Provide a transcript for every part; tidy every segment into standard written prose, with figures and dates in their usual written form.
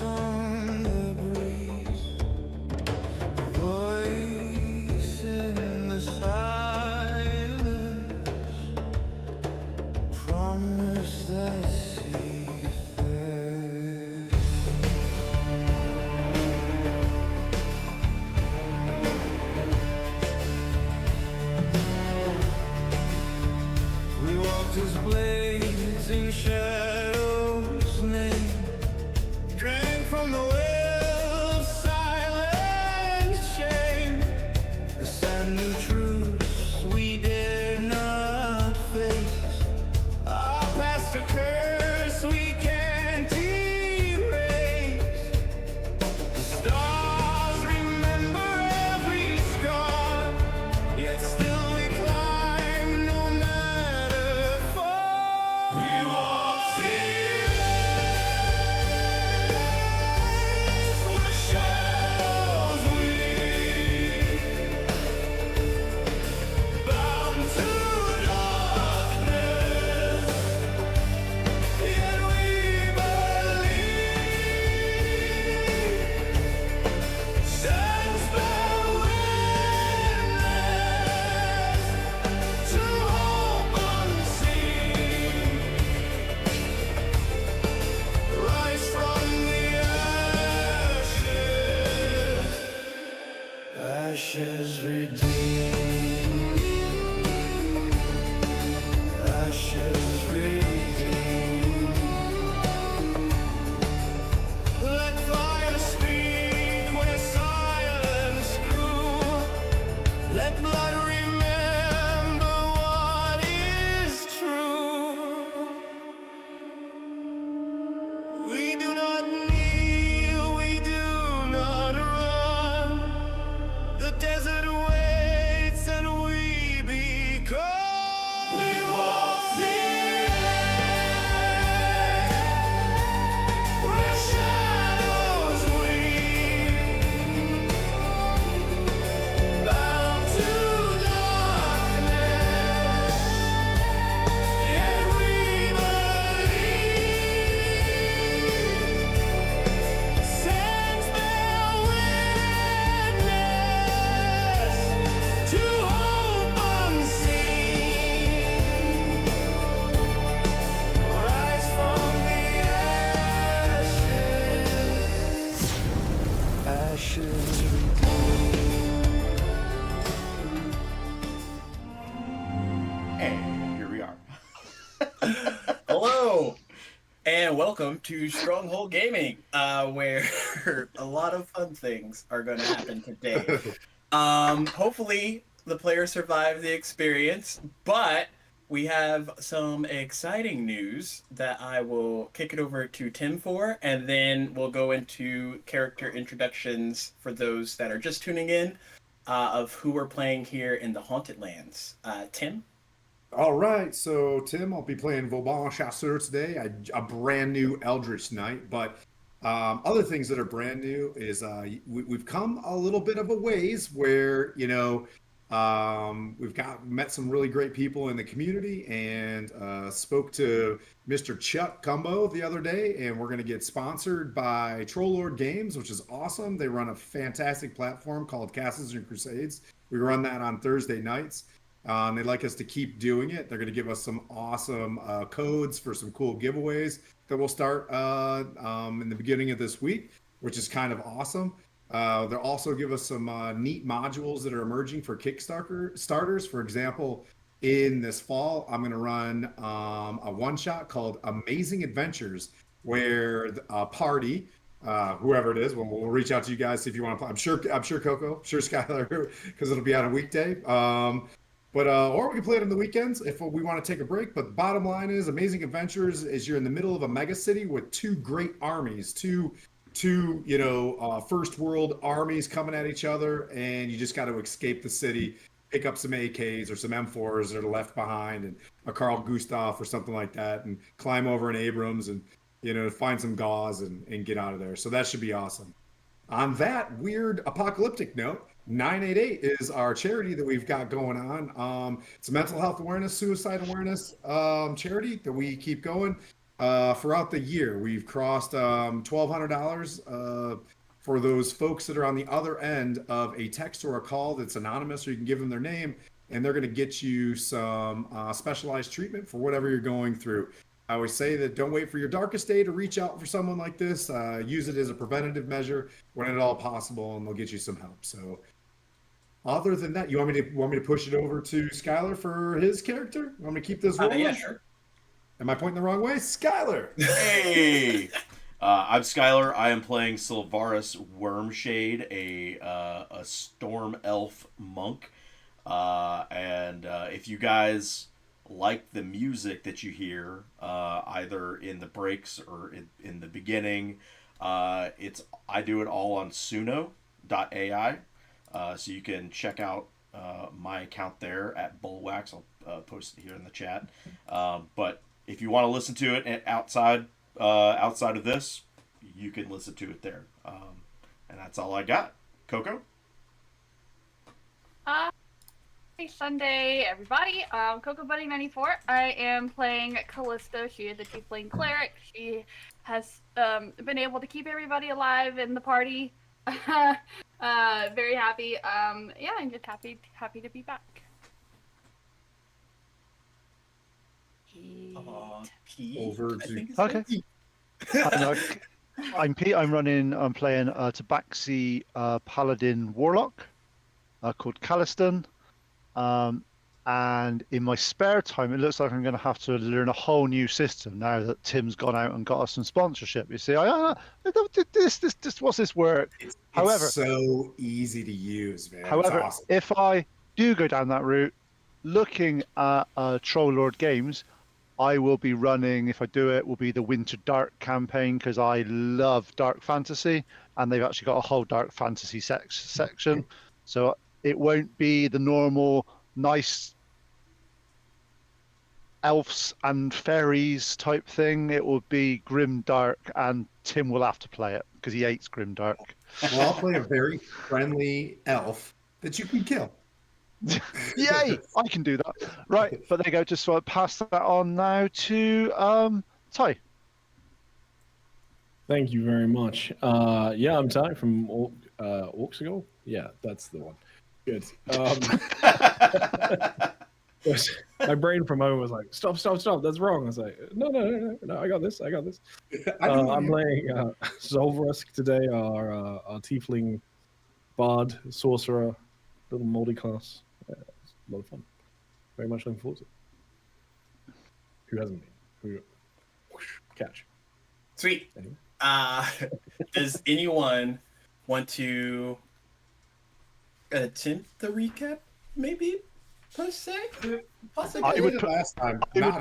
on the breeze, voice in the silence, promise that see fair. We walked as blazing shadows named, drank from the well of silent shame, the sand new truths we dare not face, our past a curse we can't erase. The stars remember every scar, yet still we climb no matter far. We walk fearless where shadows weep, bound to darkness, yet we believe. Stands bear witness to hope unseen, rise from the ashes, ashes redeemed, ashes redeemed. Let fire speak where silence grew. Let blood remember what is true. We do not kneel, we do not run. The desert waits and we become. We walk fearless where shadows weep, bound to darkness, yet we believe. Sands bear witness to hope unseen, rise from the ashes, ashes And here we are. Hello, and welcome to Stronghold Gaming, where a lot of fun things are going to happen today. Hopefully, the players survive the experience, but we have some exciting news that I will kick it over to Tim for, and then we'll go into character introductions for those that are just tuning in of who we're playing here in the Haunted Lands. Tim? All right, so Tim, I'll be playing Vauban Chasseur today, a brand new Eldritch Knight. But other things that are brand new is we've come a little bit of a ways where, we've met some really great people in the community and spoke to Mr. Chuck Cumbo the other day, and we're going to get sponsored by Trollord Games, which is awesome. They run a fantastic platform called Castles and Crusades. We run that on Thursday nights. They'd like us to keep doing it. They're going to give us some awesome codes for some cool giveaways that will start in the beginning of this week, which is kind of awesome. They'll also give us some neat modules that are emerging for Kickstarter starters. For example, in this fall, I'm going to run a one-shot called Amazing Adventures, where a party, whoever it is, we'll reach out to you guys, see if you want to play. I'm sure Coco, sure Skylar, because it'll be on a weekday. Or we can play it on the weekends if we want to take a break. But the bottom line is, Amazing Adventures is you're in the middle of a mega city with two great armies, two first world armies coming at each other, and you just got to escape the city, pick up some AKs or some M4s that are left behind, and a Carl Gustav or something like that, and climb over an Abrams and find some gauze and get out of there. So that should be awesome. On that weird apocalyptic note, 988 is our charity that we've got going on. It's a mental health awareness, suicide awareness charity that we keep going. throughout the year. We've crossed $1,200 for those folks that are on the other end of a text or a call that's anonymous, or you can give them their name, and they're going to get you some specialized treatment for whatever you're going through. I always say that don't wait for your darkest day to reach out for someone like this. Use it as a preventative measure when at all possible, and they'll get you some help. So, other than that, you want me to push it over to Skylar for his character? You want me to keep this rolling? Yeah, sure. Am I pointing the wrong way? Skylar! Hey! I'm Skylar. I am playing Sylvaris Wormshade, a storm elf monk. And if you guys like the music that you hear, either in the breaks or in the beginning, I do it all on Suno.ai. So you can check out my account there at Bullwax. I'll post it here in the chat. But if you want to listen to it outside of this, you can listen to it there. And that's all I got. Coco? Happy Sunday, everybody. Coco Bunny 94. I am playing Callisto. She is a tiefling cleric. She has been able to keep everybody alive in the party. Very happy. Yeah, I'm just happy to be back. Pete, Over I to- think it's Okay. Pete. I'm Pete. I'm playing a Tabaxi Paladin Warlock called Calliston. And in my spare time, it looks like I'm going to have to learn a whole new system now that Tim's gone out and got us some sponsorship. You see, what's this work? However, It's so easy to use, man. However, it's awesome. if I do go down that route, looking at Troll Lord Games, I will be running, if I do it, will be the Winter Dark campaign, because I love dark fantasy, and they've actually got a whole dark fantasy section. So it won't be the normal nice elves and fairies type thing. It will be grim dark, and Tim will have to play it because he hates grim dark. Well, I'll play a very friendly elf that you can kill. Yay! I can do that. Right, but there you go. Just pass that on now to Ty. Thank you very much. Yeah, I'm Ty from Orxigal. Yeah, that's the one. Good. My brain from home was like, stop, that's wrong. I was like, no, I got this. I'm playing Zolvrusk today, our tiefling bard, sorcerer, little multi-class. Yeah, it's a lot of fun. Very much looking forward to it. Who hasn't been? Catch. Sweet. Anyway. Does anyone want to attempt the recap? Maybe, per se. Possibly. I would did it last time. I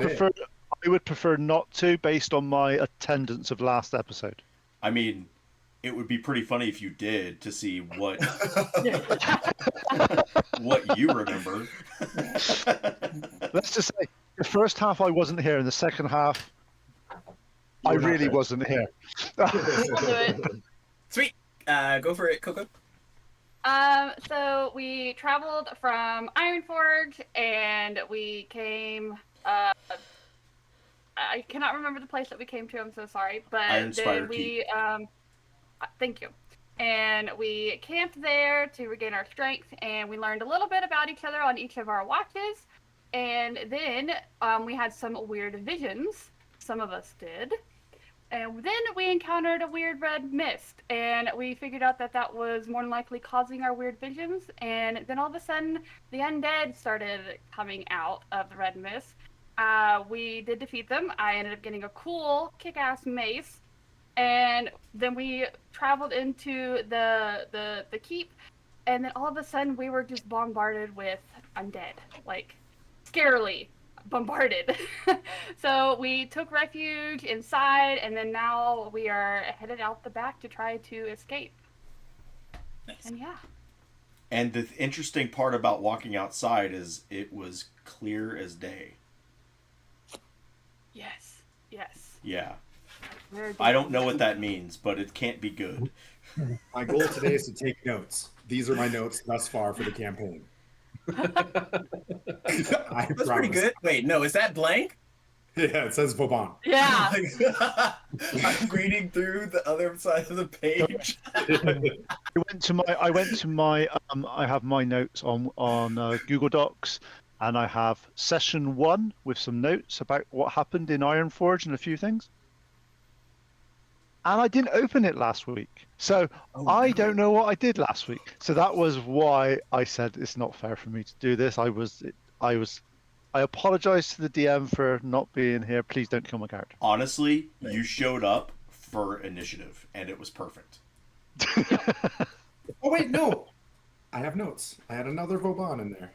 would prefer not to, based on my attendance of last episode. I mean, it would be pretty funny if you did, to see what what you remember. Let's just say the first half I wasn't here, and the second half I You're not really there. wasn't here. I'll do it. Sweet. Go for it, Coco. So we traveled from Ironforge, and we came. I cannot remember the place that we came to. I'm so sorry, but Ironspire then we. Thank you. And we camped there to regain our strength, and we learned a little bit about each other on each of our watches. And then we had some weird visions. Some of us did. And then we encountered a weird red mist, and we figured out that that was more than likely causing our weird visions. And then all of a sudden, the undead started coming out of the red mist. We did defeat them. I ended up getting a cool kick-ass mace, and then we traveled into the keep, and then all of a sudden we were just bombarded with undead, like scarily bombarded. So we took refuge inside, and then now we are headed out the back to try to escape. Nice. And yeah. And the interesting part about walking outside is it was clear as day. Yes. Yeah. Very I don't know what that means, but it can't be good. My goal today is to take notes. These are my notes thus far for the campaign. I That's promise. pretty good. Wait, no, is that blank? Yeah, it says Vauban. Yeah. I'm reading through the other side of the page. I went to my I have my notes on Google Docs, and I have session 1 with some notes about what happened in Ironforge and a few things. And I didn't open it last week, so I don't know what I did last week. So that was why I said it's not fair for me to do this. I apologize to the DM for not being here. Please don't kill my character. Honestly, you showed up for initiative, and it was perfect. Oh wait, no. I have notes. I had another Vauban in there.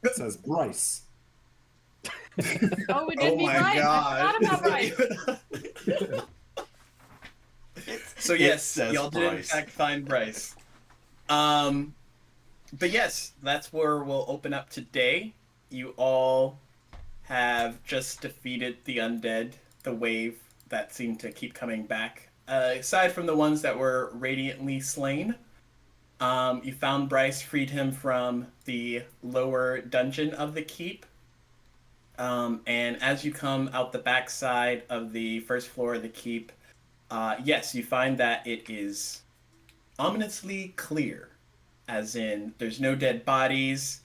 It says Bryce. Oh, we did Oh meet my Bryce. god. I forgot about Bryce. So It yes, says y'all did in Bryce. fact find Bryce. But yes, that's where we'll open up today. You all have just defeated the undead, the wave that seemed to keep coming back. Aside from the ones that were radiantly slain, you found Bryce, freed him from the lower dungeon of the keep. And as you come out the backside of the first floor of the keep, yes, you find that it is ominously clear, as in there's no dead bodies.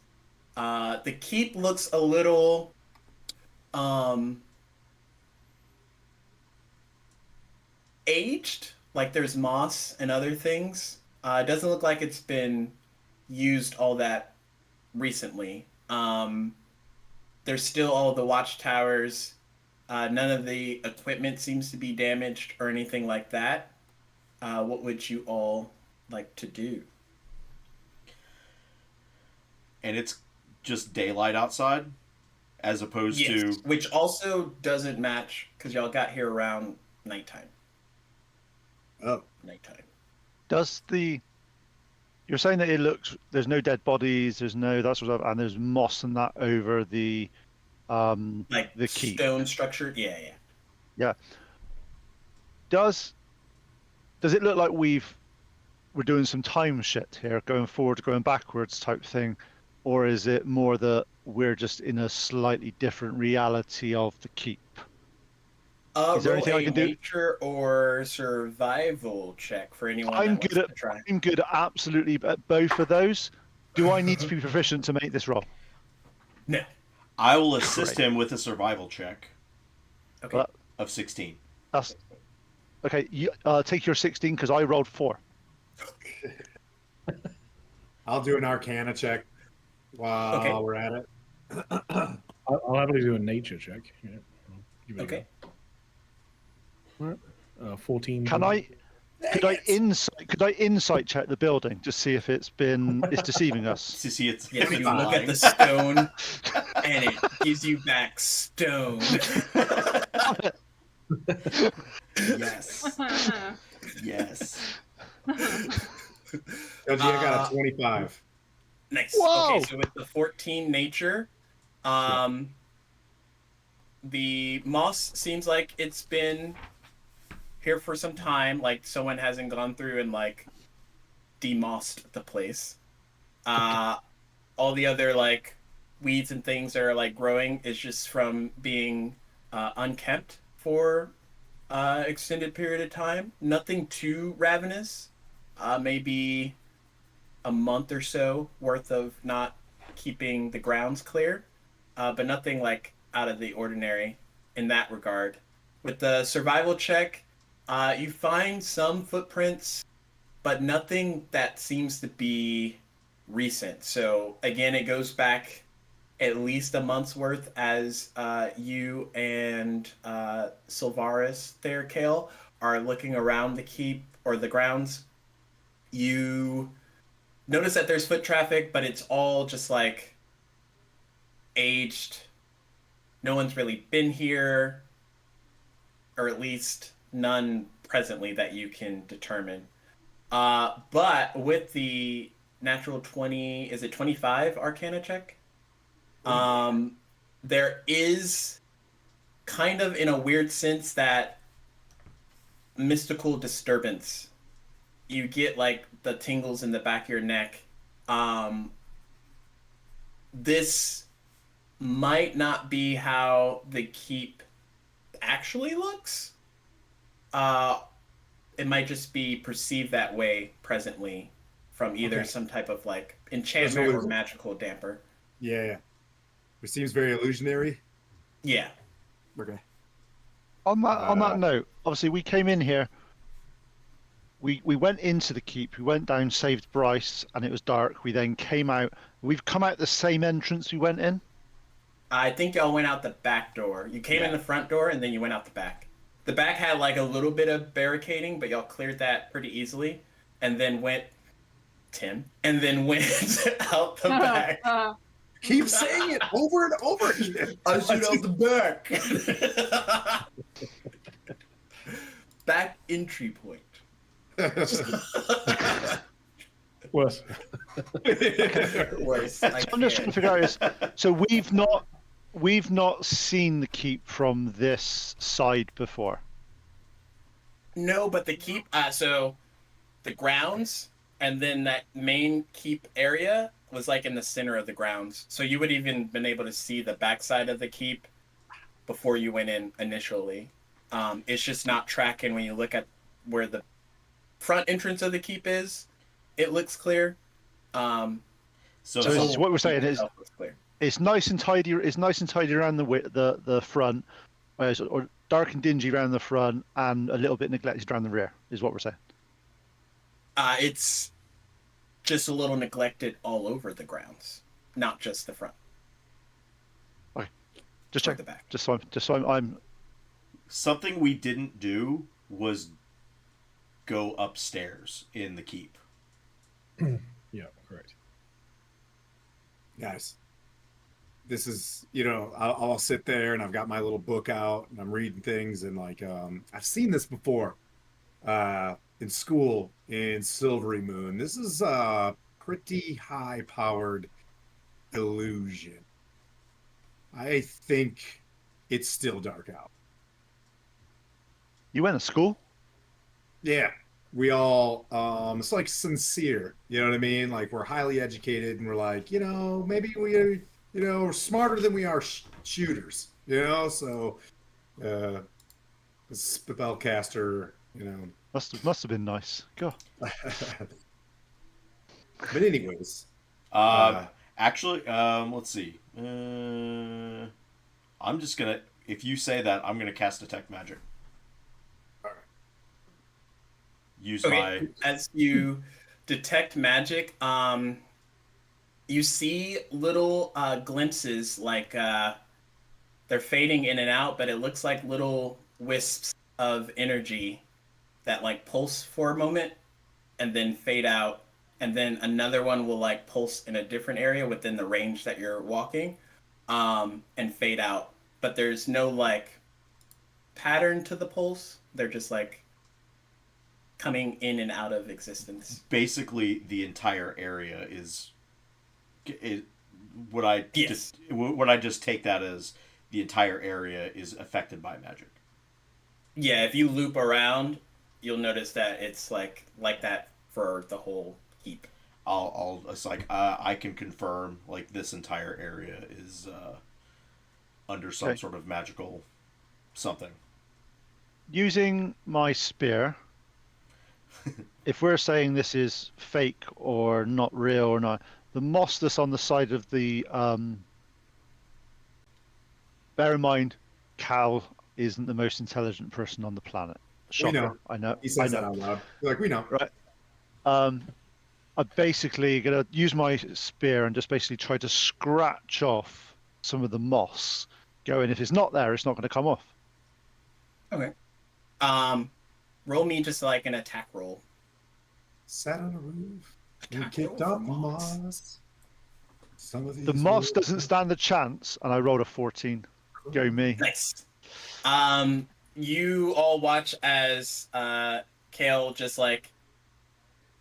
The keep looks a little aged, like there's moss and other things. It doesn't look like it's been used all that recently. There's still all the watchtowers. None of the equipment seems to be damaged or anything like that. What would you all like to do? And it's just daylight outside, as opposed to... Which also doesn't match because y'all got here around nighttime. Oh. Nighttime. You're saying that it looks, there's no dead bodies, there's no that sort of, and there's moss and that over the Like the keep. stone structure? Yeah. Yeah. Does it look like we're doing some time shit here, going forward, going backwards type thing, or is it more that we're just in a slightly different reality of the keep? Is there Roll anything a I can do? nature or survival check for anyone I'm that good wants at to try. I'm good at absolutely at both of those. Do I need to be proficient to make this roll? No. I will assist Great. him with a survival check Okay. Well, of 16. That's okay. You take your 16 because I rolled 4. I'll do an Arcana check while Okay. we're at it. I'll happily do a nature check. Yeah. Give it a Okay. go. All right. 14. Could I insight check the building to see if it's deceiving us? To see it's Yes, you it's look at lying. the stone and it gives you back stone. Yes. Yes. I got a 25. Nice. Whoa! Okay, so with the 14 nature, the moss seems like it's been here for some time. Like someone hasn't gone through and like demossed the place. All the other like weeds and things that are like growing is just from being unkempt for extended period of time. Nothing too ravenous. Maybe a month or so worth of not keeping the grounds clear, but nothing like out of the ordinary in that regard. With the survival check, you find some footprints, but nothing that seems to be recent. So again, it goes back at least a month's worth as you and Sylvaris there, Kale, are looking around the keep or the grounds. You notice that there's foot traffic, but it's all just like aged. No one's really been here, or at least none presently that you can determine. But with the natural 20, is it 25 Arcana check? There is kind of in a weird sense that mystical disturbance. You get like the tingles in the back of your neck. This might not be how the keep actually looks. It might just be perceived that way presently from either some type of like enchantment or illusion. magical damper. Yeah. It seems very illusionary. Yeah. Okay. On that note, obviously we came in here. We went into the keep. We went down, saved Bryce, and it was dark. We then came out. We've come out the same entrance we went in. I think y'all went out the back door. You came in the front door and then you went out the back. The back had like a little bit of barricading, but y'all cleared that pretty easily, and then went out the back. Keep saying it over and over again. I shoot out the back. Back entry point. Worse. Worse. So I'm just trying to figure out is, so we've not seen the keep from this side before. No, but the keep. So the grounds and then that main keep area was like in the center of the grounds. So you would even been able to see the backside of the keep before you went in initially. It's just not tracking when you look at where the front entrance of the keep is. It looks clear. So it's what we're saying is it's nice and tidy. It's nice and tidy around the front, or dark and dingy around the front, and a little bit neglected around the rear. Is what we're saying. It's just a little neglected all over the grounds, not just the front. Okay, just Or check the back. Just so I'm. something we didn't do was go upstairs in the keep. Yeah, correct. Guys, this is, I'll sit there and I've got my little book out and I'm reading things and like, I've seen this before in school in Silvery Moon. This is a pretty high powered illusion. I think it's still dark out. You went to school? Yeah. We all, it's like sincere, you know what I mean? Like we're highly educated and we're like, maybe we're smarter than we are shooters, So, spellcaster, Must have been nice. Go. But anyways, Actually, let's see. I'm just gonna. If you say that, I'm gonna cast detect magic. Use my. As you detect magic, you see little glimpses, like they're fading in and out, but it looks like little wisps of energy that like pulse for a moment and then fade out, and then another one will like pulse in a different area within the range that you're walking, and fade out. But there's no like pattern to the pulse. They're just like coming in and out of existence. Basically, the entire area is. Would I just take that as the entire area is affected by magic? Yeah, if you loop around, you'll notice that it's like that for the whole heap. It's like I can confirm like this entire area is under some sort of magical something. Using my spear, if we're saying this is fake or not real or not, the moss that's on the side of the bear in mind, Cal isn't the most intelligent person on the planet. Shocker. We know. I know. He says that out loud. Like, we know. Right. I'm basically gonna use my spear and just basically try to scratch off some of the moss. Going, if it's not there, it's not going to come off. Okay. Roll me just like an attack roll. Sat on a roof and Attack kicked roll up for moss. moss. Some of these The moss doesn't stand a chance, and I rolled a 14. Go me. Nice. You all watch as Kale just like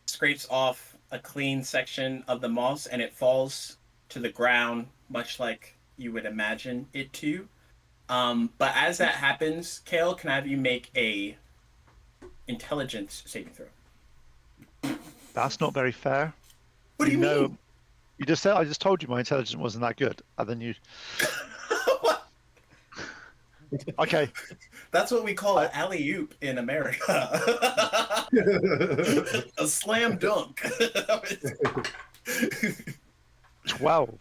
scrapes off a clean section of the moss and it falls to the ground, much like you would imagine it to. But as that happens, Kale, can I have you make a intelligence saving throw? That's not very fair. What do you mean? You just said I just told you my intelligence wasn't that good, and then you. Okay. That's what we call an alley-oop in America. A slam dunk. 12.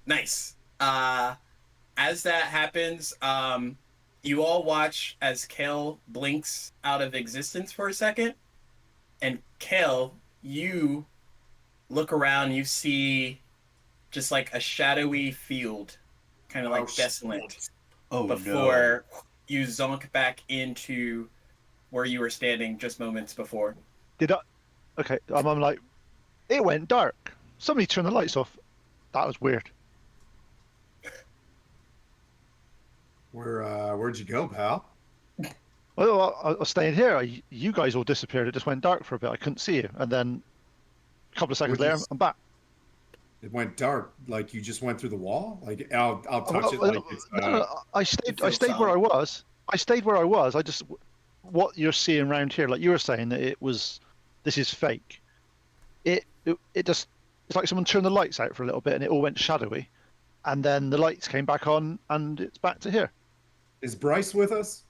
Nice. As that happens, you all watch as Kel blinks out of existence for a second. And Kel, you look around, you see just like a shadowy field, kind of like desolate, Oh before you zonk back into where you were standing just moments before. Did I? Okay, I'm like, it went dark. Somebody turned the lights off. That was weird. Where'd you go, pal? Well, I was staying here. You guys all disappeared. It just went dark for a bit. I couldn't see you, and then a couple of seconds later, I'm back. It went dark. Like you just went through the wall. Like I'll touch it. Like it's, no, I stayed where I was. I stayed where I was. I just what you're seeing around here, like you were saying that this is fake. It just it's like someone turned the lights out for a little bit and it all went shadowy, and then the lights came back on and it's back to here. Is Bryce with us?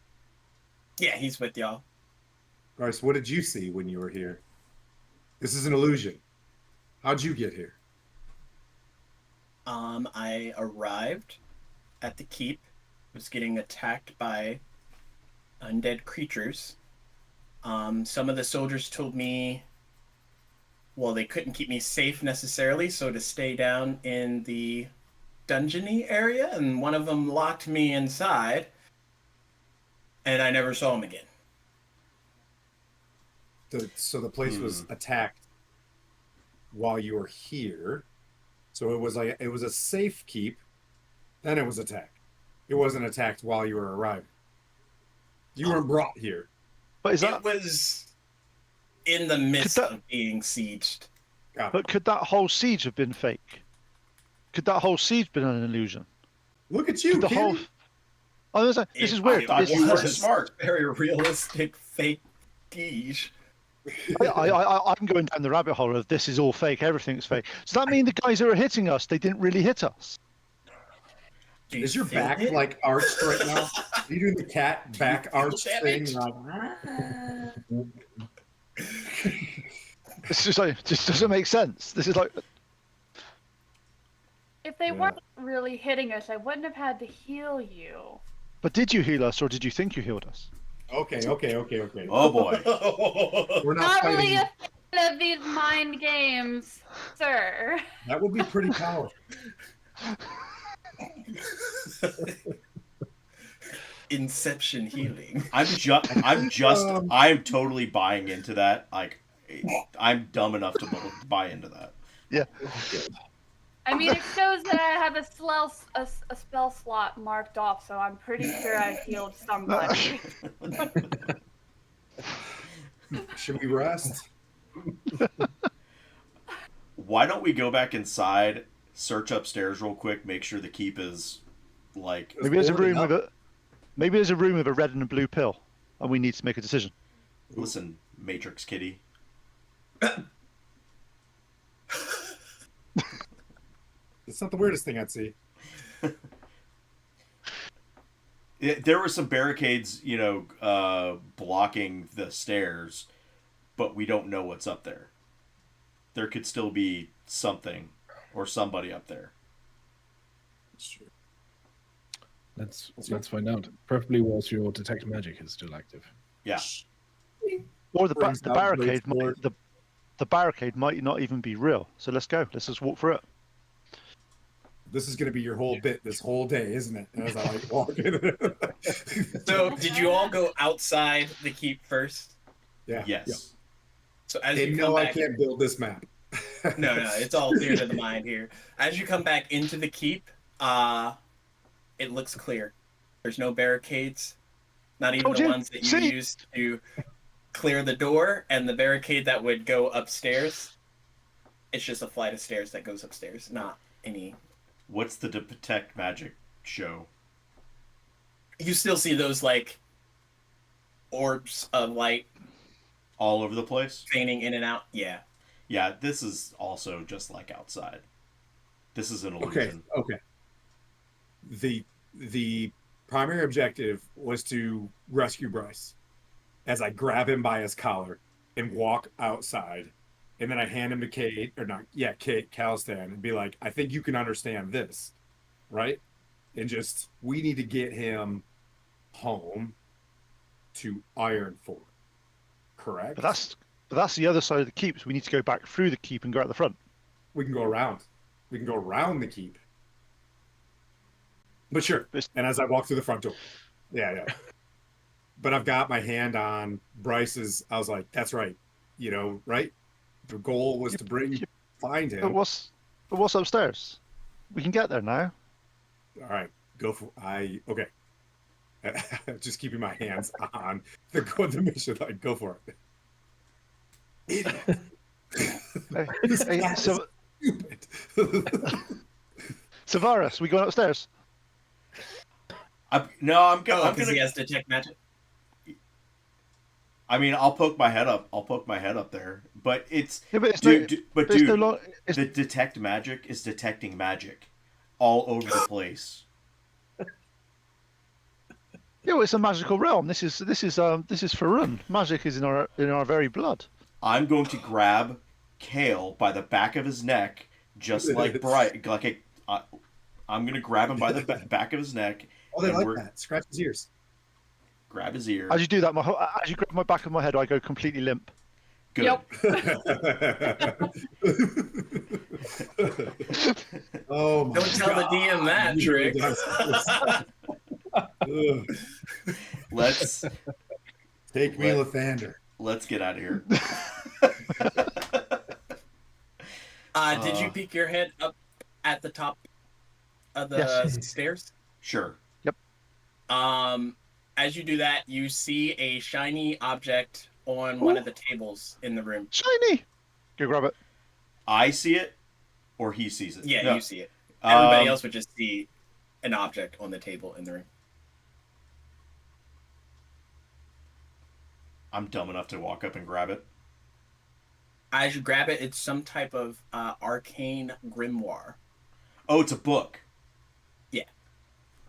Yeah, he's with y'all. Bryce, what did you see when you were here? This is an illusion. How'd you get here? I arrived at the keep, was getting attacked by undead creatures. Some of the soldiers told me, well, they couldn't keep me safe necessarily, so to stay down in the dungeony area, and one of them locked me inside, and I never saw him again. So the place was attacked while you were here. So it was a safe keep, then it was attacked. It wasn't attacked while you were arriving. You weren't brought here. But It was in the midst of being sieged. But could that whole siege have been fake? Could that whole siege been an illusion? Look at you, Could the whole... kid. I was like, this is weird. I thought you were was smart. Very realistic fake siege. I'm going down the rabbit hole of this is all fake, everything's fake. Does that mean the guys who are hitting us, they didn't really hit us? Is your back like arched right now? Are you doing the cat back arch thing? Like, It's just like, just doesn't make sense. This is like, If they weren't really hitting us, I wouldn't have had to heal you. but did you heal us or did you think you healed us? okay. Oh boy. We're not Not fighting. really a fan of these mind games, sir. That would be pretty powerful. Inception healing. I'm totally buying into that. Like, I'm dumb enough to buy into that. Yeah. I mean, it shows that I have a spell slot marked off, so I'm pretty sure I've healed somebody. Should we rest? Why don't we go back inside, search upstairs real quick, make sure the keep is like Maybe there's a boarding room with a red and a blue pill, and we need to make a decision. listen, Matrix Kitty. It's not the weirdest thing I'd see. There were some barricades, blocking the stairs, but we don't know what's up there. There could still be something or somebody up there. That's true. Let's find out. Preferably whilst your detect magic is still active. Yeah. Or the Brings out barricade Blade's might the barricade might not even be real. So let's go. Let's just walk through it. This is going to be your whole bit this whole day, isn't it? As I like walk in. So, did you all go outside the keep first? Yeah. Yes. Yeah. So as And you no, come I back, can't build this map. no, it's all clear to the mind here. As you come back into the keep, it looks clear. There's no barricades, not even the ones that you used to clear the door, and the barricade that would go upstairs. It's just a flight of stairs that goes upstairs, not any. What's the detect magic show? You still see those like orbs of light All over the place? feigning in and out. Yeah. Yeah, this is also just like outside. This is an illusion. Okay. The primary objective was to rescue Bryce. As I grab him by his collar and walk outside, and then I hand him to Kate, or not, yeah, Kate Calistan, and be like, I think you can understand this, right? And just, we need to get him home to Ironforge, correct? But that's the other side of the keep. So we need to go back through the keep and go out the front. We can go around. We can go around the keep. But sure. And as I walk through the front door. Yeah. But I've got my hand on Bryce's. I was like, that's right. You know, right? The goal was to find him. But what's upstairs? We can get there now. All right. Okay. Just keeping my hands on the mission. Like, go for it. Hey, so, Stupid. Savaris, we going upstairs? I'm Because gonna. he has detect magic. I mean, I'll poke my head up. There, but it's Yeah, but it's dude. it's the detect magic is detecting magic all over the place. Yeah, well, it's a magical realm. This is for run. Magic is in our very blood. I'm going to grab Kale by the back of his neck, just like Bright. I'm going to grab him by the back of his neck. Oh, they like that. Scratch his ears. Grab his ear. As you do that, as you grab my back of my head, I go completely limp. Good. Yep. Oh my Don't tell the DM that trick. Let's take me, Lathander. Let's get out of here. Did you peek your head up at the top of the stairs? Sure. Yep. As you do that, you see a shiny object on one of the tables in the room. Shiny. Go grab it. I see it, or he sees it. Yeah, No. you see it. Everybody else would just see an object on the table in the room. I'm dumb enough to walk up and grab it. As you grab it, it's some type of arcane grimoire. Oh, it's a book. Yeah.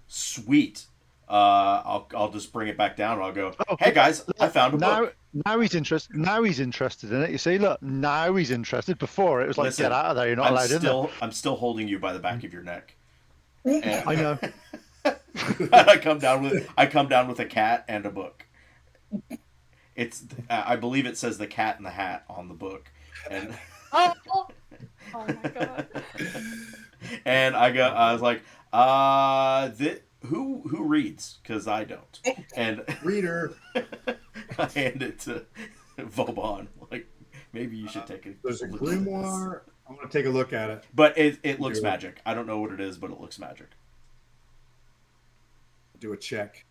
Sweet. I'll just bring it back down and I'll go, hey guys, I found a book. Now he's interested. Now he's interested in it. You see, look, now he's interested. Before it was like, Listen, get out of there. You're not allowed in there. I'm still holding you by the back of your neck. And I know. I come down with a cat and a book. I believe it says the Cat in the Hat on the book, and Oh my god. and I was like, who reads? Because I don't. And Reader. I hand it to Vauban. Like, maybe you should take it. There's a grimoire. I want to take a look at it. But it looks magic. I don't know what it is, but it looks magic. Do a check.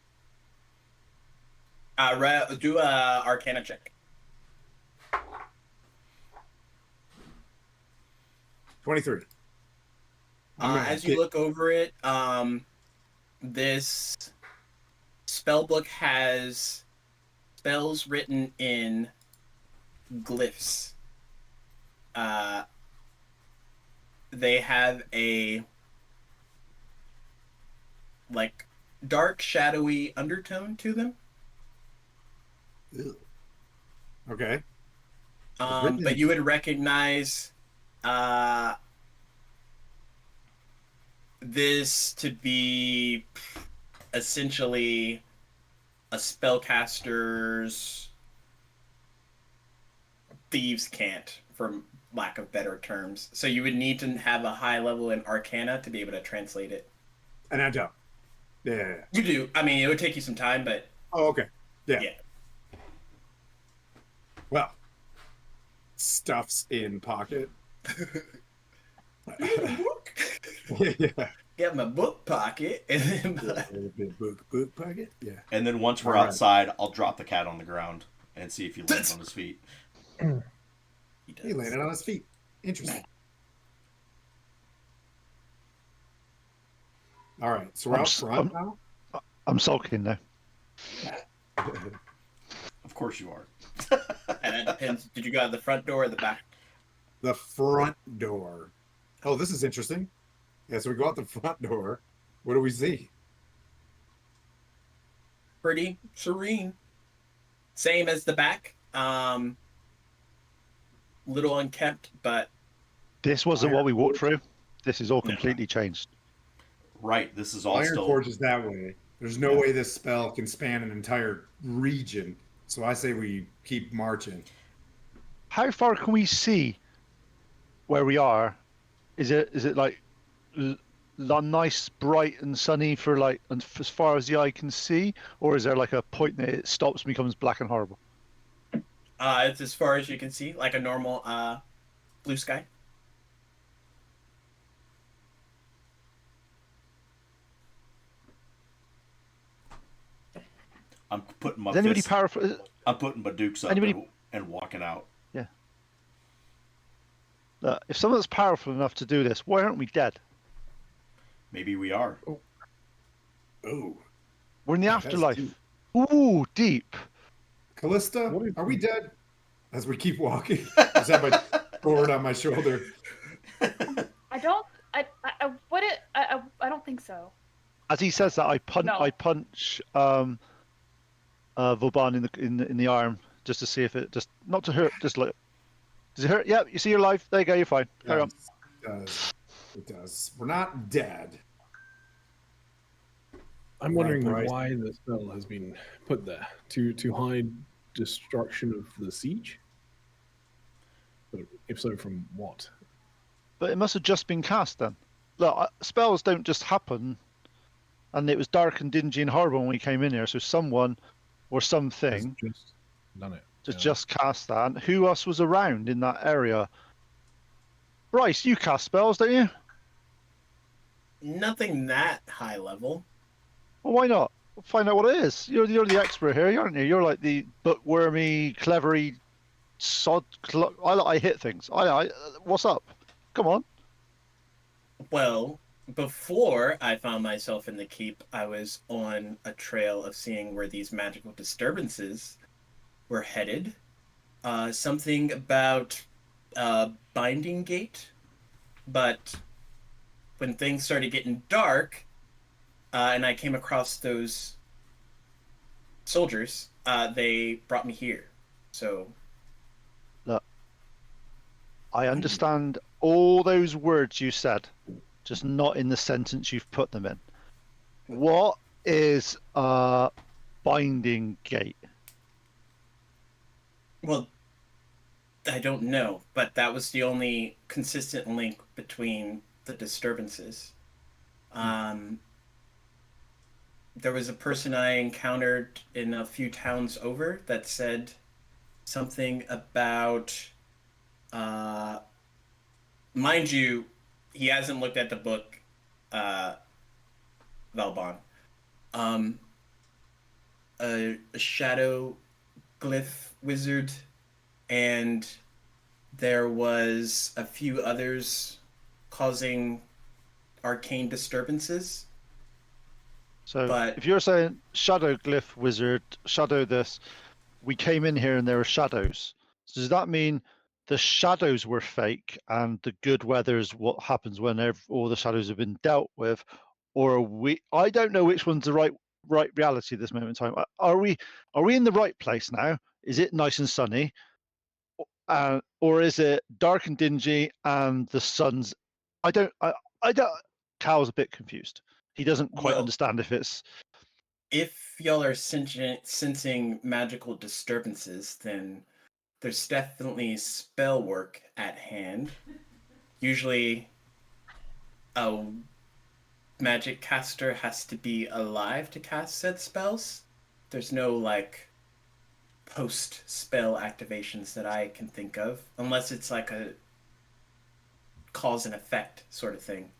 Do a Arcana check. 23. As you look over it, this spell book has spells written in glyphs. They have a dark, shadowy undertone to them. Ew. Okay. But you would recognize this to be essentially a spellcaster's thieves' cant, for lack of better terms. So you would need to have a high level in Arcana to be able to translate it. And I don't. Yeah. You do. I mean, it would take you some time, but... Oh, okay. Yeah. Yeah. Well, stuff's in pocket. Yeah. Get my book pocket and then Book pocket. Yeah. And then once we're outside, I'll drop the cat on the ground and see if he lands on his feet. He landed on his feet. Interesting. All right, so we're out front now. I'm sulking now. Of course you are. And it depends. Did you go out the front door or the back? The front door. Oh, this is interesting. Yeah, so we go out the front door. What do we see? pretty serene. Same as the back. Little unkempt, but This wasn't what we walked through. This is all No. completely changed. Right. This is all Iron still. Forge is that way. There's no way this spell can span an entire region. So I say we keep marching. How far can we see where we are? Is it like nice, bright, and sunny for like as far as the eye can see, or is there like a point that it stops and becomes black and horrible? it's as far as you can see, like a normal blue sky. I'm putting my Is anybody fists- powerful? I'm putting my dukes up Anybody- and walking out. If someone's powerful enough to do this, why aren't we dead? Maybe we are. Oh, We're in the That's afterlife. deep. Ooh, deep. Callista, What is- are we dead? As we keep walking, I just have my sword on my shoulder. I don't. I don't think so. As he says that, I punch. No. I punch Vauban in the arm just to see if it just not to hurt. Just like, does it hurt? Yeah, you see, you're alive. There you go. You're fine. Carry on. It does. It does. We're not dead. I'm wondering Bryce. why the spell has been put there to hide destruction of the siege. But if so, from what? But it must have just been cast then. Look, spells don't just happen. And it was dark and dingy and horrible when we came in here. So someone or Has something just done it. just cast that. And who else was around in that area? Bryce, you cast spells, don't you? Nothing that high level. Well, why not? Find out what it is. You're the expert here, aren't you? You're like the bookwormy, clevery sod. I hit things. What's up? Come on. Well, before I found myself in the keep, I was on a trail of seeing where these magical disturbances were headed. Something about binding gate, but when things started getting dark, and I came across those soldiers, they brought me here. So Look, I understand all those words you said, just not in the sentence you've put them in. What is a binding gate? well, I don't know, but that was the only consistent link between the disturbances. There was a person I encountered in a few towns over that said something about, mind you, he hasn't looked at the book, Valbon. A shadow glyph wizard, and there was a few others causing arcane disturbances. So But- if you're saying shadow glyph wizard, shadow this, we came in here and there were shadows. So does that mean the shadows were fake and the good weather's what happens when all the shadows have been dealt with? Or are we? I don't know which one's the right reality at this moment in time. Are we in the right place now? Is it nice and sunny? Or is it dark and dingy and the sun's? I don't. Cal's a bit confused. He doesn't quite Well- understand if it's. If y'all are sensing magical disturbances, then there's definitely spell work at hand. Usually, a magic caster has to be alive to cast said spells. There's no, like, post-spell activations that I can think of, unless it's like a cause and effect sort of thing.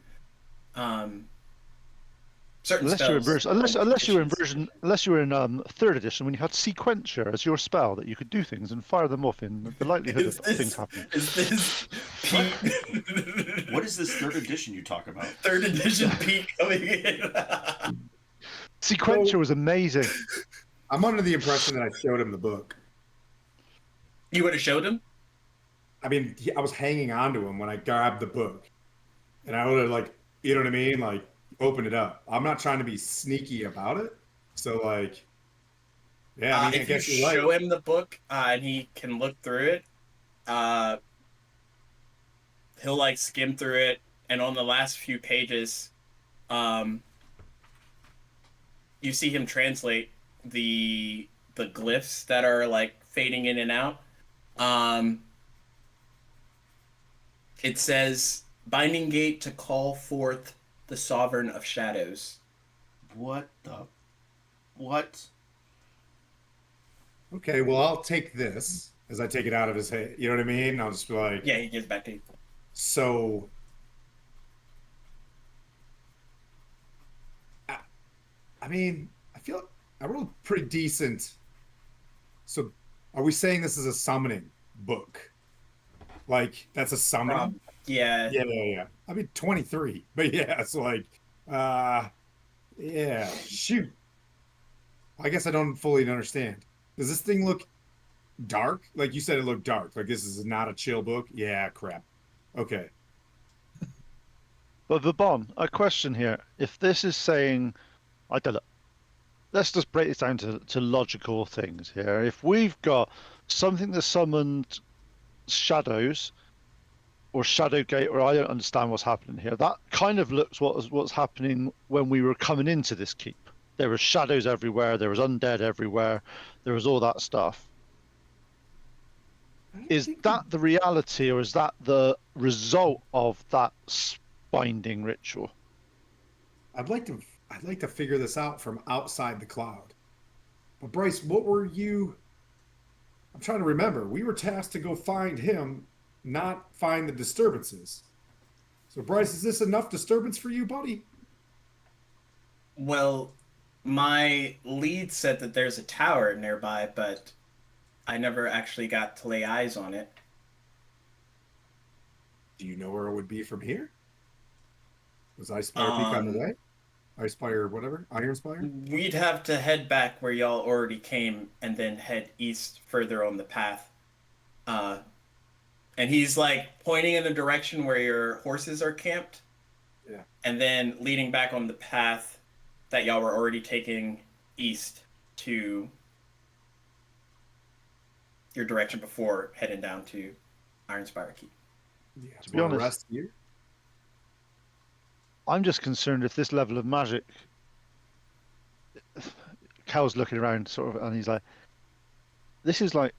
Certain Unless you're in spells, version, unless you were in conditions. unless you were in third edition when you had sequencer as your spell that you could do things and fire them off in the likelihood Is of things this, happening. is this Pete? What is this third edition you talk about? Third edition Pete coming in? Sequencer was amazing. I'm under the impression that I showed him the book. You would have showed him? I mean, I was hanging on to him when I grabbed the book. And I would have, like, you know what I mean? Like, open it up. I'm not trying to be sneaky about it. So, like, Yeah, I mean, I if you guess you're show right. him the book and he can look through it, uh, he'll like skim through it, and on the last few pages, um, you see him translate the glyphs that are like fading in and out. Um, it says binding gate to call forth the sovereign of shadows. What the? What? Okay, well, I'll take this as I take it out of his head. You know what I mean? I'll just be like, Yeah, he gives back to you. so. I, I mean, I feel I rolled pretty decent. So, are we saying this is a summoning book? Like, that's a summoning? Yeah. Yeah. I mean, 23. But yeah, it's like, uh, yeah, shoot. I guess I don't fully understand. Does this thing look dark? Like you said, it looked dark. Like this is not a chill book. Yeah, crap. Okay. But Vabon, a question here. If this is saying, I don't know, let's just break this down to logical things here. If we've got something that summoned shadows or Shadowgate, or I don't understand what's happening here, that kind of looks what's happening when we were coming into this keep. There were shadows everywhere, there was undead everywhere, there was all that stuff. Is that the reality, or is that the result of that binding ritual? I'd like to figure this out from outside the cloud. But Bryce, what were you? I'm trying to remember. We were tasked to go find him, not find the disturbances. So Bryce, is this enough disturbance for you, buddy? Well, my lead said that there's a tower nearby, but I never actually got to lay eyes on it. Do you know where it would be from here? Was Icepire Peak on the way? Icepire, whatever? Ironspire? We'd have to head back where y'all already came and then head east further on the path. And he's like pointing in the direction where your horses are camped. Yeah. And then leading back on the path that y'all were already taking east to your direction before heading down to Ironspire Keep. Yeah. To be honest, rest here? I'm just concerned if this level of magic. Cal's looking around, sort of, and he's like, "This is like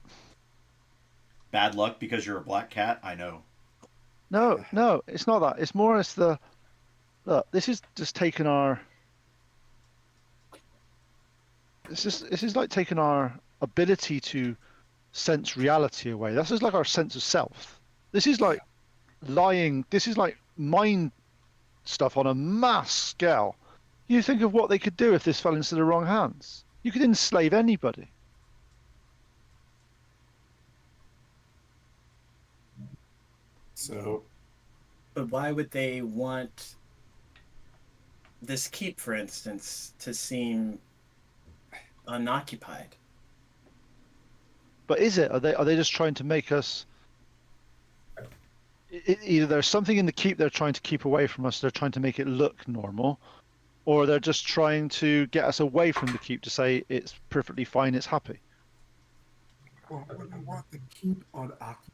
Bad luck because you're a black cat? I know. no, it's not that. It's more as the look. This is just taking our. This is like taking our ability to sense reality away. This is like our sense of self. This is like lying. This is like mind stuff on a mass scale. You think of what they could do if this fell into the wrong hands. You could enslave anybody. So, But why would they want this keep, for instance, to seem unoccupied? But is it? Are they just trying to make us? Either there's something in the keep they're trying to keep away from us. They're trying to make it look normal, or they're just trying to get us away from the keep to say it's perfectly fine, it's happy. well, I want to keep on occupied.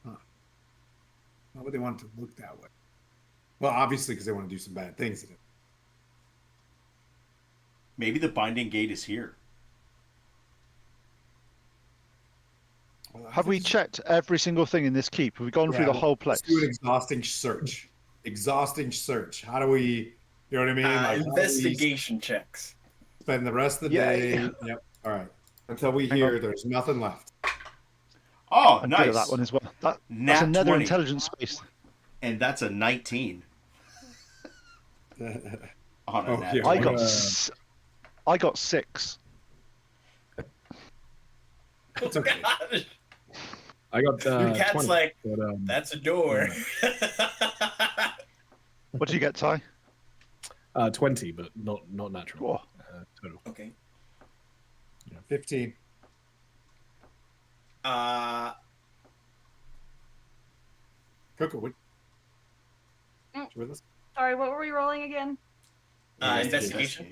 Huh. Why would they want it to look that way? Well, obviously, because they want to do some bad things in it. Maybe the binding gate is here. Well, I Have we think- checked every single thing in this keep? Have we gone through the whole place? Let's do an exhausting search. Exhausting search. How do we, you know what I mean? Like, how do we Investigation checks. spend the rest of the Yeah, day. yeah. Yep. All right. Until we Hang hear on. there's nothing left. Oh, I'm nice. good at that one as well. That's Nat another 20. intelligence space. And that's a 19 on a Oh, nat yeah. 20. I got 6. It's okay. Gosh, I got your cat's 20, like, but, that's a door. What did you get, Ty? 20, but not natural. Oh, Total. Okay. 15. Coco, what? Mm. You with us? Sorry, what were we rolling again? Investigation.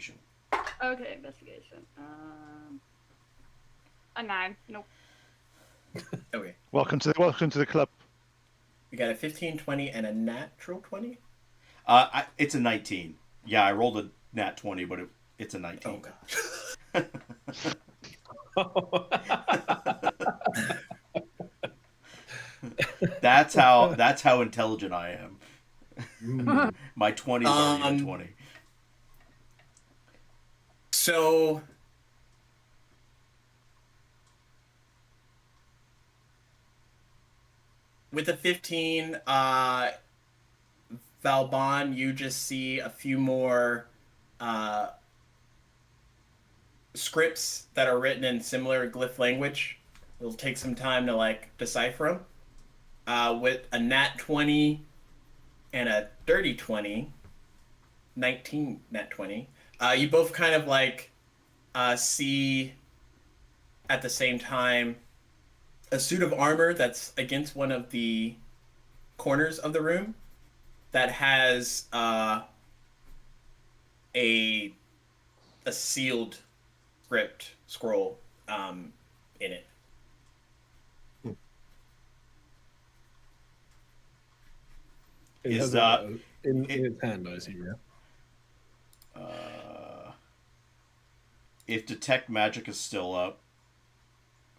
Okay, investigation. A 9. Nope. Okay. Welcome to the club. We got a 15, 20, and a natural 20? It's a 19. Yeah, I rolled a nat 20, but it's a 19. Oh, That's how intelligent I am. Mm. My 20 is already a 20. So with the 15, Valbon, you just see a few more scripts that are written in similar glyph language. It'll take some time to like decipher them. With a nat 20 and a dirty 20, 19 nat 20, you both kind of like see at the same time a suit of armor that's against one of the corners of the room that has a sealed script scroll in it. It Is has that in its hand, I see. Yeah. If detect magic is still up,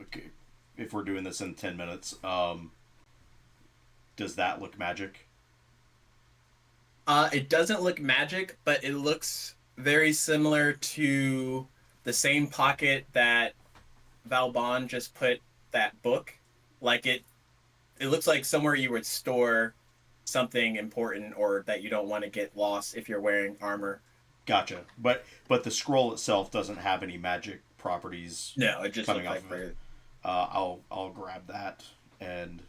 okay, if we're doing this in 10 minutes, does that look magic? It doesn't look magic, but it looks very similar to the same pocket that Valbon just put that book. Like it looks like somewhere you would store something important or that you don't want to get lost if you're wearing armor. Gotcha. But the scroll itself doesn't have any magic properties. No, it just coming looks off like of it. I'll grab that. And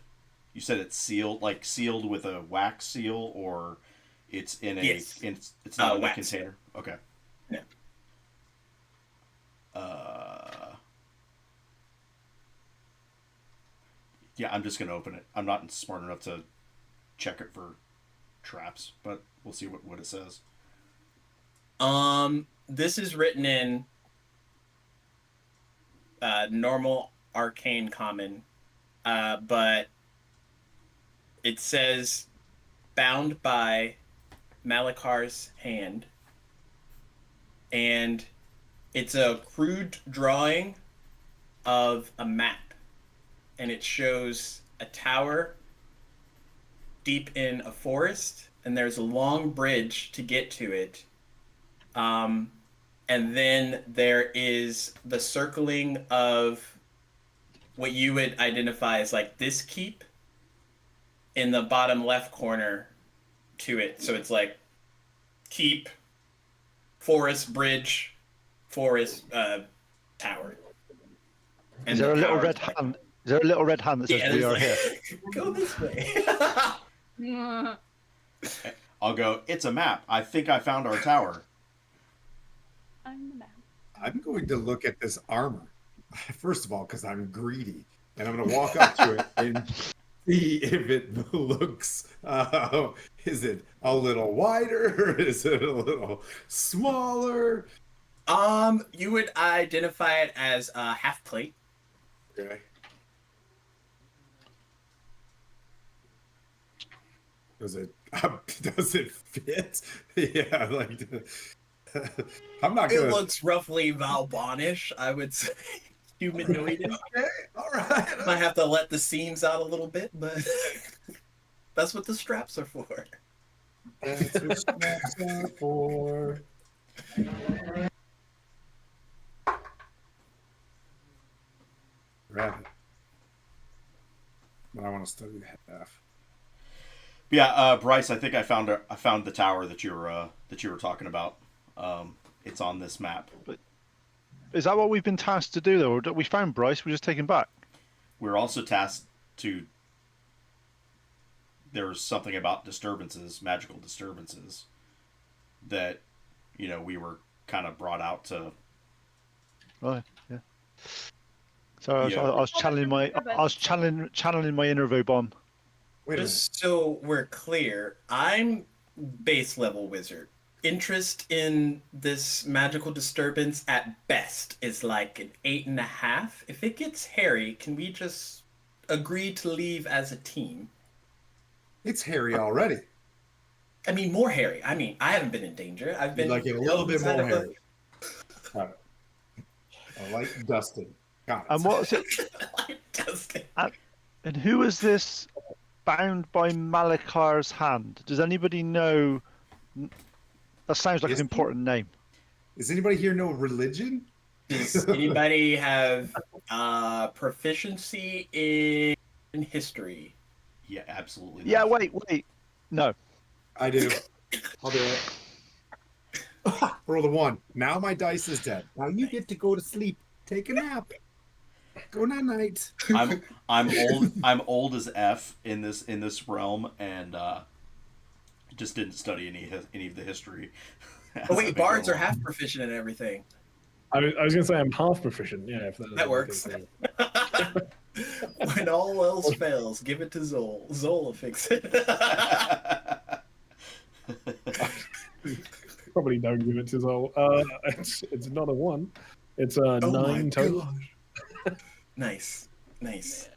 you said it's sealed, like sealed with a wax seal, or it's in a Yes. it's not in a wax container. Okay. No. Yeah, I'm just gonna open it. I'm not smart enough to check it for traps, but we'll see what it says. This is written in normal arcane common, but it says bound by Malakar's hand, and it's a crude drawing of a map, and it shows a tower deep in a forest, and there's a long bridge to get to it. And then there is the circling of what you would identify as like this keep in the bottom left corner to it. So it's like keep, forest, bridge, forest, tower. Is there a little red hand? Is there a little red hand that says "We are like, here"? Go this way. I'll go. It's a map. I think I found our tower. I'm the map. I'm going to look at this armor, first of all, because I'm greedy. And I'm going to walk up to it and see if it looks, is it a little wider? Is it a little smaller? You would identify it as a half plate. Okay. Does it fit? Yeah, like I'm not gonna. It looks roughly Valbonish, I would say. Humanoid. Okay, all right. Might have to let the seams out a little bit, but that's what the straps are for. That's what straps are for. Grab it. But I want to study the half. Yeah, Bryce, I think I found the tower that you were talking about. It's on this map. But is that what we've been tasked to do, though? Or we found Bryce, we're just taking back? We're also tasked to. There's something about disturbances, magical disturbances, that we were kind of brought out to. Right. Yeah. So I was channeling my inner Vauban. Wait a minute. Just so we're clear, I'm base level wizard. interest in this magical disturbance at best is like an 8.5. If it gets hairy, can we just agree to leave as a team? It's hairy already. I mean, more hairy. I mean, I haven't been in danger. I've You'd been like it a little bit inside more of a- hairy. All right. I like Dustin. Got it. And what's it? Disgusting. And who is this bound by Malakar's hand? Does anybody know? That sounds like Is an he? important name. Does anybody here know religion? Does anybody have proficiency in history? Yeah, absolutely. Yeah, not. wait. No. I do. I'll do it. Roll the 1. Now my dice is dead. Now you get to go to sleep. Take a nap. Go night night. I'm old as F in this realm, and just didn't study any of the history. Oh wait, bards are half proficient in everything. I was gonna say I'm half proficient. Yeah, if That works. When all else fails, give it to Zol. Zol will fix it. Probably don't give it to Zol. It's not a 1. It's a 9 total. Nice.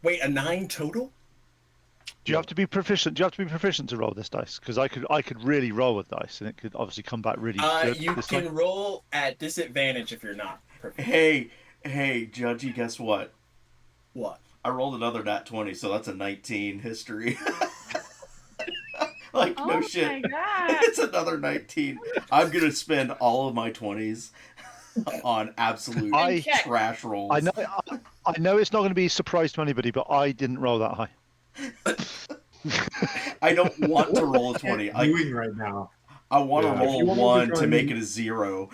Wait, a 9 total? Do you have to be proficient? Do you have to be proficient to roll this dice? Because I could really roll with dice, and it could obviously come back really good. You this can time. roll at disadvantage if you're not proficient. Hey, Judgy, guess what? What? I rolled another nat 20, so that's a 19 history. Like, Oh no my shit. God. It's another 19. I'm going to spend all of my 20s on absolute Check. trash rolls. I know it's not going to be a surprise to anybody, but I didn't roll that high. I don't want to roll a 20. Doing right now. I want to Yeah. roll If you want me to 1 try to and- make it a 0.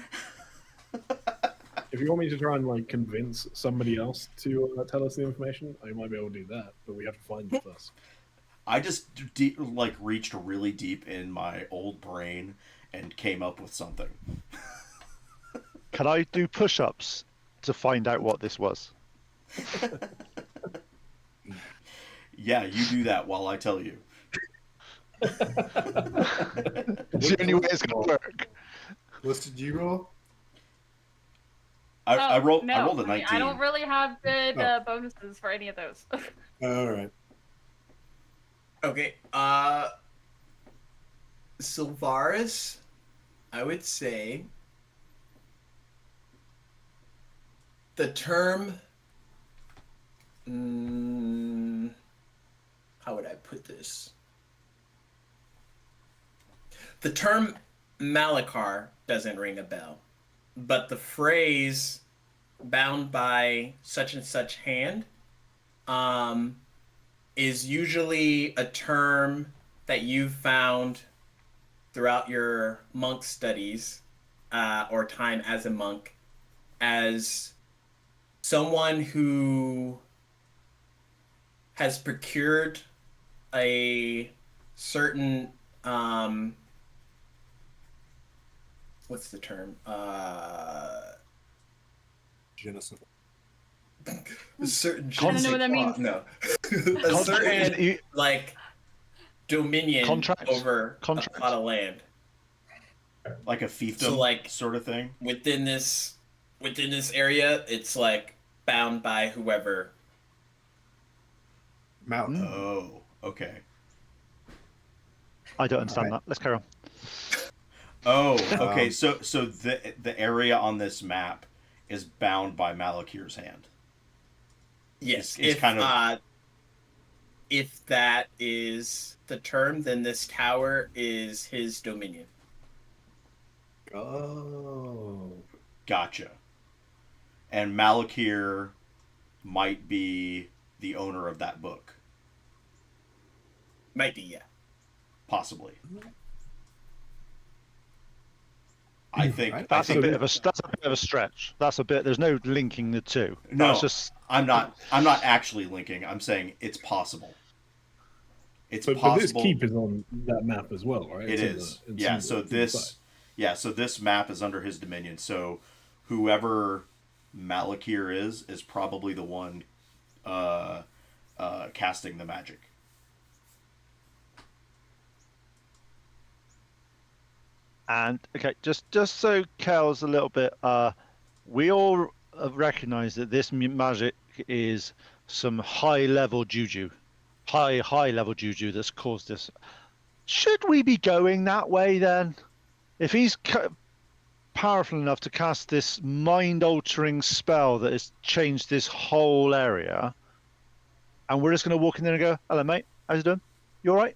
If you want me to try and like convince somebody else to tell us the information, I might be able to do that, but we have to find it first. I just reached really deep in my old brain and came up with something. Can I do push-ups to find out what this was? Yeah, you do that while I tell you. It's the only way it's going to work. What did you roll? I rolled no, a 19. I don't really have good Oh. bonuses for any of those. All right. Okay, Sylvaris, I would say the term, how would I put this? The term Malakar doesn't ring a bell, but the phrase bound by such and such hand, is usually a term that you've found throughout your monk studies or time as a monk as someone who has procured a certain what's the term? Genocide. A certain I don't know what that means. No. A certain like dominion Contracts. over Contracts. a lot of land. Like a fiefdom So, like, sort of thing. Within this area, it's like bound by whoever. Mountain. Oh, okay. I don't understand Alright. that. Let's carry on. Oh, okay. So the area on this map is bound by Malakir's hand. Yes, It's kind of- if that is the term, then this tower is his dominion. Oh. Gotcha. And Malakir might be the owner of that book. Might be, yeah. Possibly. I think Right. That's a bit of a stretch. There's no linking the two. No. That's just I'm not actually linking. I'm saying it's possible. It's But this possible. keep is on that map as well, right? It It's is. in Yeah, the- so in the this side. so this map is under his dominion. So whoever Malakir is probably the one casting the magic. And okay, just so Kel's a little bit, we all recognize that this magic is some high level juju that's caused this. Should we be going that way then? If he's powerful enough to cast this mind-altering spell that has changed this whole area, and we're just going to walk in there and go, "Hello, mate. How's it doing? You all right?"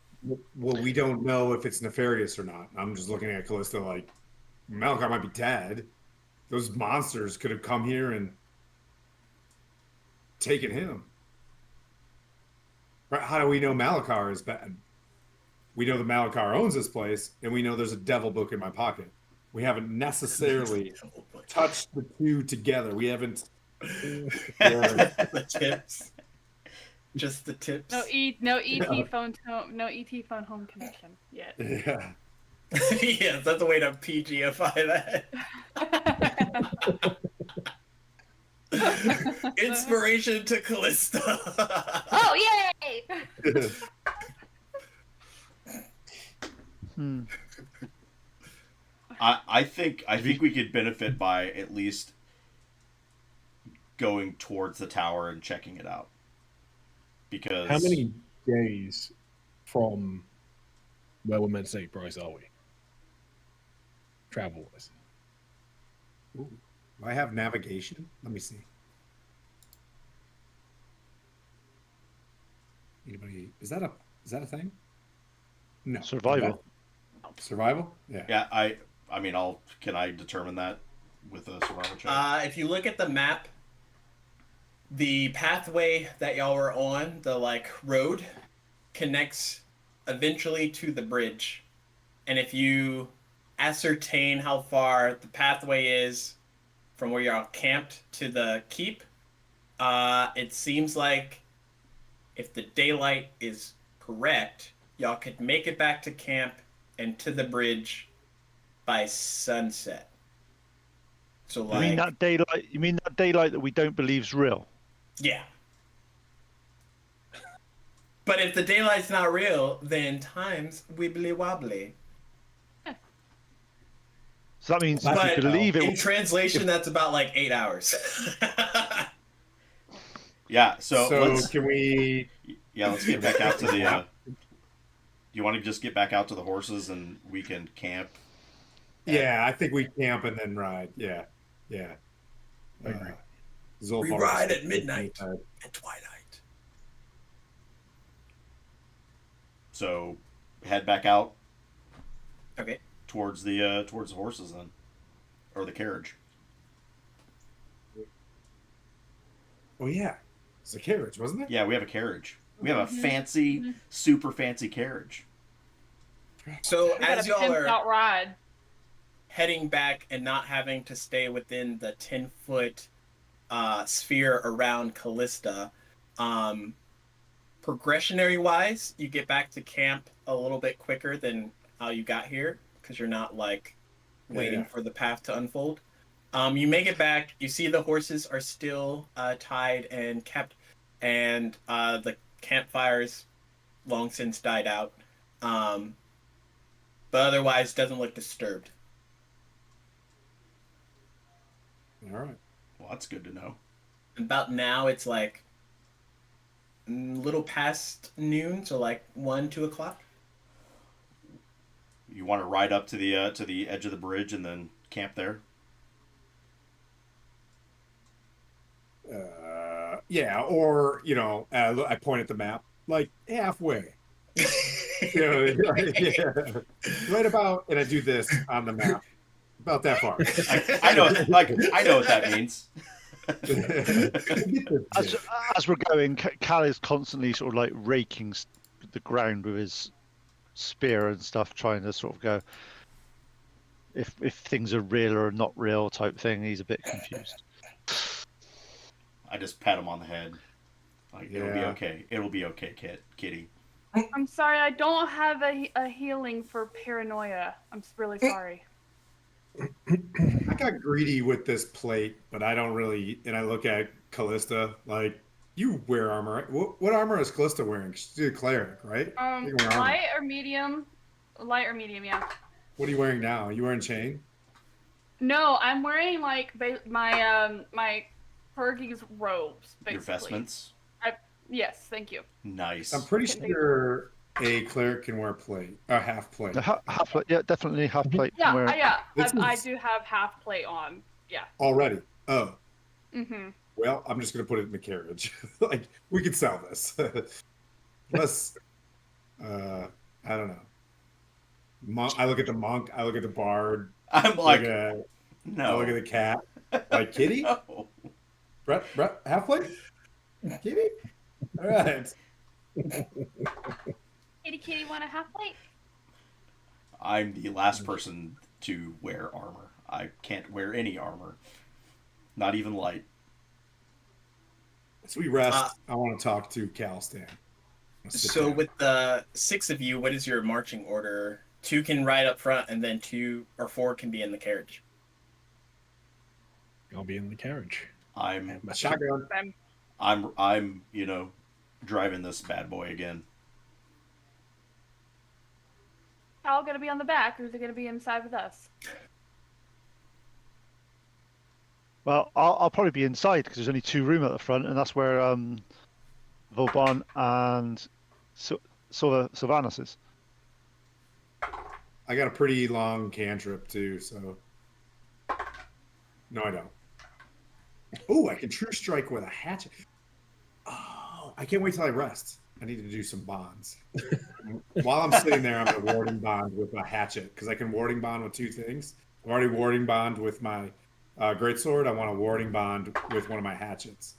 Well, we don't know if it's nefarious or not. I'm just looking at Callista like Malachar might be dead. Those monsters could have come here and taken him. Right? How do we know Malachar is bad? We know that Malachar owns this place, and we know there's a devil book in my pocket. We haven't necessarily touched the two together. We haven't. The tips. Just the tips. No ET phone home connection yet. Yeah. Yeah, that's a way to PGify that. Inspiration to Callista. Oh, yay! I think we could benefit by at least going towards the tower and checking it out. Because how many days from where we're meant to take Bryce are we? Travel wise. Ooh, do I have navigation? Let me see. Anybody? Is that a thing? No. Survival. Survival? Yeah. Yeah, I mean, can I determine that with a survival check? If you look at the map, the pathway that y'all were on, the road, connects eventually to the bridge. And if you ascertain how far the pathway is from where y'all camped to the keep, it seems like if the daylight is correct, y'all could make it back to camp and to the bridge by sunset. So You mean that daylight? You mean that daylight that we don't believe is real? Yeah. But if the daylight's not real, then time's wibbly wobbly. So that means But if we believe it. in translation, that's about 8 hours. Yeah. So let's can we? Yeah, let's get back out to the. You want to just get back out to the horses and we can camp? Yeah, I think we camp and then ride. Yeah. I agree. We ride at midnight at twilight. So head back out. Okay. Towards the horses then, or the carriage. Oh yeah, it's a carriage, wasn't it? Yeah, we have a carriage. We have a fancy, super fancy carriage. So as y'all are out ride. heading back and not having to stay within the 10-foot sphere around Callista, progressionary wise, you get back to camp a little bit quicker than how you got here, because you're not waiting for the path to unfold. You make it back, you see the horses are still tied and kept, and the campfires long since died out, but otherwise doesn't look disturbed. All right. Well, that's good to know. About now, it's a little past noon, so 1, 2 o'clock. You want to ride up to the edge of the bridge and then camp there? Yeah, or I point at the map, halfway. Right about, and I do this on the map, about that far. I know what that means. As we're going, Cal is constantly sort of raking the ground with his spear and stuff, trying to sort of go if things are real or not real type thing. He's a bit confused. I just pat him on the head. It'll be okay. It'll be okay, kitty. I'm sorry, I don't have a healing for paranoia. I'm really sorry. I got greedy with this plate, but I don't really. And I look at Callista you wear armor. Right? What armor is Callista wearing? She's a cleric, right? Light or medium? Light or medium, yeah. What are you wearing now? Are you wearing chain? No, I'm wearing like my Fergie's robes, Your basically. vestments. Yes, thank you. Nice. I'm pretty Can they- sure a cleric can wear plate, a half plate. Half plate, yeah, definitely half plate. Yeah, Where I do have half plate on. Yeah. Already. Oh, Mm-hmm. well, I'm just gonna put it in the carriage. Like we could sell this. Plus, I don't know. I look at the monk. I look at the bard. I'm I like, look at, I no. look at the cat. Like Kitty. No. Brett, half plate. Kitty. All right. Kitty, want a half plate? I'm the last person to wear armor. I can't wear any armor. Not even light. As we rest, I want to talk to Calstan. So with the 6 of you, what is your marching order? 2 can ride up front, and then 2 or 4 can be in the carriage. I'll be in the carriage. I'm shotgun. I'm driving this bad boy again. All gonna be on the back, or is it gonna be inside with us? Well, I'll probably be inside because there's only 2 rooms at the front, and that's where Vauban and Sylvanas is. I got a pretty long cantrip too, so no, I don't. Oh, I can true strike with a hatchet. Oh, I can't wait till I rest. I need to do some bonds. While I'm sitting there, I'm gonna warding bond with a hatchet because I can warding bond with 2 things. I've already warding bond with my greatsword. I want a warding bond with one of my hatchets.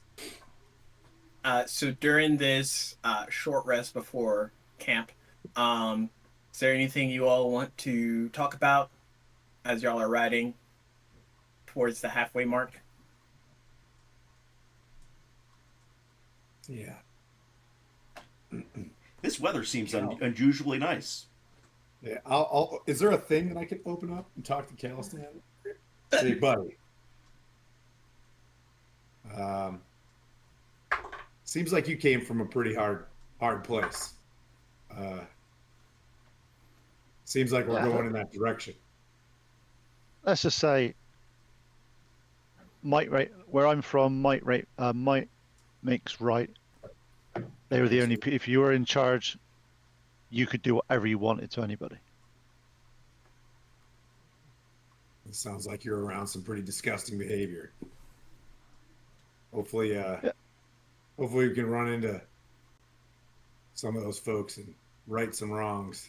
So during this short rest before camp, is there anything you all want to talk about as y'all are riding towards the halfway mark? Yeah. This weather seems unusually nice. Yeah. Is there a thing that I can open up and talk to Callistan? Hey, buddy. Seems like you came from a pretty hard place. Seems like we're going in that direction. Let's just say, might where I'm from, might makes right. They were the only. If you were in charge, you could do whatever you wanted to anybody. It sounds like you're around some pretty disgusting behavior. Hopefully, hopefully we can run into some of those folks and right some wrongs.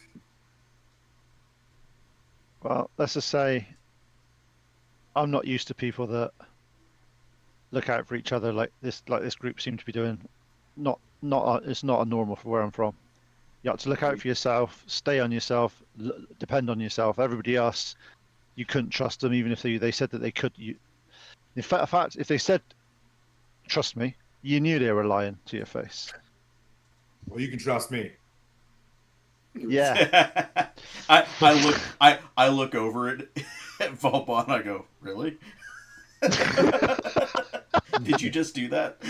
Well, let's just say, I'm not used to people that look out for each other like this group seem to be doing. It's not a normal for where I'm from. You have to look out for yourself, stay on yourself, depend on yourself. Everybody else, you couldn't trust them, even if they said that they could. In fact, if they said, "Trust me," you knew they were lying to your face. Well, you can trust me. Yeah. I look over it at Vauban. I go, really? Did you just do that?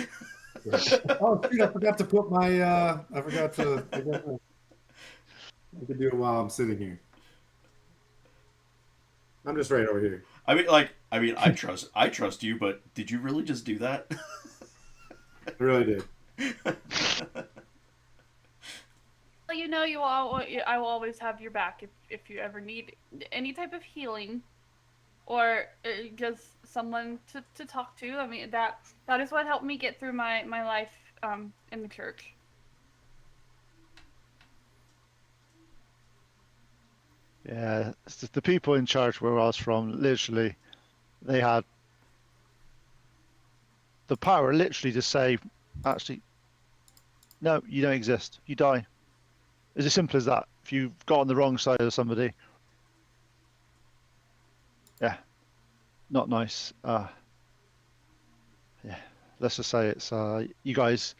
Oh, shoot, I forgot to put my. I can do it while I'm sitting here. I'm just right over here. I trust you, but did you really just do that? I really did. Well, I will always have your back if you ever need any type of healing, or just someone to talk to. I mean, that is what helped me get through my life in the church. Yeah, it's just the people in charge where I was from, literally, they had the power literally to say, actually, no, you don't exist. You die. It's as simple as that. If you've got on the wrong side of somebody, yeah, not nice. Yeah, let's just say it's you guys.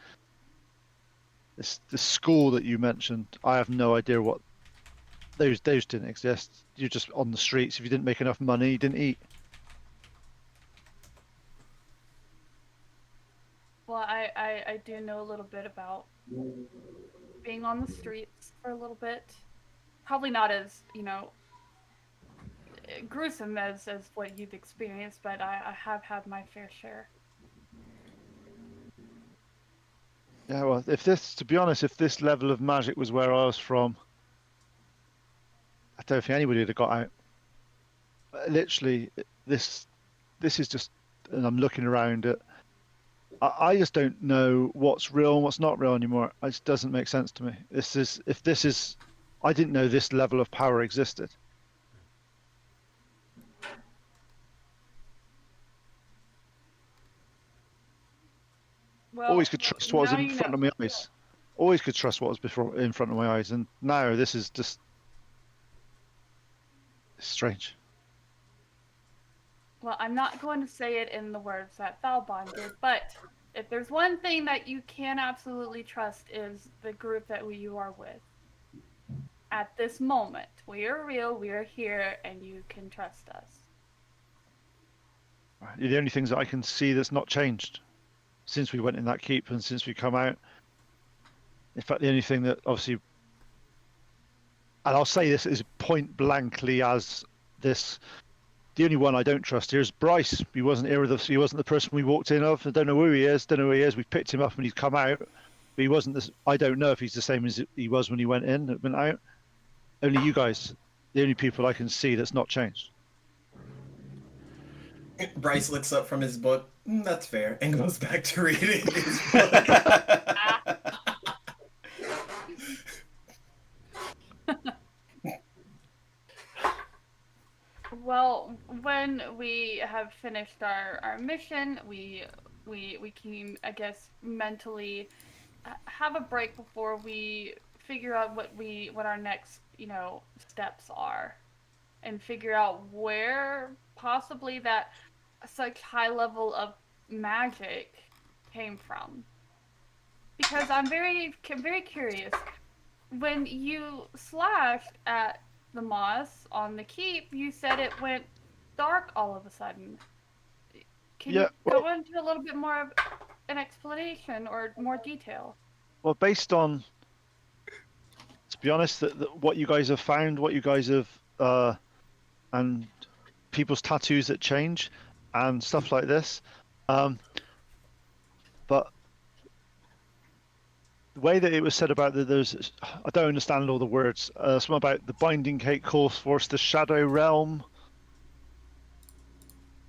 The school that you mentioned, I have no idea what those didn't exist. You're just on the streets. If you didn't make enough money, you didn't eat. Well, I do know a little bit about being on the streets for a little bit. Probably not as, gruesome as what you've experienced, but I have had my fair share. Yeah, well, to be honest, if this level of magic was where I was from, I don't think anybody would have got out. Literally, this is just, and I'm looking around at. I just don't know what's real and what's not real anymore. It just doesn't make sense to me. I didn't know this level of power existed. Well, Always could trust what was now in you front know. of my eyes. Always could trust what was in front of my eyes, and now this is just strange. Well, I'm not going to say it in the words that Falbon did, but if there's one thing that you can absolutely trust is the group that you are with. At this moment, we are real, we are here, and you can trust us. The only things that I can see that's not changed since we went in that keep and since we come out. In fact, the only thing that obviously, and I'll say this as point blankly as this, the only one I don't trust here is Bryce. He wasn't here with us. He wasn't the person we walked in of. I don't know who he is. Don't know who he is. We picked him up when he's come out. But he wasn't this. I don't know if he's the same as he was when he went out. Only you guys, the only people I can see that's not changed. Bryce looks up from his book. That's fair, and goes back to reading his book. Well, when we have finished our mission, we can, I guess, mentally have a break before we figure out what our next, steps are, and figure out where possibly that such high level of magic came from. Because I'm very curious. When you slashed at the moss on the keep, you said it went dark all of a sudden. Can you go into a little bit more of an explanation or more detail? Well, based on, to be honest, what you guys have found, what you guys have, and people's tattoos that change and stuff like this, but the way that it was said about I don't understand all the words. Something about the binding cake calls force, the shadow realm.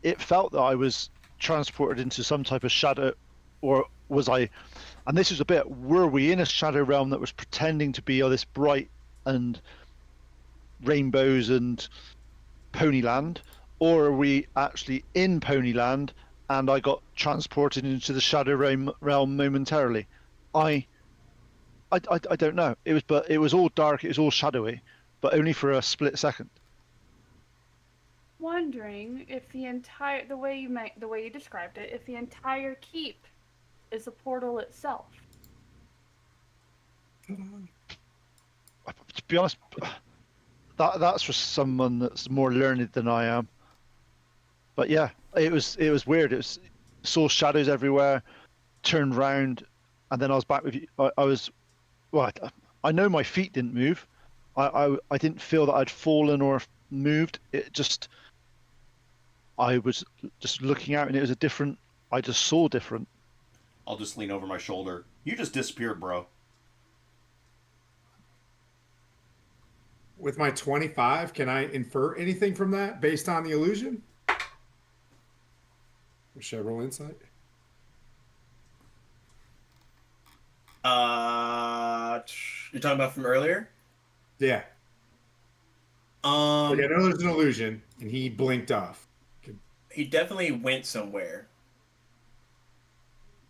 It felt that I was transported into some type of shadow, or was I? And this is a bit. Were we in a shadow realm that was pretending to be this bright and rainbows and Ponyland, or are we actually in Ponyland and I got transported into the shadow realm momentarily? I don't know. It was all dark. It was all shadowy, but only for a split second. Wondering if the way you described it, if the entire keep is a portal itself. To be honest, that's for someone that's more learned than I am. But yeah, it was weird. It was saw shadows everywhere, turned round, and then I was back with you. I know my feet didn't move. I didn't feel that I'd fallen or moved. I was just looking out, and it was I just saw different. I'll just lean over my shoulder. You just disappeared, bro. With my 25, can I infer anything from that based on the illusion? Should I roll insight? You're talking about from earlier? Yeah. I know there's an illusion, and he blinked off. He definitely went somewhere.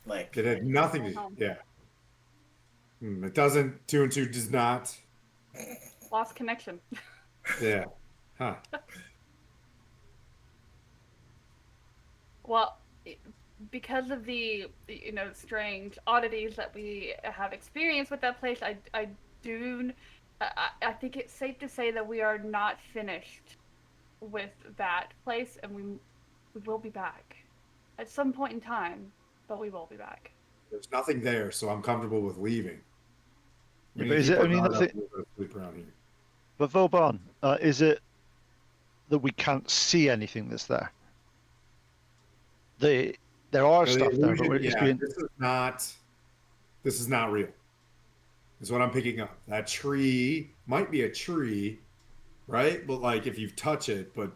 It had nothing to do. Yeah. It doesn't. 2 and 2 does not. Lost connection. Yeah. Huh. Well, because of the strange oddities that we have experienced with that place, I think it's safe to say that we are not finished with that place, and we will be back at some point in time, but we will be back. There's nothing there, so I'm comfortable with leaving. But is it only nothing? Sleep around here. But Vauban, is it that we can't see anything that's there. There are The stuff there, illusion- but it's yeah, being this is not real. Is what I'm picking up. That tree might be a tree, right? But like if you touch it, but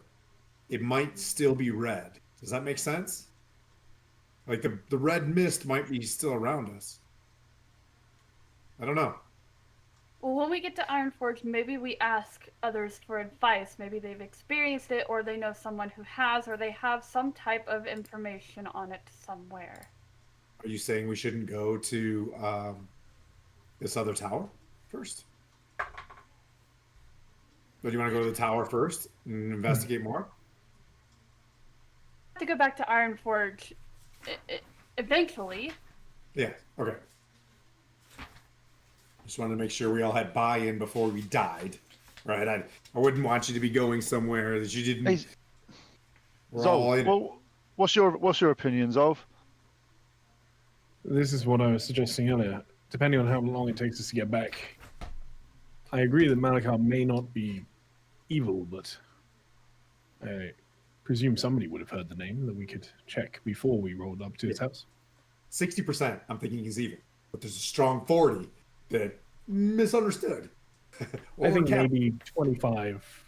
it might still be red. Does that make sense? Like the red mist might be still around us. I don't know. Well, when we get to Ironforge, maybe we ask others for advice. Maybe they've experienced it, or they know someone who has, or they have some type of information on it somewhere. Are you saying we shouldn't go to this other tower first? But do you want to go to the tower first and investigate more? To go back to Ironforge, eventually. Yeah. Okay. Just wanted to make sure we all had buy-in before we died, right? I wouldn't want you to be going somewhere that you didn't. Hey, We're all in. well, what's your opinion, Zolv? This is what I was suggesting earlier. Depending on how long it takes us to get back, I agree that Malachar may not be evil, but I presume somebody would have heard the name that we could check before we rolled up to his house. 60%, I'm thinking he's evil, but there's a strong 40 that misunderstood. I think maybe 25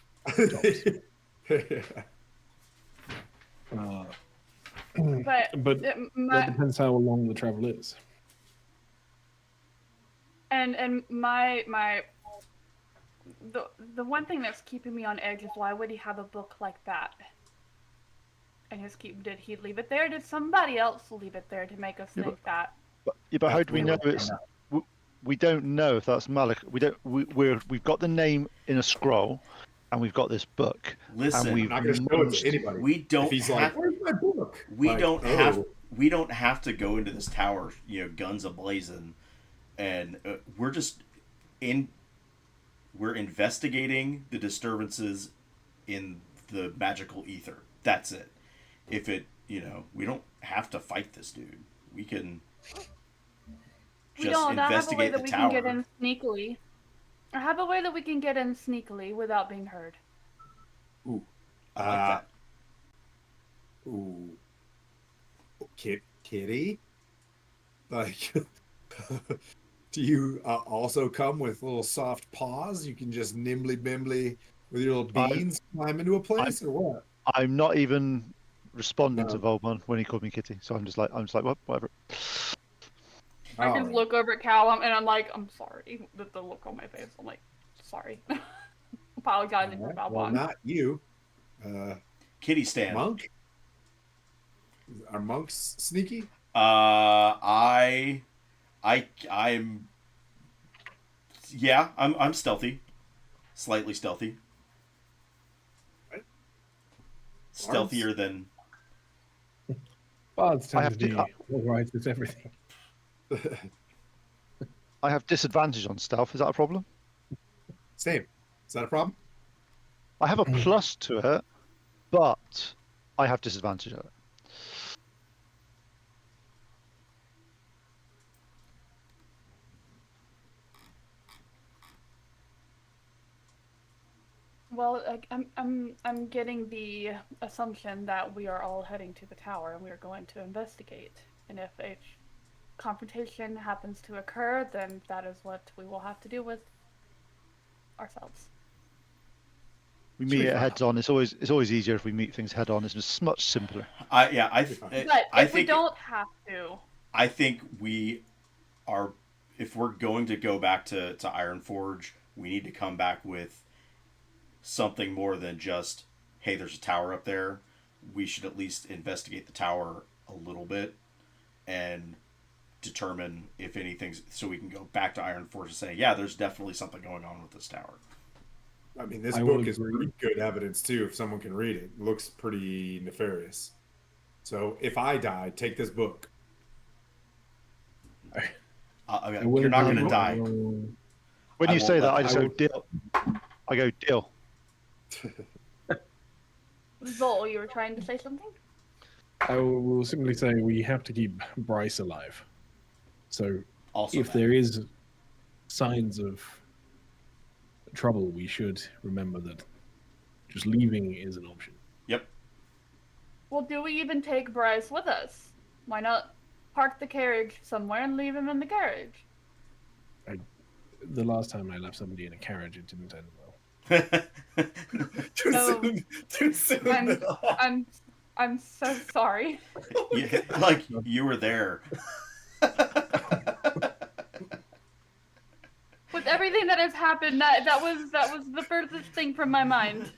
tops. But that depends how long the travel is. And the one thing that's keeping me on edge is why would he have a book like that? And did he leave it there? Did somebody else leave it there to make us think that? But how do we know it's? We don't know if that's Malach. We've got the name in a scroll, and we've got this book. Listen, I'm not going to show it to anybody. we don't If he's have. like, where's my book? We Like, don't oh. have. We don't have to go into this tower, guns ablazing, and we're just in. We're investigating the disturbances in the magical ether. That's it. If it, we don't have to fight this dude. We can just investigate the tower. Can get in sneakily. I have a way that we can get in sneakily without being heard. Ooh. I like that. Ooh. Kitty? Like, do you also come with little soft paws? You can just nimbly bimbly with your little beans climb into a place, or what? I'm not even responding to Volman when he called me Kitty, so I'm just like, well, whatever. I just look over at Callum and I'm like, I'm sorry. The look on my face, I'm like, sorry. Apologizing for Balbon. Well, not you. Kitty stand. Monk? Are monks sneaky? I'm stealthy, slightly stealthy, Right. stealthier than. Bards tend I to have be all right with everything. I have disadvantage on stealth. Is that a problem? Same. Is that a problem? I have a plus to it, but I have disadvantage on it. Well, I'm getting the assumption that we are all heading to the tower and we are going to investigate. And if a confrontation happens to occur, then that is what we will have to deal with ourselves. We meet it heads on. It's always easier if we meet things head on. It's just much simpler. But I if we think don't have to, I think we are. If we're going to go back to Ironforge, we need to come back with something more than just, hey, there's a tower up there. We should at least investigate the tower a little bit and determine if anything's, so we can go back to Ironforge and say, yeah, there's definitely something going on with this tower. I mean, this I will book is agree. pretty good evidence too. If someone can read it, it looks pretty nefarious. So if I die, take this book. You're not going to die. When I you say won't that, let- I just go deal. I go deal. Zol, you were trying to say something? I will simply say we have to keep Bryce alive. So Also, if there is signs of trouble, we should remember that just leaving is an option. Yep. Well, do we even take Bryce with us? Why not park the carriage somewhere and leave him in the carriage? The last time I left somebody in a carriage, it didn't end well. Too Oh. soon. Too soon. I'm so sorry. Yeah, like you were there. With everything that has happened, that was the furthest thing from my mind.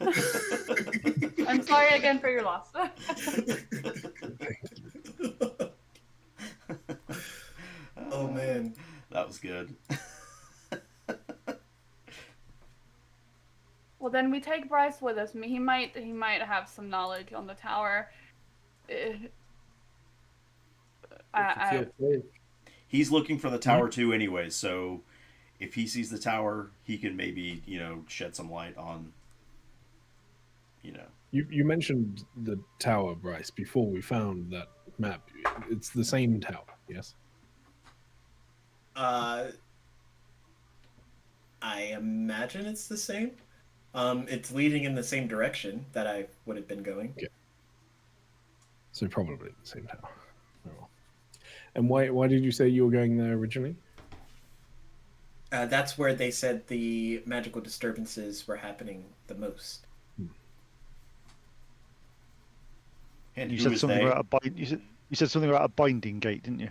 I'm sorry again for your loss. Oh man. That was good. Well, then we take Bryce with us. I mean, he might have some knowledge on the tower. He's looking for the tower too anyway, so if he sees the tower, he can maybe, shed some light on, You mentioned the tower, Bryce, before we found that map. It's the same tower, yes? I imagine it's the same. It's leading in the same direction that I would have been going. Okay. So probably the same tower. Oh, well. And why did you say you were going there originally? That's where they said the magical disturbances were happening the most. And You who said is something they? about you said something about a binding gate, didn't you?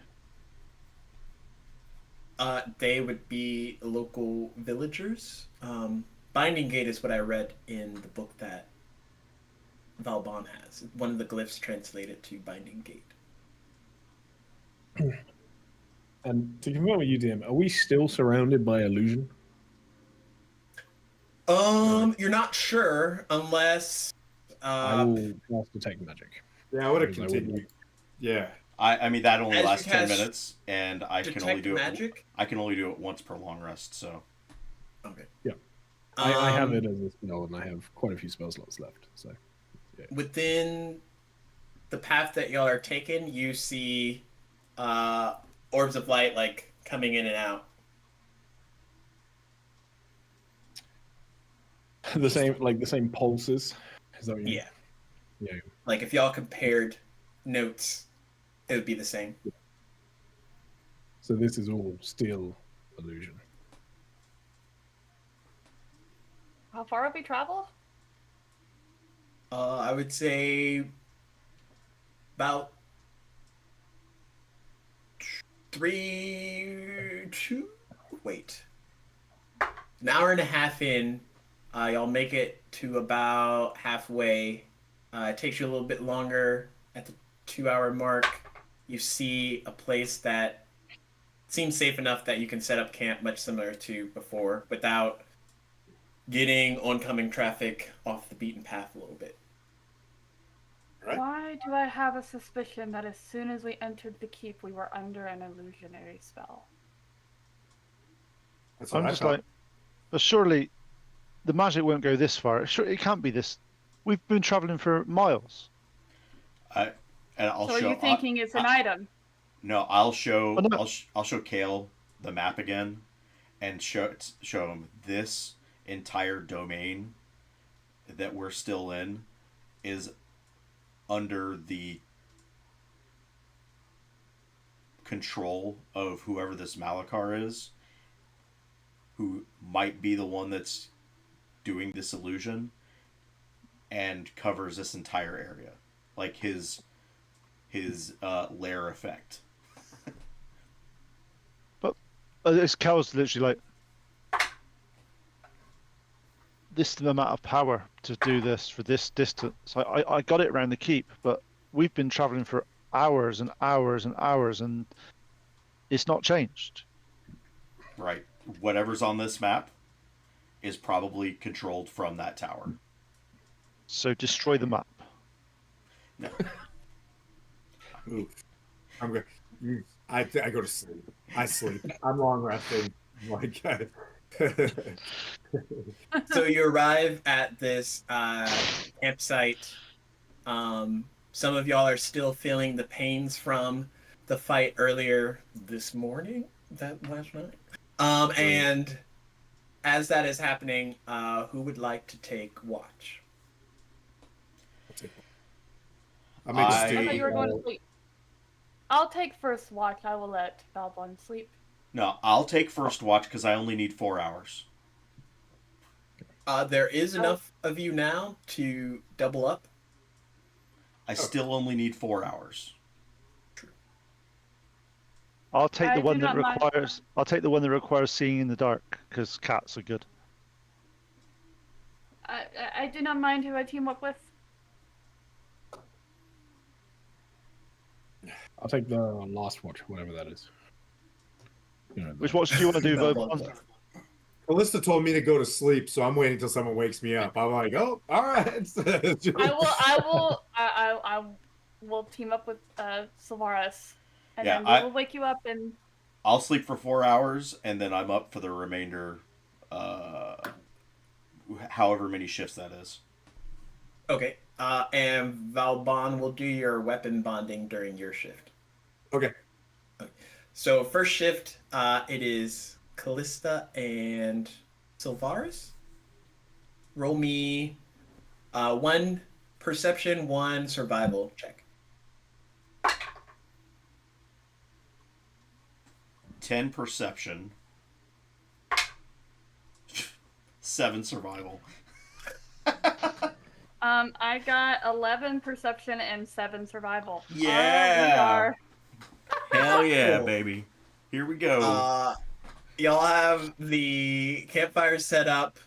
They would be local villagers. Binding Gate is what I read in the book that Valbon has. One of the glyphs translated to Binding Gate. And to confirm with you, DM, are we still surrounded by illusion? You're not sure unless. I will cast detect magic. Yeah, I would have Because I continued. Yeah. I mean that only As you lasts 10 cast minutes, and I can only detect do magic. I can only do it once per long rest. So Okay. Yeah. I have it as a spell, and I have quite a few spell slots left. So Within the path that y'all are taking, you see orbs of light like coming in and out. the same pulses. Is that what you mean? Yeah. Yeah. Like if y'all compared notes, it would be the same. So this is all still illusion. How far have we traveled? I would say about 1 hour and a half in. Y'all make it to about halfway. It takes you a little bit longer at the 2-hour mark. You see a place that seems safe enough that you can set up camp, much similar to before, without getting oncoming traffic off the beaten path a little bit. Right. Why do I have a suspicion that as soon as we entered the keep, we were under an illusionary spell? That's what I'm I just thought. like, but surely the magic won't go this far. It can't be this. We've been traveling for miles. I'll So show. are you thinking it's an item? No, I'll show. Oh, no. I'll show Kale the map again, and show him this entire domain that we're still in is under the control of whoever this Malakar is, who might be the one that's doing this illusion, and covers this entire area, like his lair effect. This cow's literally like, this is the amount of power to do this for this distance. I got it around the keep, but we've been traveling for hours and hours and hours, and it's not changed. Right. Whatever's on this map is probably controlled from that tower. So destroy the map. No. Oof. I'm good. I go to sleep. I sleep. I'm long resting. Like, So you arrive at this campsite. Some of y'all are still feeling the pains from the fight earlier this morning, that last night. And as that is happening, who would like to take watch? I may just I- do. I thought you were going to sleep. I'll take first watch. I will let Balbon sleep. No, I'll take first watch because I only need 4 hours. There is enough of you now to double up. I still only need 4 hours. I'll take I the one do that not mind. requires. I'll take the one that requires seeing in the dark because cats are good. I do not mind who I team up with. I'll take the Lost Watch, whatever that is. You know, Which watch do you want to do, Vobon? Callista told me to go to sleep, so I'm waiting until someone wakes me up. I'm like, oh, all right. I will team up with Sylvaris, and Yeah, then we will wake you up. And I'll sleep for 4 hours, and then I'm up for the remainder, however many shifts that is. Okay. And Valbon will do your weapon bonding during your shift. Okay. So first shift, it is Callista and Sylvaris. Roll me 1 perception, 1 survival check. 10 perception. 7 survival. I got 11 perception and 7 survival. Yeah. Hell yeah, Cool. baby. Here we go. Y'all have the campfire set up.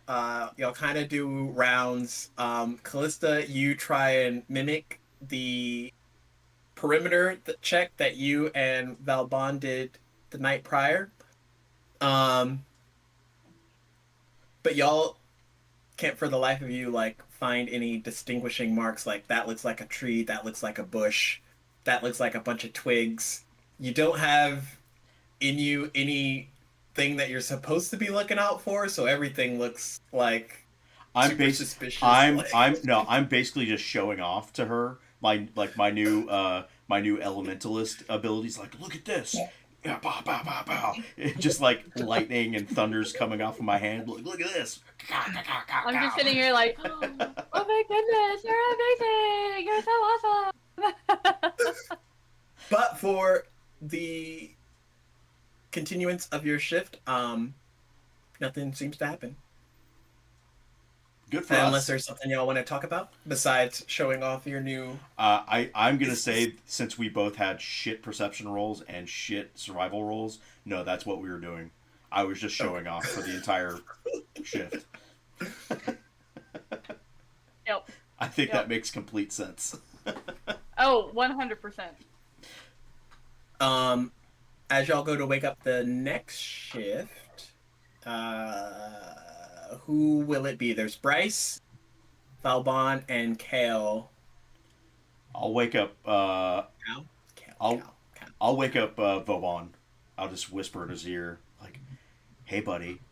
Y'all kind of do rounds. Callista, you try and mimic the perimeter check that you and Valbon did the night prior. But y'all can't for the life of you like find any distinguishing marks, like that looks like a tree, that looks like a bush, that looks like a bunch of twigs. You don't have in you anything that you're supposed to be looking out for, so everything looks like I'm super suspicious. I'm basically just showing off to her my new elementalist abilities. Like, look at this. Yeah, bow, bow, bow, bow. Just like lightning and thunder's coming off of my hand. Look at this. I'm just sitting here like, oh my goodness, you're amazing! You're so awesome! But for the continuance of your shift, nothing seems to happen. Good for Unless us. there's something y'all want to talk about besides showing off your new. I'm gonna say, since we both had shit perception rolls and shit survival rolls, no, that's what we were doing. I was just showing off for the entire shift. Yep. I think that makes complete sense. Oh, 100%. As y'all go to wake up the next shift, who will it be? There's Bryce, Valbon, and Kale. I'll wake up. I'll wake up Vauban. I'll just whisper in his ear, like, "Hey, buddy."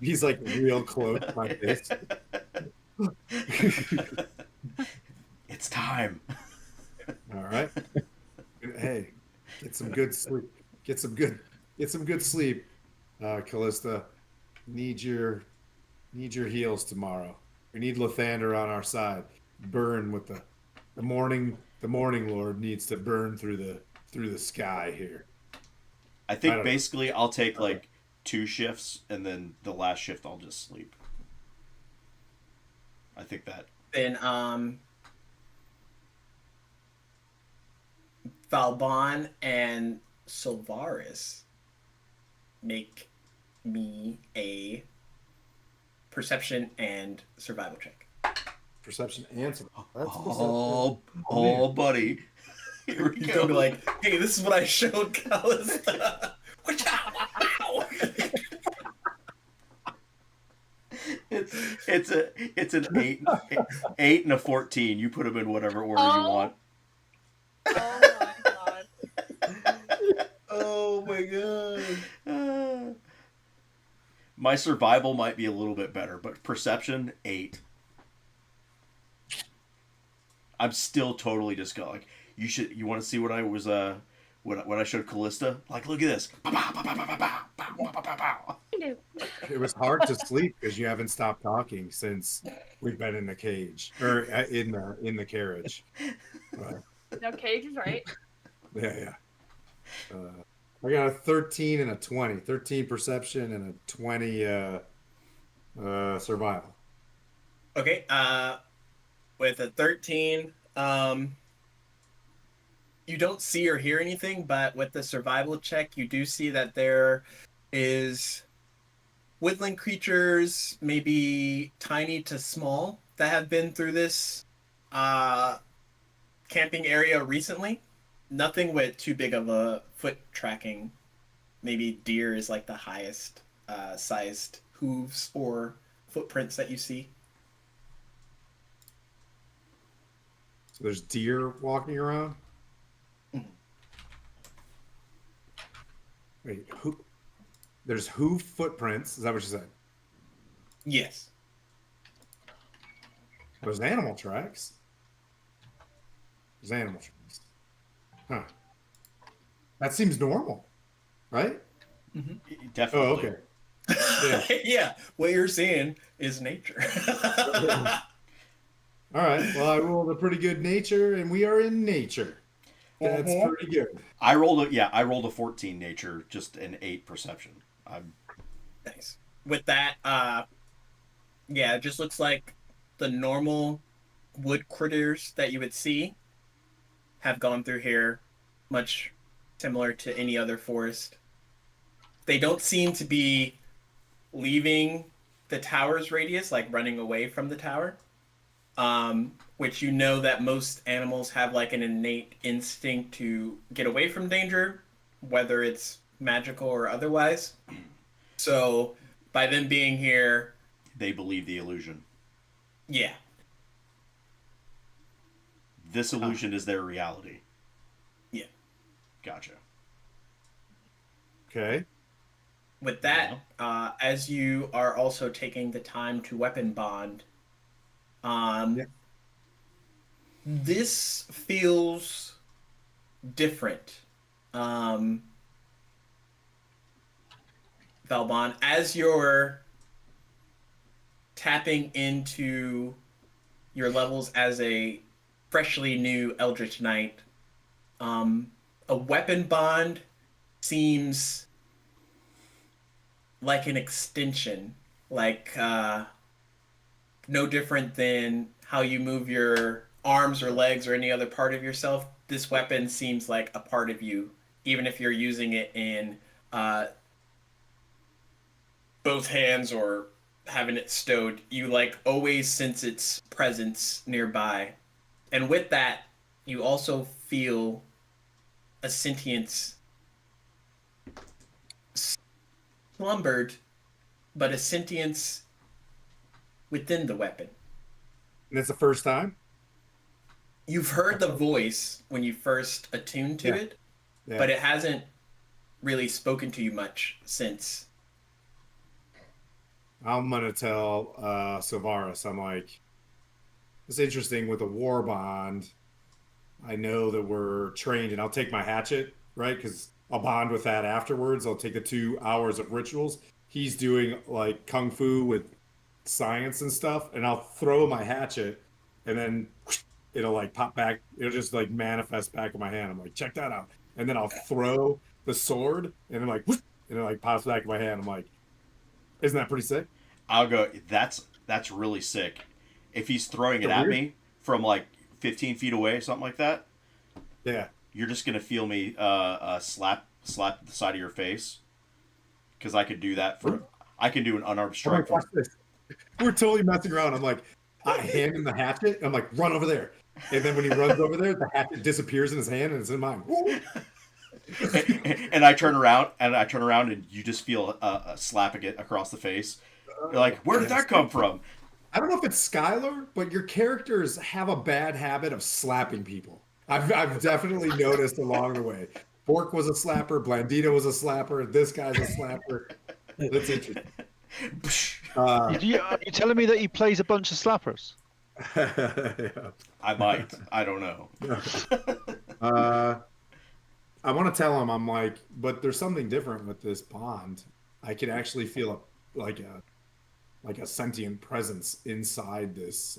He's like real close to my face. It's time. All right. Hey, get some good sleep. Get some good sleep, Callista. Need your heals tomorrow. We need Lathander on our side. Burn with the morning lord needs to burn through the sky here. I think basically I'll take like 2 shifts, and then the last shift I'll just sleep. I think that. Then Valbon and Sylvaris, make me a perception and survival check. Perception answer. Oh, buddy. Here we You go. go be like, hey, this is what I showed Callista. It's an 8 and a 14. You put them in whatever order you want. Oh my god. Oh my god. My survival might be a little bit better, but perception 8. I'm still totally just going like, you want to see what I was when I showed Callista, like, look at this. Pow, pow, pow, pow, pow, pow, pow, pow, pow, pow. It was hard to sleep because you haven't stopped talking since we've been in the cage or in the carriage. No, Cage is right. Yeah. I got a 13 and a 20. 13 perception and a 20 survival. Okay. With a 13, you don't see or hear anything, but with the survival check, you do see that there is woodland creatures, maybe tiny to small, that have been through this camping area recently. Nothing with too big of a foot tracking. Maybe deer is like the highest sized hooves or footprints that you see. So there's deer walking around. Wait, there's hoof footprints. Is that what you said? Yes. There's animal tracks. There's animal tracks. Huh. That seems normal, right? Definitely. Oh, okay. Yeah. Yeah, what you're seeing is nature. All right. Well, I rolled a pretty good nature, and we are in nature. That's pretty good. I rolled a 14 nature, just an 8 perception. Nice. With that, yeah, it just looks like the normal wood critters that you would see have gone through here, much similar to any other forest. They don't seem to be leaving the tower's radius, like running away from the tower, which you know that most animals have like an innate instinct to get away from danger, whether it's magical or otherwise. So by them being here, They believe the illusion. yeah. This illusion is their reality. Yeah. Gotcha. Okay. With that, as you are also taking the time to weapon bond, this feels different. Valbon, as you're tapping into your levels as a freshly new Eldritch Knight, a weapon bond seems like an extension, like no different than how you move your arms or legs or any other part of yourself. This weapon seems like a part of you, even if you're using it in both hands or having it stowed. You like always sense its presence nearby. And with that, you also feel a sentience slumbered, but a sentience within the weapon. And it's the first time? You've heard the voice when you first attuned to it, but it hasn't really spoken to you much since. I'm going to tell Silvaris, I'm like, it's interesting with a war bond. I know that we're trained, and I'll take my hatchet, right? Because I'll bond with that afterwards. I'll take the 2 hours of rituals. He's doing like kung fu with science and stuff, and I'll throw my hatchet, and then it'll like pop back. It'll just like manifest back in my hand. I'm like, check that out. And then I'll throw the sword, and then like, and it like pops back in my hand. I'm like, isn't that pretty sick? I'll go, that's really sick. If he's throwing it at me from like 15 feet away, something like that, yeah, you're just going to feel me slap the side of your face. Because I could do that I can do an unarmed strike. Watch this. We're totally messing around. I'm like, I hand him the hatchet. I'm like, run over there. And then when he runs over there, the hatchet disappears in his hand and it's in mine. and I turn around and you just feel a slapping it across the face. You're like, where did that come from? I don't know if it's Skylar, but your characters have a bad habit of slapping people. I've definitely noticed along the way. Bork was a slapper. Blandito was a slapper. This guy's a slapper. That's interesting. Are you telling me that he plays a bunch of slappers? Yeah. I might. I don't know. I want to tell him, I'm like, but there's something different with this bond. I can actually feel like a sentient presence inside this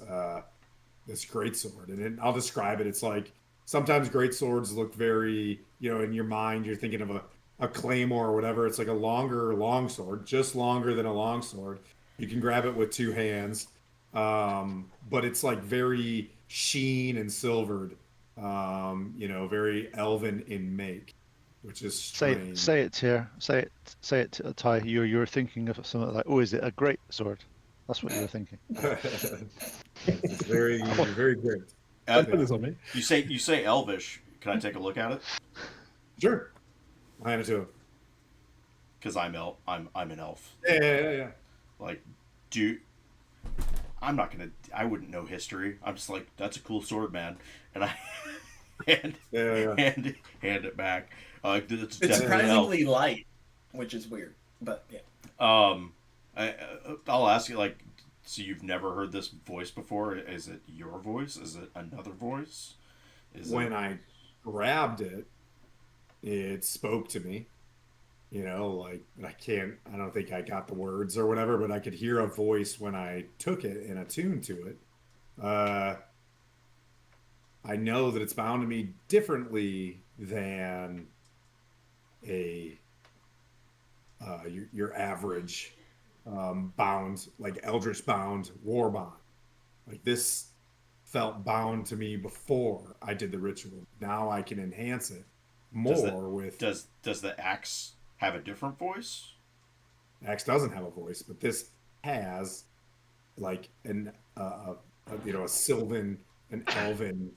great sword, and I'll describe it. It's like sometimes great swords look very, in your mind, you're thinking of a claymore or whatever. It's like a longer long sword, just longer than a long sword. You can grab it with two hands, but it's like very sheen and silvered, very elven in make, which is strange. Say it here. Say it, Ty. You're thinking of something like, oh, is it a great sword? That's what you were thinking. It's very, very great. Don't put this on me. You say Elvish. Can I take a look at it? Sure. I hand it to him. Because I'm an elf. Yeah. Like, I wouldn't know history. I'm just like, that's a cool sword, man, and I hand it back. It's surprisingly light, which is weird, but yeah. I'll ask you, like, so you've never heard this voice before? Is it your voice? Is it another voice? When I grabbed it, it spoke to me. Like, I don't think I got the words or whatever, but I could hear a voice when I took it and attuned to it. I know that it's bound to me differently than your average bound, like Eldritch bound, war bond. Like, this felt bound to me before I did the ritual. Now I can enhance it more Does the axe have a different voice? Axe doesn't have a voice, but this has like a sylvan, an elven,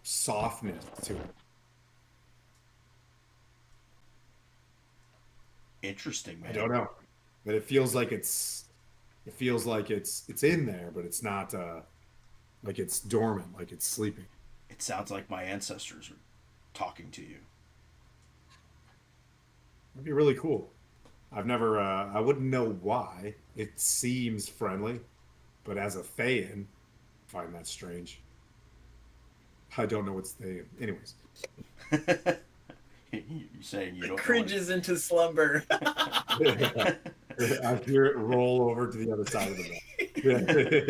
softness to it. Interesting, man. I don't know, but it feels like it's in there, but it's not like it's dormant, like it's sleeping. It sounds like my ancestors are talking to you. It'd be really cool. I wouldn't know why. It seems friendly, but as a Thayan, I find that strange. I don't know what's Thayan. Anyways. You saying you don't Cringes into slumber. I hear it roll over to the other side of the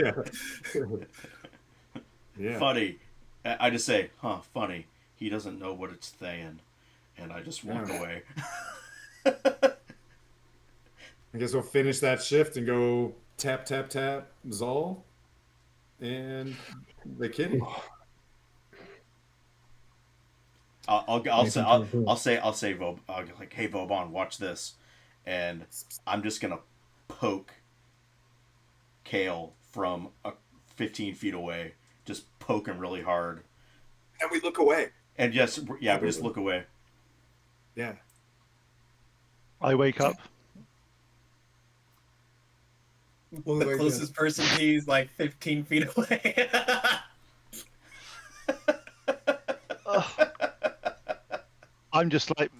bed. Yeah. Funny. I just say, funny. He doesn't know what it's Thayan. And I just walk away. I guess we'll finish that shift and go tap, tap, tap, Zol, and the kitty. I'll say like, hey Vauban, watch this, and I'm just gonna poke Kale from 15 feet away, just poke him really hard, And we look away. and we just look away. Yeah. I wake up. The closest person to you is like 15 feet away. I'm just like,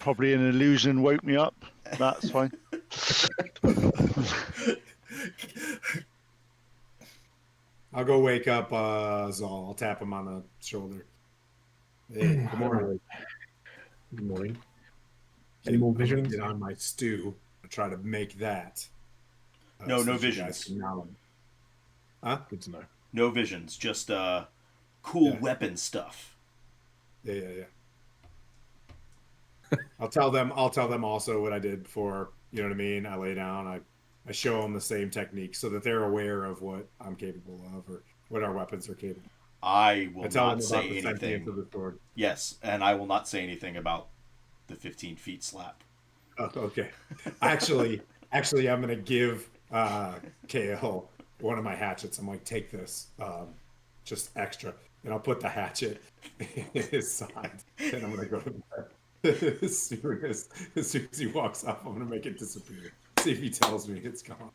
probably an illusion woke me up. That's fine. I'll go wake up Zol. I'll tap him on the shoulder. Hey, good morning. Good morning. Any more visions? Get on my stew. I try to make that. No so you visions. guys can now- Huh? Good to know. No visions, just cool Yeah. weapon stuff. Yeah. I'll tell them also what I did before. You know what I mean? I lay down. I show them the same technique so that they're aware of what I'm capable of or what our weapons are capable. I will tell not them say about the sentience anything. of the sword. Yes, and I will not say anything about the 15 feet slap. Oh, okay. Actually, I'm gonna give KL one of my hatchets. I'm like, take this, just extra, and I'll put the hatchet in his side, and I'm gonna go to bed. As soon as he walks off, I'm gonna make it disappear. See if he tells me it's gone.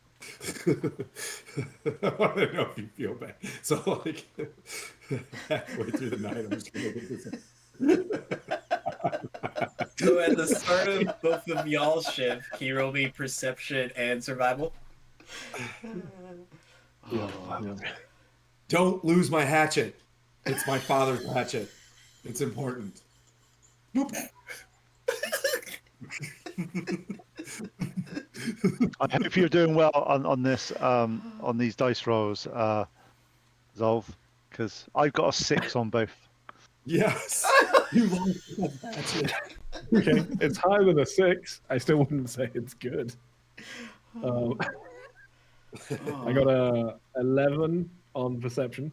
I want to know if you feel bad. So like halfway through the night, I'm just gonna make it disappear. So at the start of both of y'all's shift, can you roll me perception and survival? Don't lose my hatchet. It's my father's hatchet. It's important. Boop. I hope you're doing well on this on these dice rolls, Zolv, because I've got a 6 on both. Yes. You lost. That's it. Okay, it's higher than a 6. I still wouldn't say it's good. I got a 11 on perception,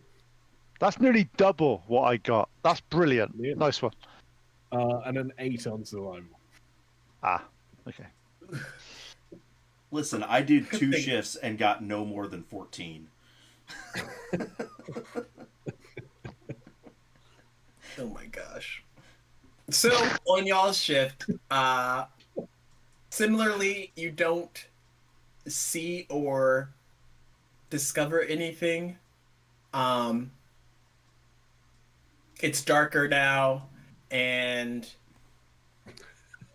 That's nearly double what I got. That's brilliant. Yeah. Nice one. and an 8 on survival. Ah, okay. Listen, I did 2 shifts and got no more than 14. Oh my gosh. So on y'all's shift, similarly, you don't see or discover anything. It's darker now, and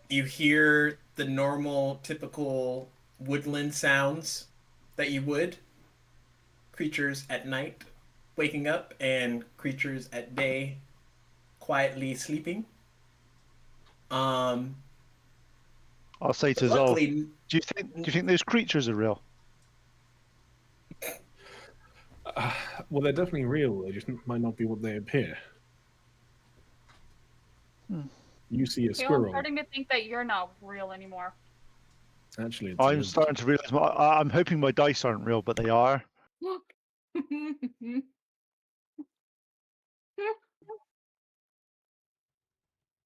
you hear the normal, typical woodland sounds that you would. Creatures at night waking up, and creatures at day quietly sleeping. I'll say to Zolv, Luckily, do you think those creatures are real? Well, they're definitely real. They just might not be what they appear. You see a Kale, I'm squirrel. starting to think that you're not real anymore. Actually, it's I'm starting to realize. I'm hoping my dice aren't real, but they are.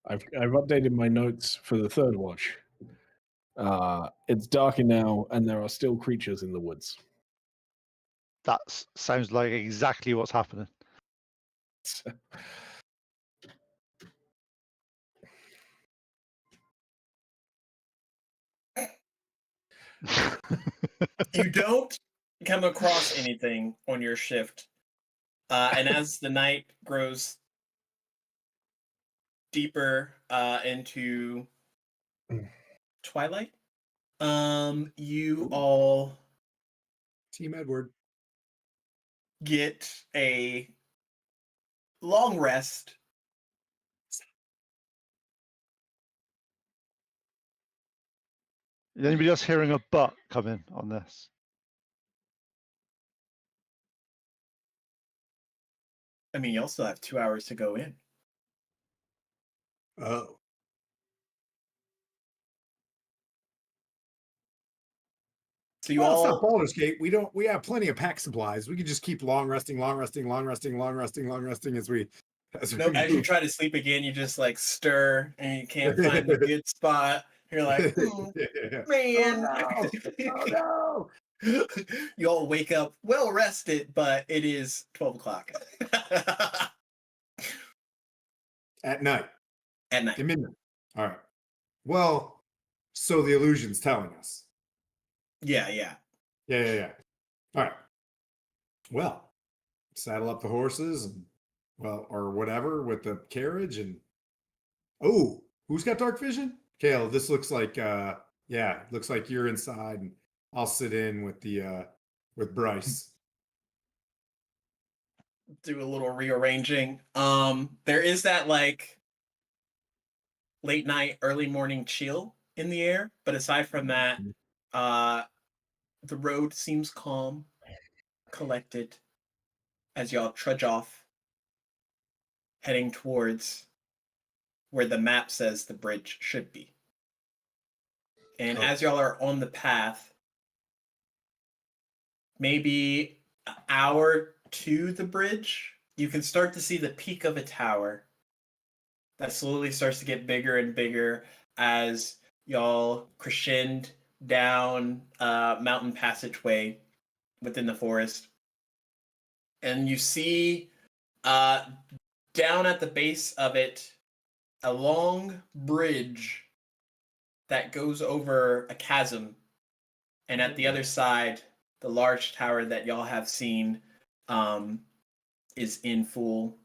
I've updated my notes for the third watch. It's darker now, and there are still creatures in the woods. That sounds like exactly what's happening. you don't come across anything on your shift. And as the night grows deeper into twilight, you all Team Edward. get a long rest. Is anybody else hearing a butt come in on this? I mean, you'll still have 2 hours to go in. Oh. So you Well, it's all not Baldur's Gate. We have plenty of pack supplies. We could just keep long resting as we no, as you move. try to sleep again, you just like stir and you can't find the good spot. You're like, man. Oh no. You all wake up well rested, but it is 12 o'clock. At night. At night. At midnight. All right. Well, so the illusion's telling us. Yeah. Yeah. All right. Well, saddle up the horses and or whatever with the carriage and who's got dark vision? Kale, this looks like looks like you're inside and I'll sit in with the with Bryce. Do a little rearranging. There is that like late night, early morning chill in the air, but aside from that, the road seems calm, collected as y'all trudge off, heading towards where the map says the bridge should be. And as y'all are on the path, maybe an hour to the bridge, you can start to see the peak of a tower that slowly starts to get bigger and bigger as y'all crescend down a mountain passageway within the forest. And you see down at the base of it a long bridge that goes over a chasm. And at the other side, the large tower that y'all have seen is in full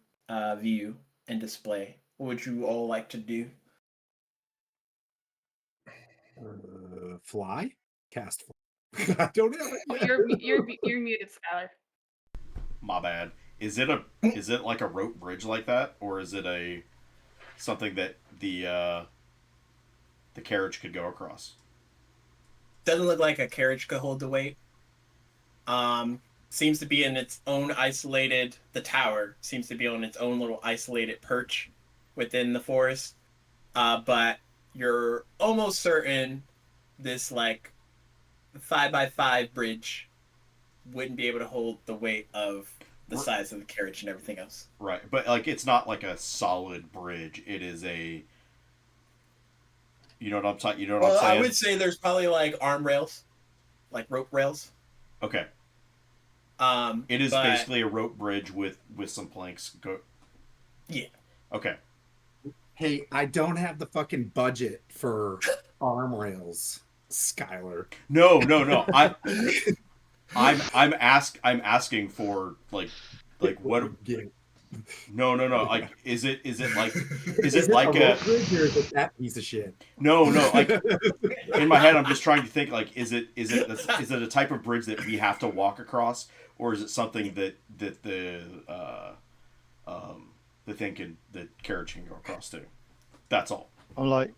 view and display. What would you all like to do? Fly? Cast fly. I don't know. Oh, you're muted, Skylar. My bad. Is it like a rope bridge like that, or is it a something that the carriage could go across. Doesn't look like a carriage could hold the weight. Seems to be in its own isolated. The tower seems to be on its own little isolated perch within the forest. But you're almost certain this like 5x5 bridge wouldn't be able to hold the weight of the size of the carriage and everything else. Right, but like it's not like a solid bridge. It is a. You know what I'm talking. You know what I'm saying. I would say there's probably like arm rails, like rope rails. Okay. It is basically a rope bridge with some planks. Yeah. Okay. Hey, I don't have the fucking budget for arm rails, Skylar. No. I'm asking for like what? No. Like, is it like a bridge or is it that piece of shit? No. Like in my head, I'm just trying to think like, is it a type of bridge that we have to walk across, or is it something that the carriage can go across too? That's all. I'm like,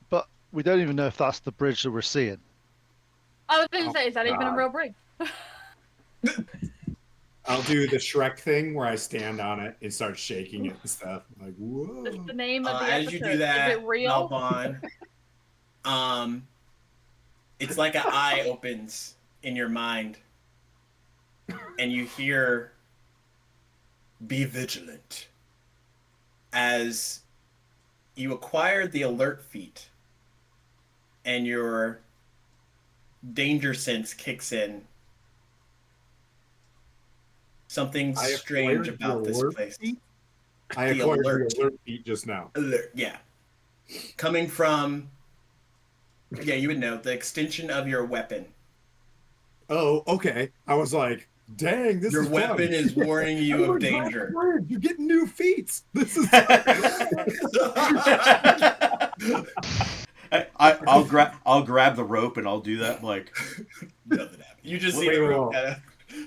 but we don't even know if that's the bridge that we're seeing. I was going to say, is that even a real bridge? I'll do the Shrek thing where I stand on it and start shaking it and stuff. Like, whoa. That's the name of the As episode. you do that, is it real? Melbon, it's like an eye opens in your mind, and you hear, "Be vigilant," as you acquire the alert feat, and your danger sense kicks in. Something strange about this place. I acquired the alert feat just now. Alert, yeah. Coming from, yeah, you would know, the extension of your weapon. Oh, okay. I was like, dang, this your is weapon fun. is warning you of danger. You're getting new feats. This is. I'll grab the rope and I'll do that. Like nothing happened. You just see the rope.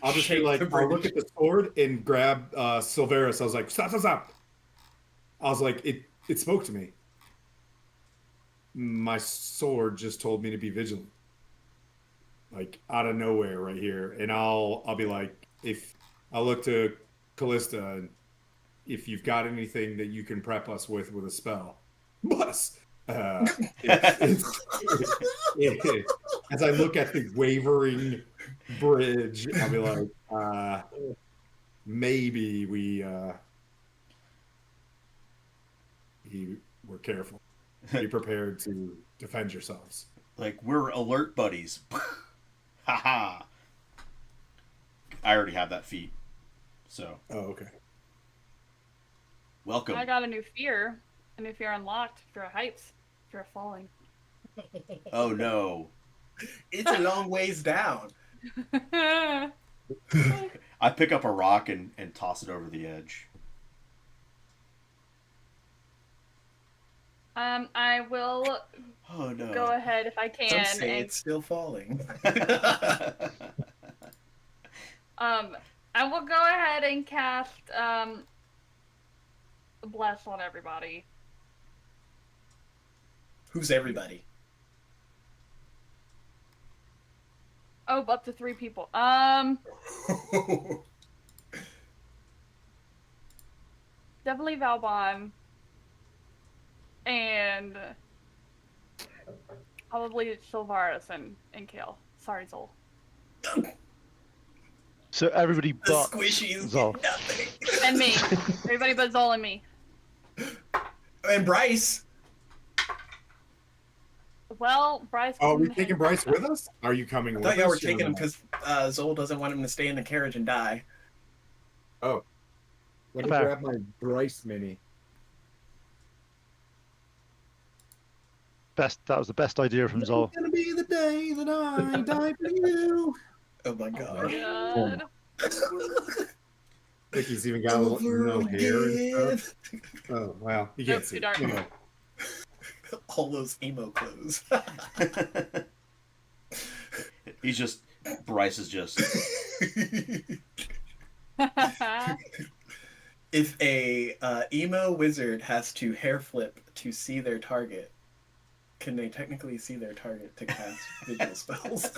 I'll just be like, I'll look at the sword and grab Silveris. I was like, stop. I was like, it spoke to me. My sword just told me to be vigilant. Like out of nowhere right here. And I'll be like, if I look to Callista, if you've got anything that you can prep us with a spell. Bus. As I look at the wavering bridge, I'll be like, maybe we're careful. Be prepared to defend yourselves. Like, we're alert buddies. Haha. I already have that feat. So. Oh, okay. Welcome. I got a new fear. A new fear unlocked. Fear of heights. Fear of falling. Oh no. It's a long ways down. I pick up a rock and toss it over the edge. I will go ahead if I can. Some say it's still falling. I will go ahead and cast Bless on everybody. Who's everybody? Oh, up to 3 people. Definitely Valbon. And probably Silvaris and Kale. Sorry, Zol. So everybody The but squishies Zol. get nothing. And me. Everybody but Zol and me. And Bryce. Well, Bryce. Oh, are we taking Bryce with us? Are you coming with us? I thought y'all were taking him because Zol doesn't want him to stay in the carriage and die. Oh. Let me Fair. grab my Bryce mini. That was the best idea from Zol. It's gonna be the day that I die for you. Oh my god. God. Like he's even got a little no hair and stuff. Oh wow, you can't Nope, see. too dark. Anyway. All those emo clothes. He's just Bryce is just It if a emo wizard has to hair flip to see their target, can they technically see their target to cast visual spells?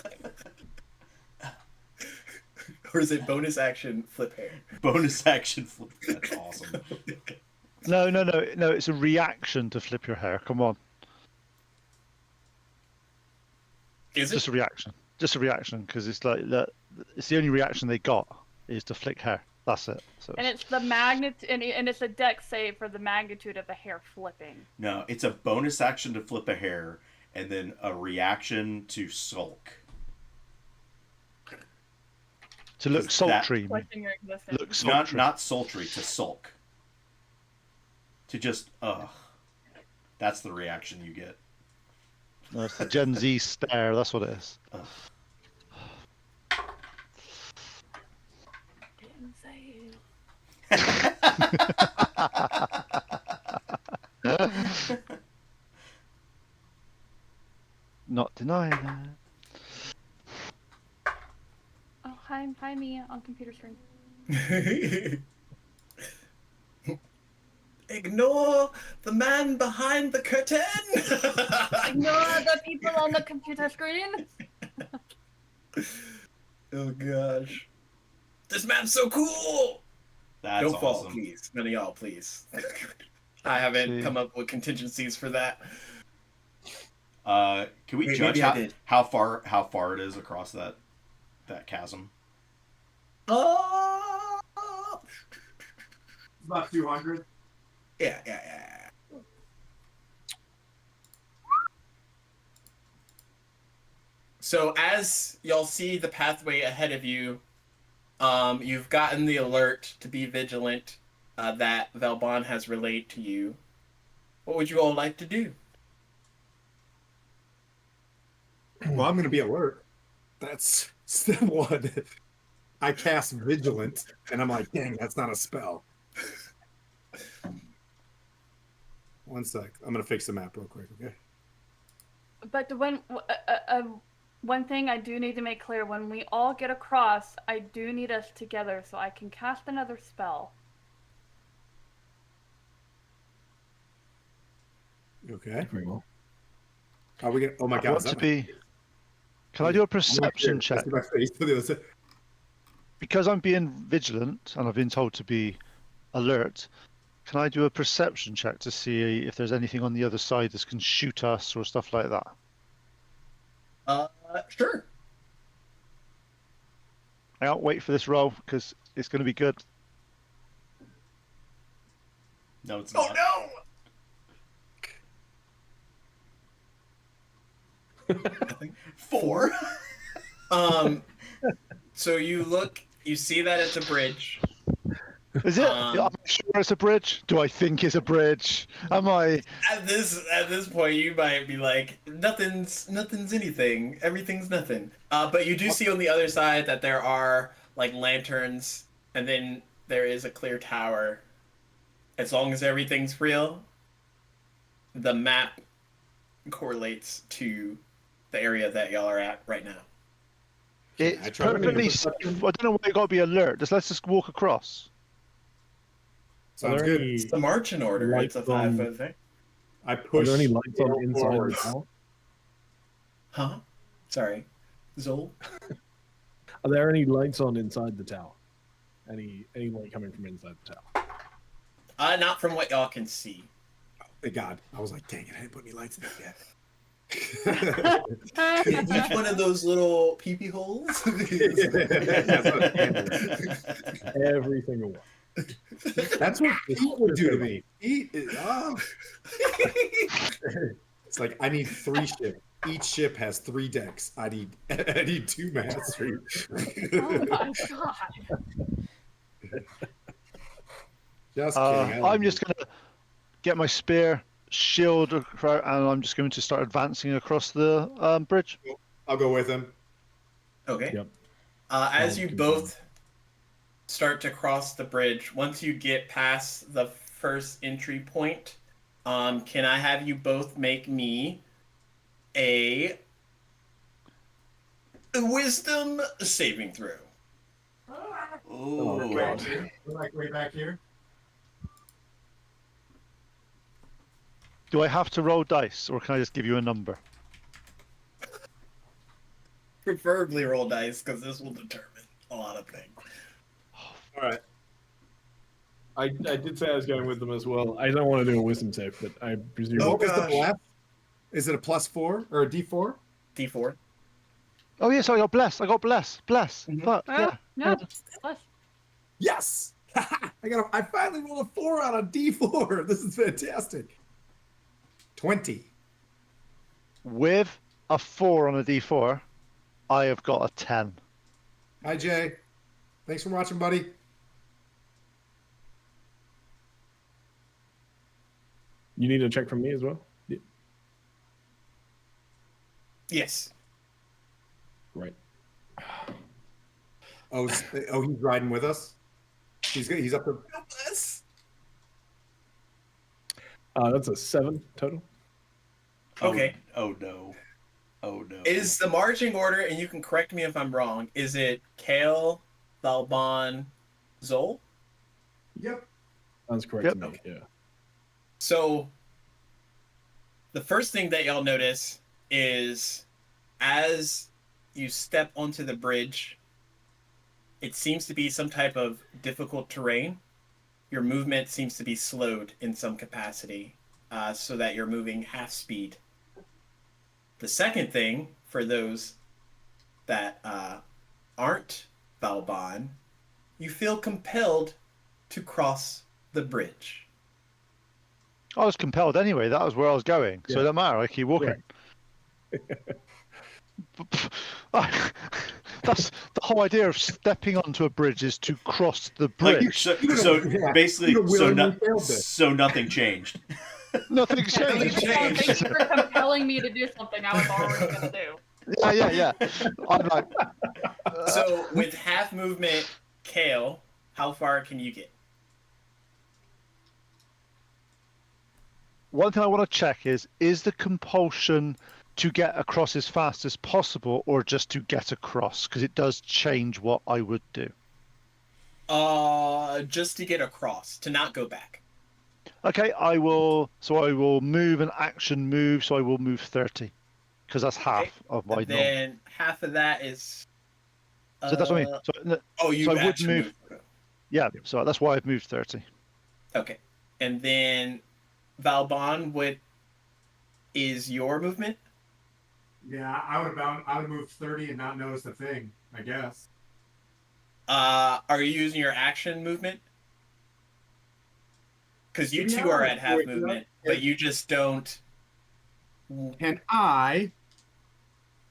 Or is it bonus action flip hair? Bonus action flip. That's awesome. No. It's a reaction to flip your hair. Come on. Is Just it? a reaction. Just a reaction, because it's like it's the only reaction they got is to flick hair. That's it. So And it's the magnitude, and it's a dex save for the magnitude of the hair flipping. No, it's a bonus action to flip a hair, and then a reaction to sulk. to look sultry. Question your existence. Look sultry. Not sultry, to sulk. To just, ugh. That's the reaction you get. No, it's the Gen Z stare. That's what it is. Ugh. Didn't say it. Not denying that. Oh, hi me on computer screen. Ignore the man behind the curtain. Ignore the people on the computer screen. Oh gosh, this man's so cool. That's Don't fall, awesome. please. None of y'all, please. I haven't See. come up with contingencies for that. Can we Wait, judge maybe I did. how far it is across that chasm? About 200. Yeah. So as y'all see the pathway ahead of you, you've gotten the alert to be vigilant that Valbon has relayed to you. What would you all like to do? Well, I'm going to be alert. That's step one. I cast Vigilant, and I'm like, dang, that's not a spell. One sec. I'm going to fix the map real quick, okay? But one thing I do need to make clear, when we all get across, I do need us together so I can cast another spell. Okay. Very well. Are we gonna, oh my I god. want is to that be. Can I do a perception my, check? my face to the other side. Because I'm being vigilant and I've been told to be alert, can I do a perception check to see if there's anything on the other side that can shoot us or stuff like that? Sure. I can't wait for this roll because it's going to be good. No, it's Oh not. no! Four. So you look, you see that it's a bridge. Is it? Um, Am I sure it's a bridge? Do I think it's a bridge? Am I? At this point, you might be like, nothing's anything. Everything's nothing. But you do see on the other side that there are like lanterns, and then there is a clear tower. As long as everything's real, the map correlates to the area that y'all are at right now. I It's try to make a perfectly safe. I perception? don't know why you got to be alert. Let's just walk across. Sounds Are there good. any, It's the marching order. It's a Lights on- 5-foot thing. I are push. there any lights on Zol inside forward. the tower? Huh? Sorry. Zol? Are there any lights on inside the tower? Any light coming from inside the tower? Not from what y'all can see. Thank God. I was like, dang it, I didn't put any lights in it yet. Each one of those little pee-pee holes. Every single one. That's what Pete would do to me. Pete is, It's like I need 3 ships. Each ship has 3 decks. I need 2 mastery. Oh my god. Just kidding. I'm just going to get my spear, shield, and I'm just going to start advancing across the bridge. I'll go with him. Okay. Yep. As Sounds you good. both start to cross the bridge, once you get past the first entry point, can I have you both make me a wisdom saving throw? Oh, Like way back here. Do I have to roll dice, or can I just give you a number? Preferably roll dice, because this will determine a lot of things. All right. I did say I was going with them as well. I don't want to do a wisdom save, but I presume. Oh, What was the gosh. bless? Is it a +4 or a D4? D4. Oh yes, I got bless. Bless. Mhm. Fuck Well, yeah. no. Plus, Yes! I finally rolled a 4 on a D4. This is fantastic. 20. With a 4 on a D4, I have got a 10. Hi, Jay. Thanks for watching, buddy. You need a check from me as well? Yeah. Yes. Right. Oh, he's riding with us? He's up there. Yes. That's a 7 total. Okay. Oh no. Oh no. Is the marching order, and you can correct me if I'm wrong, is it Kale, Valbon, Zol? Yep. Sounds correct Yep. to me. Yeah. So, the first thing that y'all notice is as you step onto the bridge, it seems to be some type of difficult terrain. Your movement seems to be slowed in some capacity, so that you're moving half speed. The second thing, for those that aren't Valbon, you feel compelled to cross the bridge. I was compelled anyway. That was where I was going, so it don't matter. I keep walking. That's the whole idea of stepping onto a bridge is to cross the Like, bridge. so Yeah. basically, You willingly failed this. so nothing changed. Nothing Nothing changed. changed. thank you for compelling me to do something I was already going to do. Yeah. I'm like, So, with half movement, Kale, how far can you get? one thing I want to check is the compulsion to get across as fast as possible, or just to get across? Because it does change what I would do. Just to get across, to not go back. Okay, I will move an action move. So I will move 30, because that's half Okay. of my And norm. then half of that is. So that's what I mean. Oh, you so I would actually move. Yeah, so that's why I've moved 30. Okay, and then Valbon, what is your movement? Yeah, I would move 30 and not notice a thing, I guess. Are you using your action movement? Because you two are at half movement, but you just don't. And and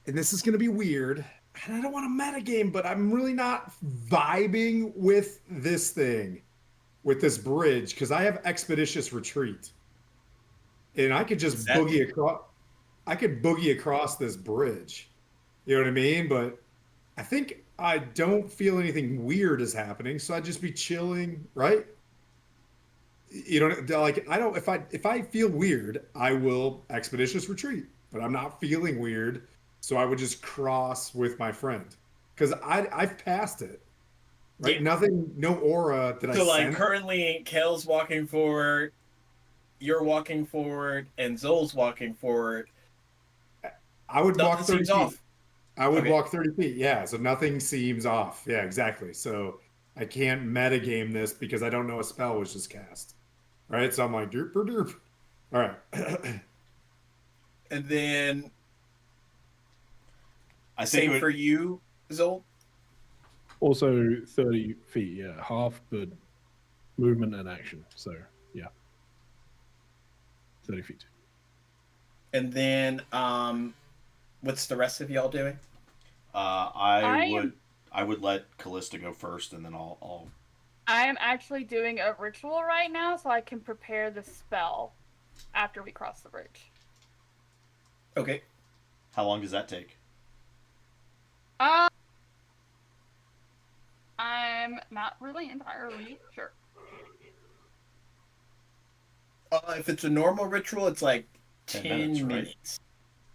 this is going to be weird, and I don't want to metagame, but I'm really not vibing with this thing, with this bridge, because I have Expeditious Retreat. And I could just boogie across. I could boogie across this bridge. You know what I mean? But I think I don't feel anything weird is happening, so I'd just be chilling, right? You know, like I don't. If I feel weird, I will Expeditious Retreat. But I'm not feeling weird, so I would just cross with my friend because I've passed it. Right? Yeah. Nothing, no aura that I So, like, sense. currently, Kale's walking forward, you're walking forward, and Zol's walking forward. I would walk Nothing 30 seems feet. off. I would Okay. walk 30 feet. Yeah, so nothing seems off. Yeah, exactly. So I can't metagame this because I don't know a spell was just cast. Right? So I'm like, derp, derp. All right. And then, I think same it would, for you, Zol. Also 30 feet, yeah. Half, but movement and action. So, yeah. 30 feet. And then, what's the rest of y'all doing? I would let Callista go first, and then I'll. I am actually doing a ritual right now so I can prepare the spell after we cross the bridge. Okay. How long does that take? I'm not really entirely sure. If it's a normal ritual, it's like 10 minutes, right? minutes.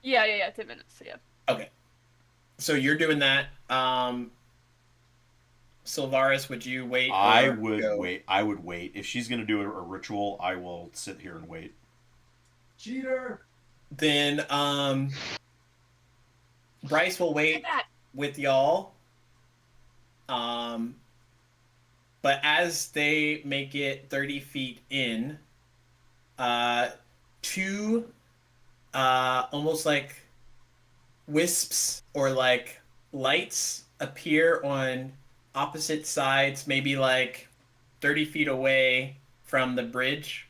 Yeah, 10 minutes, yeah. Okay. So you're doing that. Sylvaris, would you wait? I or would go? wait. I would wait. If she's gonna do a ritual, I will sit here and wait. Cheater. Then Bryce will wait that. with y'all. But as they make it 30 feet in, two almost like wisps or like lights appear on opposite sides, maybe like 30 feet away from the bridge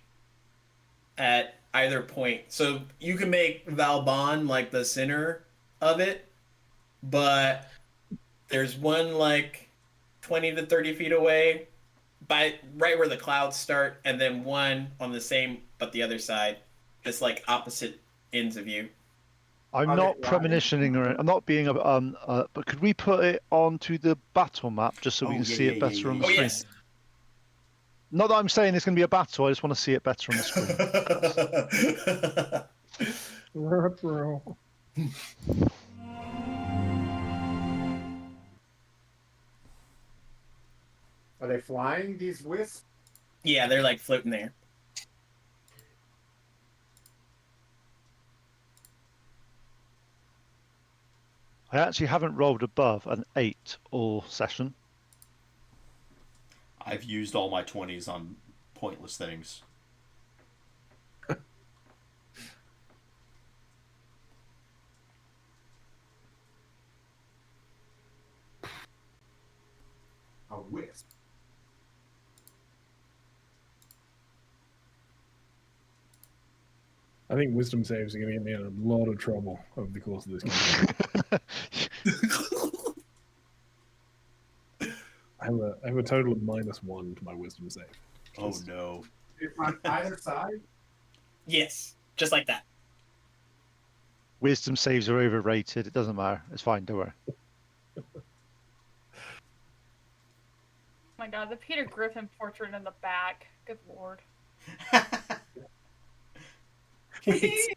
at either point. So you can make Valbon like the center of it, but there's one like 20 to 30 feet away by right where the clouds start, and then one on the same but the other side, just like opposite ends of you. I'm Are they not premonitioning or I'm not being but could we put it onto the battle map just so we Oh, can yeah, see yeah, it better on the Oh screen? yes. Not that I'm saying it's going to be a battle. I just want to see it better on the screen. Ruh-roh. Are they flying, these wisps? Yeah, they're like floating there. I actually haven't rolled above an 8 all session. I've used all my 20s on pointless things. A wisp. I think wisdom saves are going to get me in a lot of trouble over the course of this campaign. I have a total of -1 to my wisdom save. Oh no. If on either side. Yes, just like that. Wisdom saves are overrated. It doesn't matter. It's fine. Don't worry. Oh my god, the Peter Griffin portrait in the back. Good lord. Wait,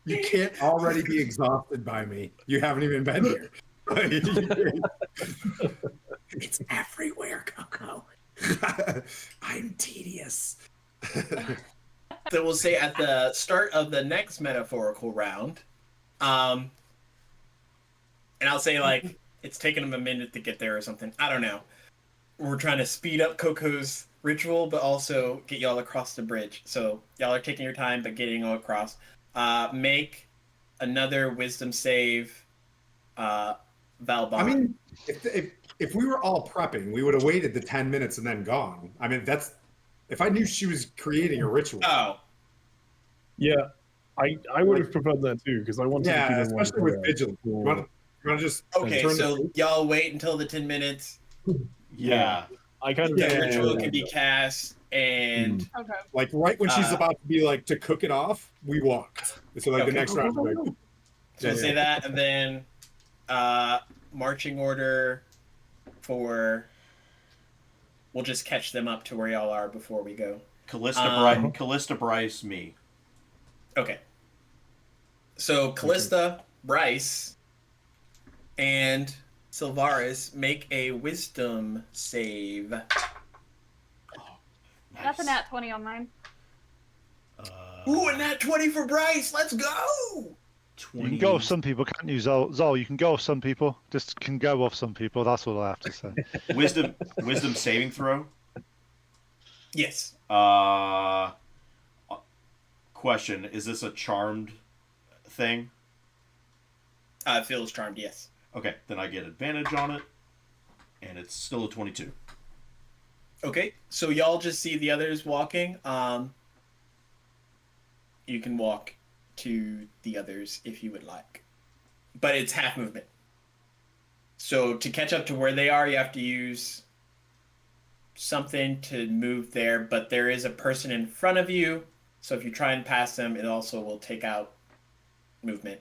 you can't already be exhausted by me. You haven't even been here. It's everywhere, Coco. I'm tedious. So we'll say at the start of the next metaphorical round, and I'll say like it's taken them a minute to get there or something. I don't know. We're trying to speed up Coco's ritual, but also get y'all across the bridge. So y'all are taking your time, but getting all across. Make another wisdom save, Valbon. I mean, if we were all prepping, we would have waited the 10 minutes and then gone. I mean, that's if I knew she was creating a ritual. Oh, Yeah, I would have preferred that too because I wanted to keep Yeah, everyone especially with vigilance. You want to just okay. turn So the y'all wait until the 10 minutes. Yeah. I kind of Yeah, The yeah, ritual yeah. can be cast, and Okay. like right when she's Uh, about to be like to cook it off, we walked. So like Okay. the next round, like, so we'll say that, and then marching order for. We'll just catch them up to where y'all are before we go. Callista Bryce, me. Okay. So Callista, Bryce, and Sylvaris make a wisdom save. Nice. That's a nat 20 on mine. Ooh, and that 20 for Bryce. Let's go. 20. You can go off some people, can't you, Zol? You can go off some people. Just can go off some people. That's all I have to say. Wisdom saving throw. Yes. Question: is this a charmed thing? Feels charmed. Yes. Okay, then I get advantage on it, and it's still a 22. Okay. So y'all just see the others walking. You can walk to the others if you would like, but it's half movement. So to catch up to where they are, you have to use something to move there, but there is a person in front of you, so if you try and pass them, it also will take out movement,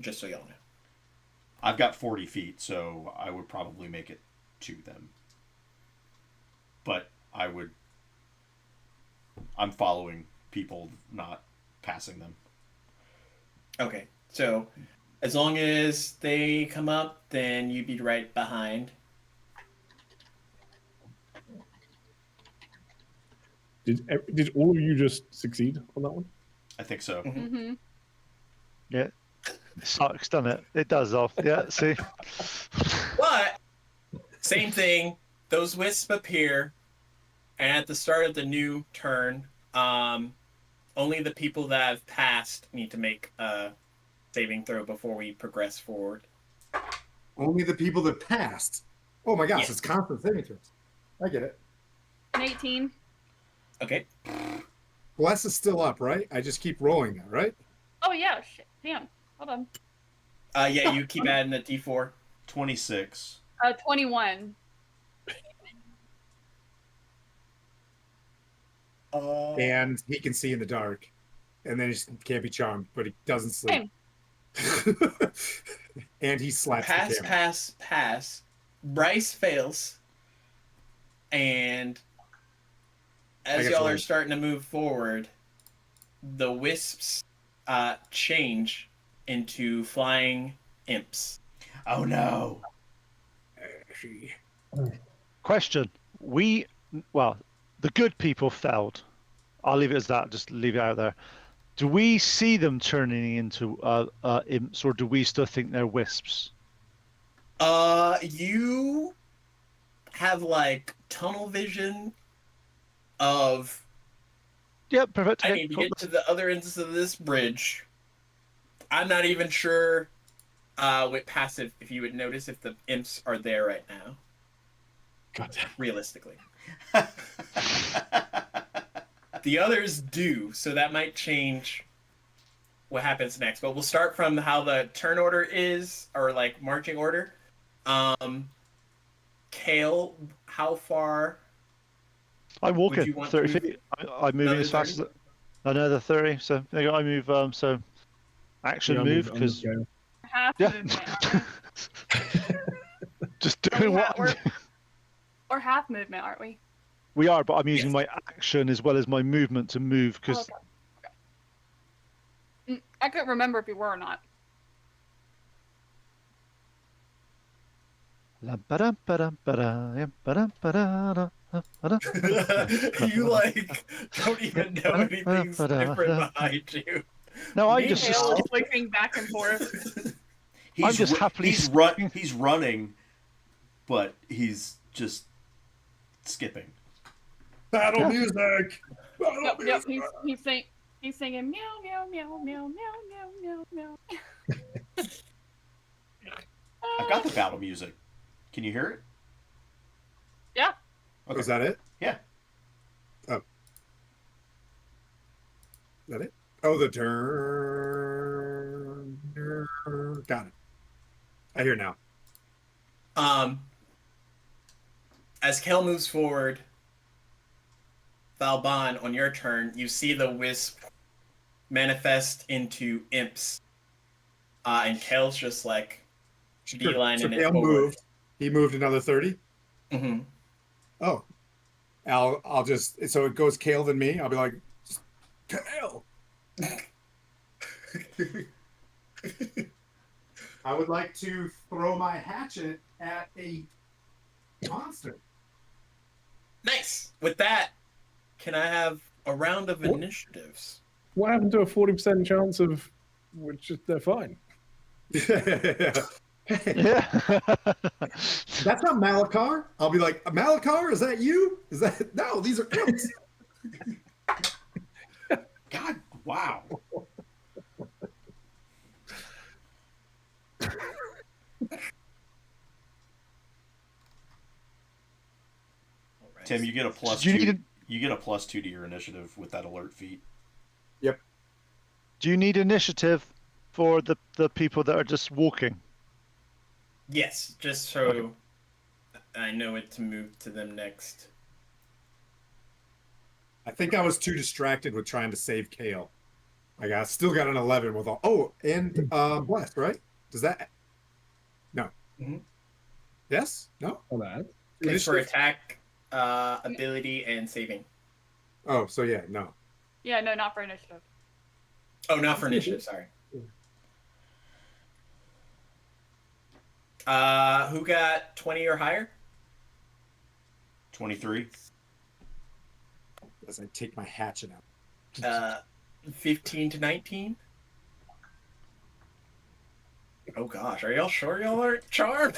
just so y'all know. I've got 40 feet, so I would probably make it to them. But I'm following people, not passing them. Okay, so as long as they come up, then you'd be right behind. Did all of you just succeed on that one? I think so. Mm-hmm. Yeah. Sucks, doesn't it? It does off. Yeah, see? But same thing. Those wisps appear, and at the start of the new turn, only the people that have passed need to make a saving throw before we progress forward. Only the people that passed. Oh my gosh, Yes. it's constant saving throws. I get it. An 18. Okay. Bless is still up, right? I just keep rolling that, right? Oh yeah, shit. Damn. Hold on. Yeah, you keep adding a D4. 26. 21. And he can see in the dark. And then he just can't be charmed, but he doesn't sleep. And he slaps Pass, the camera. pass. Bryce fails. And as got y'all you. are starting to move forward, the wisps change into flying imps. Oh no. Question. The good people failed. I'll leave it as that. Just leave it out there. Do we see them turning into imps, or do we still think they're wisps? You have like tunnel vision of. Yeah, perfect. I Okay, need to cool. get to the other ends of this bridge. I'm not even sure with passive if you would notice if the imps are there right now. God damn. Realistically. The others do, so that might change what happens next. But we'll start from how the turn order is, or like marching order. Kale, how far? I'm walking you want 30 to move feet. I'm moving another as fast 30? as another 30. So there you go. I move. So action Yeah, move I'm because going. Half yeah, movement. Aren't we? just doing what Or half movement, aren't we? we are. But I'm using Yes. my action as well as my movement to move because Okay. I couldn't remember if we were or not. You like don't even know anything's different behind you. No, I'm Me just. Kale is switching back and forth. I'm just happily skipping. He's running, but he's just skipping. Battle Yeah. music! Battle Yep, music! he's singing meow meow meow meow meow meow meow meow. I've got the battle music. Can you hear it? Yeah. Oh, is that it? Yeah. Oh. Is that it? Oh, the turn. Got it. I hear now. As Kale moves forward, Valban, on your turn, you see the wisp manifest into imps. And Kale's just like beelining it Kale forward. moved. He moved another 30. Mm-hmm. Oh. I'll just, so it goes Kale then me. I'll be like, Kale! I would like to throw my hatchet at a monster. Nice. With that, can I have a round of What? initiatives? What happened to a 40% chance of which they're fine? Yeah. Yeah. That's not Malakar. I'll be like, Malakar, is that you? Is that no? These are imps. God, wow. Tim, you get a plus Do you two. need You get a +2 to your initiative with that alert feat. Do you need initiative for the people that are just walking? Yes, just so I know it to move to them next. I think I was too distracted with trying to save Kale. I still got an 11 with all. Oh, and blessed, right? Does that? No. Mhm. Yes. No. All that. It's for Initiative? attack, ability, and saving. Oh, so yeah, no. Yeah, no, not for initiative. Oh, not for initiative. Sorry. Who got 20 or higher? 23. As I take my hatchet out. 15 to 19. Oh gosh, are y'all sure y'all aren't charmed?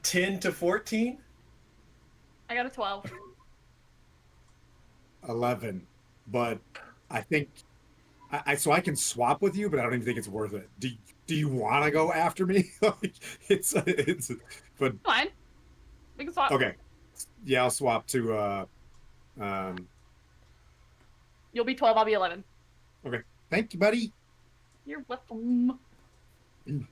10 to 14. I got a 12. 11. But I think so I can swap with you, but I don't even think it's worth it. Do you want to go after me? Like, but Fine. We can swap. okay. Yeah, I'll swap to You'll be 12, I'll be 11. okay. Thank you, buddy. You're welcome. I'm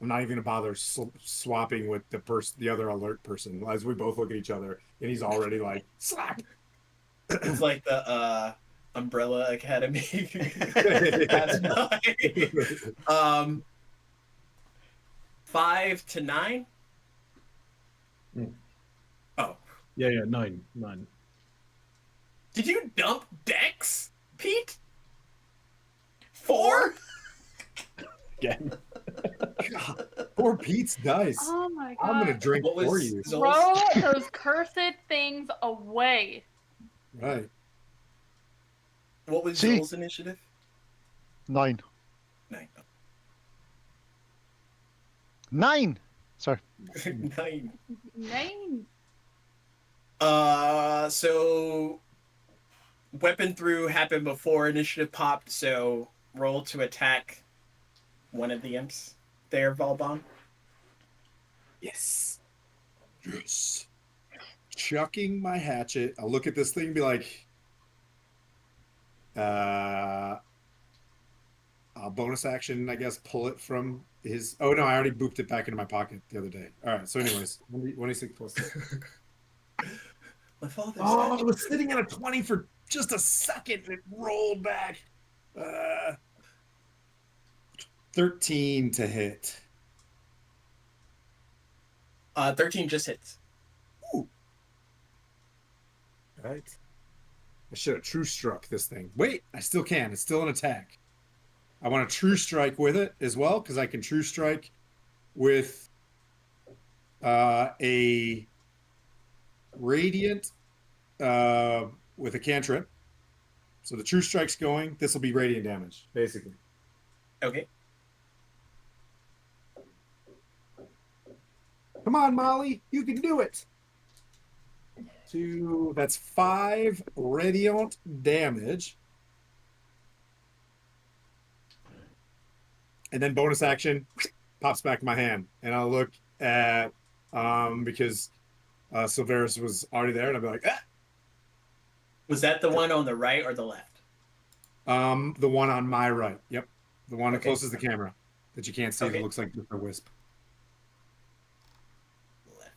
not even gonna bother swapping with the other alert person as we both look at each other, and he's already like slap. It's like the Umbrella Academy. um, 5 to 9. Oh, Yeah, 9. did you dump Dex, Pete? 4? Again. God, poor Pete's dice. Oh my god. I'm gonna drink What was for you. Zol's- Throw those cursed things away. Right. What was See? Joel's initiative? 9. 9. 9. Sorry. 9. Name. So weapon through happened before initiative popped, so roll to attack one of the imps there, Valbon. Yes. Yes. Chucking my hatchet. I'll look at this thing and be like, I'll bonus action, I guess, pull it from his. Oh no, I already booped it back into my pocket the other day. All right. So, anyways, 26 plus. My father's Oh, I was sitting at a 20 for just a second and it rolled back. 13 to hit. 13 just hits. Ooh. Right. I should have true struck this thing. Wait, I still can. It's still an attack. I want a true strike with it as well, because I can true strike with a radiant with a cantrip. So the true strike's going. This will be radiant damage, basically. Okay. Come on, Molly, you can do it. That's 5 radiant damage. And then bonus action pops back in my hand. And I'll look at because Silveris was already there, and I'll be like, ah! Was that the one on the right or the left? The one on my right. Yep. The one Okay. closest to the camera that you can't see Okay. that looks like just a wisp. Left.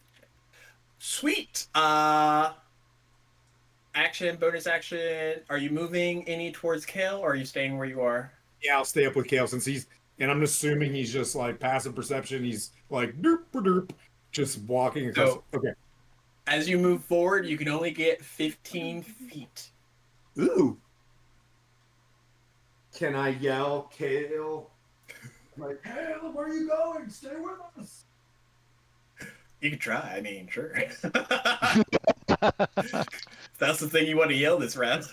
Sweet. Action, bonus action. Are you moving any towards Kale, or are you staying where you are? Yeah, I'll stay up with Kale since and I'm assuming he's just like passive perception. He's like derp derp, just walking across. So- Okay. As you move forward, you can only get 15 feet. Ooh. Can I yell, Kale? Like, Kale, where are you going? Stay with us. You can try. I mean, sure. If that's the thing you want to yell this round.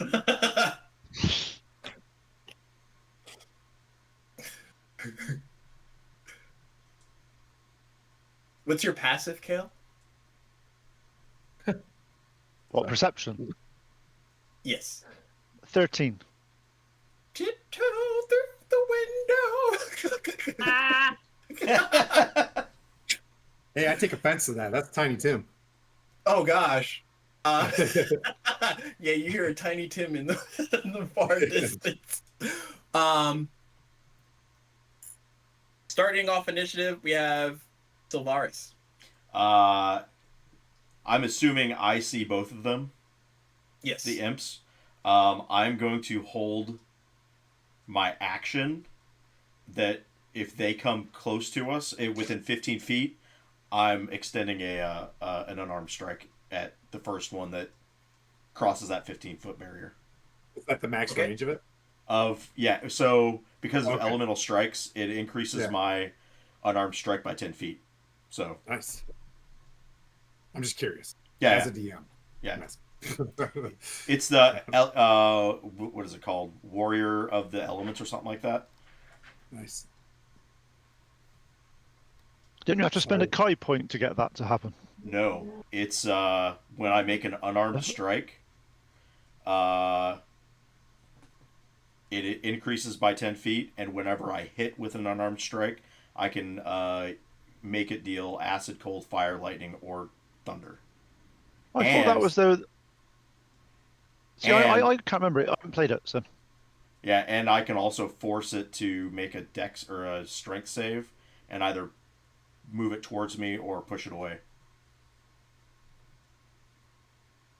What's your passive, Kale? What perception? Yes. 13. Tiptoe through the window. Ah. Hey, I take offense to that. That's Tiny Tim. Oh gosh. Yeah, you hear a Tiny Tim in the far distance. Starting off initiative, we have Sylvaris. I'm assuming I see both of them, Yes. the imps. I'm going to hold my action that if they come close to us within 15 feet, I'm extending an unarmed strike at the first one that crosses that 15-foot barrier. Is that the max range of it? So because of Okay. elemental strikes, it increases my unarmed strike by 10 feet. So Nice. I'm just curious. yeah, As a DM. yeah. Nice. It's the what is it called? Warrior of the Elements or something like that. Nice. Didn't you have to spend a Kai point to get that to happen? No, it's when I make an unarmed strike. Uh, it increases by 10 feet, and whenever I hit with an unarmed strike, I can make it deal acid, cold, fire, lightning, or thunder. I thought that was the. See, I can't remember it. I haven't played it, so. Yeah, and I can also force it to make a dex or a strength save, and either move it towards me or push it away.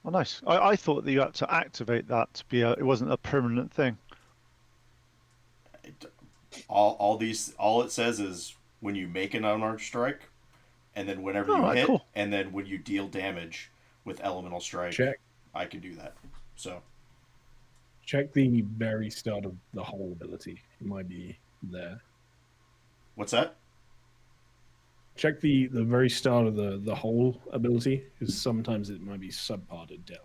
Oh, nice. I thought that you had to activate that to be it wasn't a permanent thing. All it says is when you make an unarmed strike, and then whenever you hit, cool. And then when you deal damage with elemental strike, check. I can do that. So check the very start of the whole ability. It might be there. What's that? Check the very start of the whole ability, because sometimes it might be subparted down.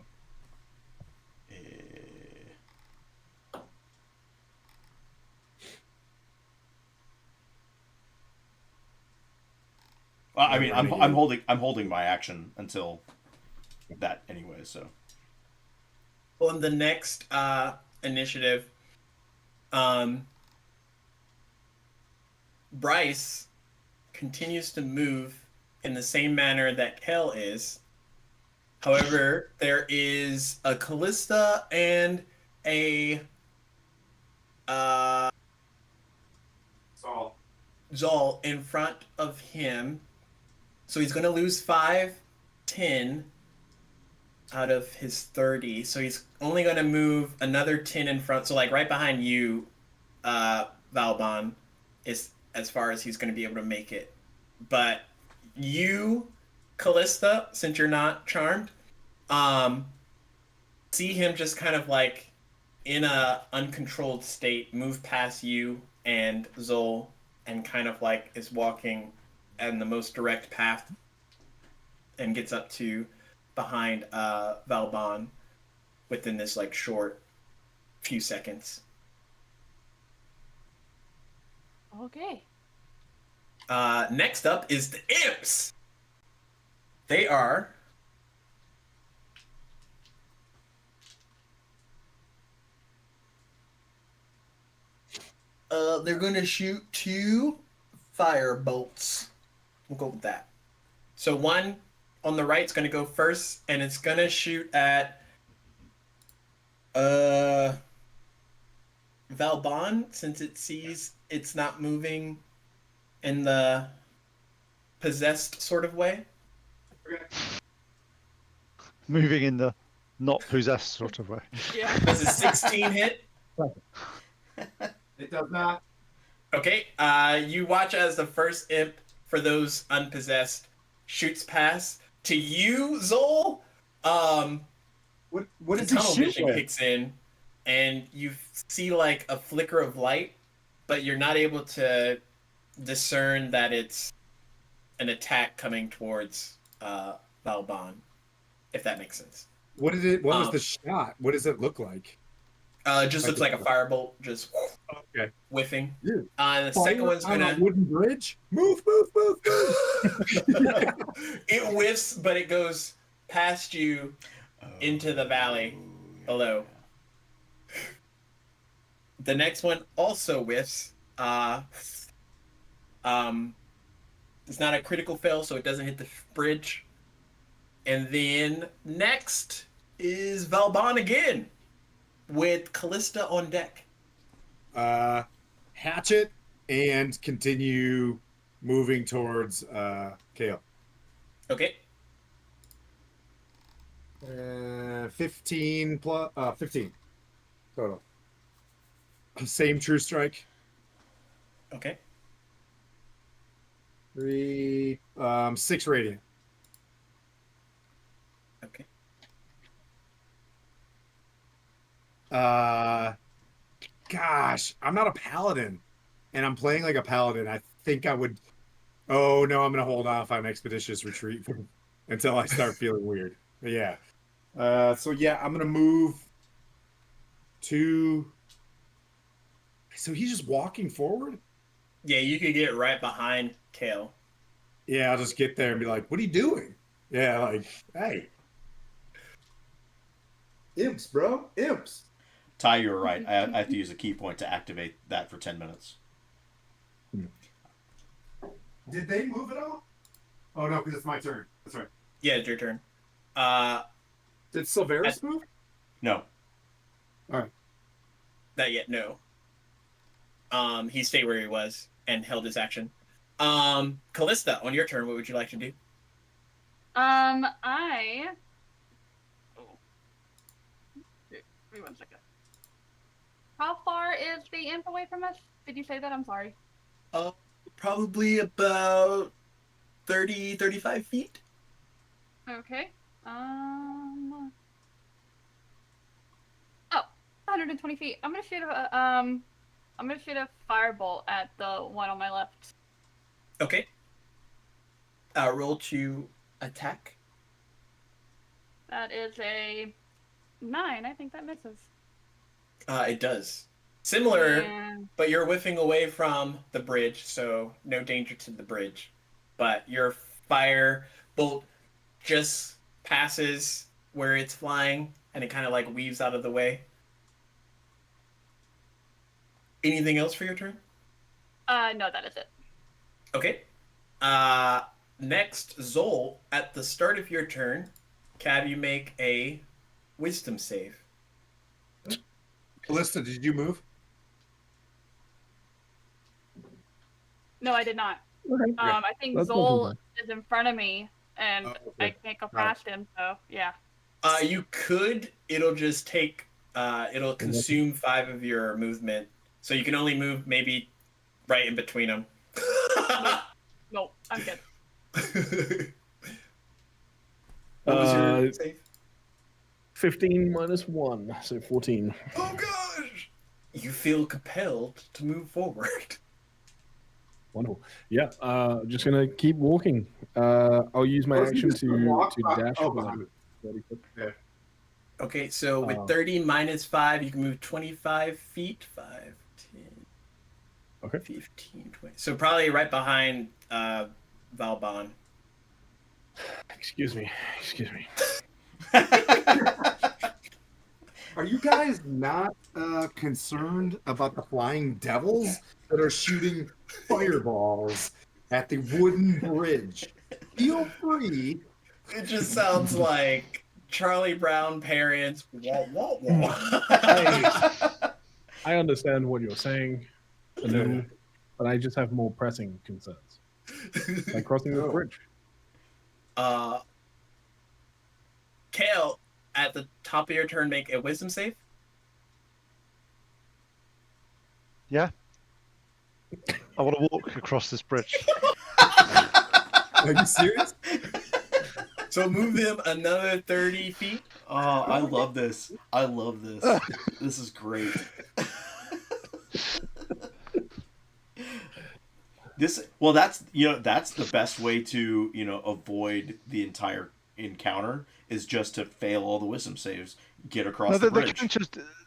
I mean, I'm holding my action until that anyway. So on the next initiative, Bryce continues to move in the same manner that Kel is. However, there is a Callista and a Zol in front of him. So he's going to lose 5, 10 out of his 30. So he's only going to move another 10 in front. So like right behind you, Valbon, is as far as he's going to be able to make it. But you, Callista, since you're not charmed, see him just kind of like in a uncontrolled state move past you and Zol, and kind of like is walking in the most direct path and gets up to behind Valbon within this like short few seconds. Okay. Next up is the imps. They are they're gonna shoot 2 fire bolts. We'll go with that. So one on the right is gonna go first, and it's gonna shoot at Valbon, since it sees it's not moving in the possessed sort of way. Moving in the not possessed sort of way. Yeah. Does a 16 hit? It does not. Okay, you watch as the first imp for those unpossessed shoots past. To you, Zol, What the does he tunnel shoot vision with? kicks in, and you see like a flicker of light, but you're not able to discern that it's an attack coming towards Valbon, if that makes sense. What did it? What was the shot? What does it look like? Just looks like a firebolt, just Okay. whiffing. Yeah. And the second one's On gonna a wooden bridge. Move, move, move, move. it whiffs, but it goes past you into the valley below. The next one also whiffs. It's not a critical fail, so it doesn't hit the bridge. And then next is Valbon again, with Callista on deck. Hatchet and continue moving towards Kale. Okay. 15 plus 15 total. Same true strike. Okay. 6 radiant. Okay. Gosh, I'm not a paladin, and I'm playing like a paladin. I think I would. Oh no, I'm gonna hold off on expeditious retreat until I start feeling weird. But yeah, So yeah, I'm gonna move to. So he's just walking forward. Yeah, you could get right behind Kale. Yeah, I'll just get there and be like, "What are you doing?" Yeah, like, "Hey, imps, bro, imps." Ty, you're right. I have to use a key point to activate that for 10 minutes. Did they move at all? Oh no, because it's my turn. That's right. Yeah, it's your turn. Did Silveris move? No. All right. Not yet, no. He stayed where he was and held his action. Callista, on your turn, what would you like to do? I. Oh. Give me 1 second. How far is the imp away from us? Did you say that? I'm sorry. Probably about 30, 35 feet. Okay. Oh, 120 feet. I'm gonna shoot a firebolt at the one on my left. Okay. Roll to attack. That is a 9. I think that misses. It does. Similar, And but you're whiffing away from the bridge, so no danger to the bridge. But your fire bolt just passes where it's flying, and it kind of like weaves out of the way. Anything else for your turn? no, that is it. Okay. Next, Zol, at the start of your turn, can you make a wisdom save? Callista, did you move? No, I did not. Okay. I think That's Zol not is in front of me, and Oh, okay. I can't go past him. So yeah. You could. It'll just take. It'll consume 5 of your movement, so you can only move maybe right in between them. Nope, I'm good. What was your save? 15 minus 1, so 14. Oh gosh! You feel compelled to move forward. Wonderful. Yeah, just gonna keep walking. I'll use my action to dash. Oh, for behind like it. 30 foot. Yeah. Okay, so with 30 minus 5, you can move 25 feet. 5, 10, Okay. 15, 20. So probably right behind Valbon. Excuse me. Are you guys not concerned about the flying devils that are shooting fireballs at the wooden bridge? Feel free. It just sounds like Charlie Brown parents. Wah, wah, wah. I understand what you're saying, Anu, but I just have more pressing concerns. Like crossing the bridge. Kale, at the top of your turn, make a wisdom save. Yeah. I want to walk across this bridge. Are you serious? So move him another 30 feet. Oh, I love this. I love this. This is great. That's the best way to, avoid the entire encounter is just to fail all the wisdom saves, get across the bridge.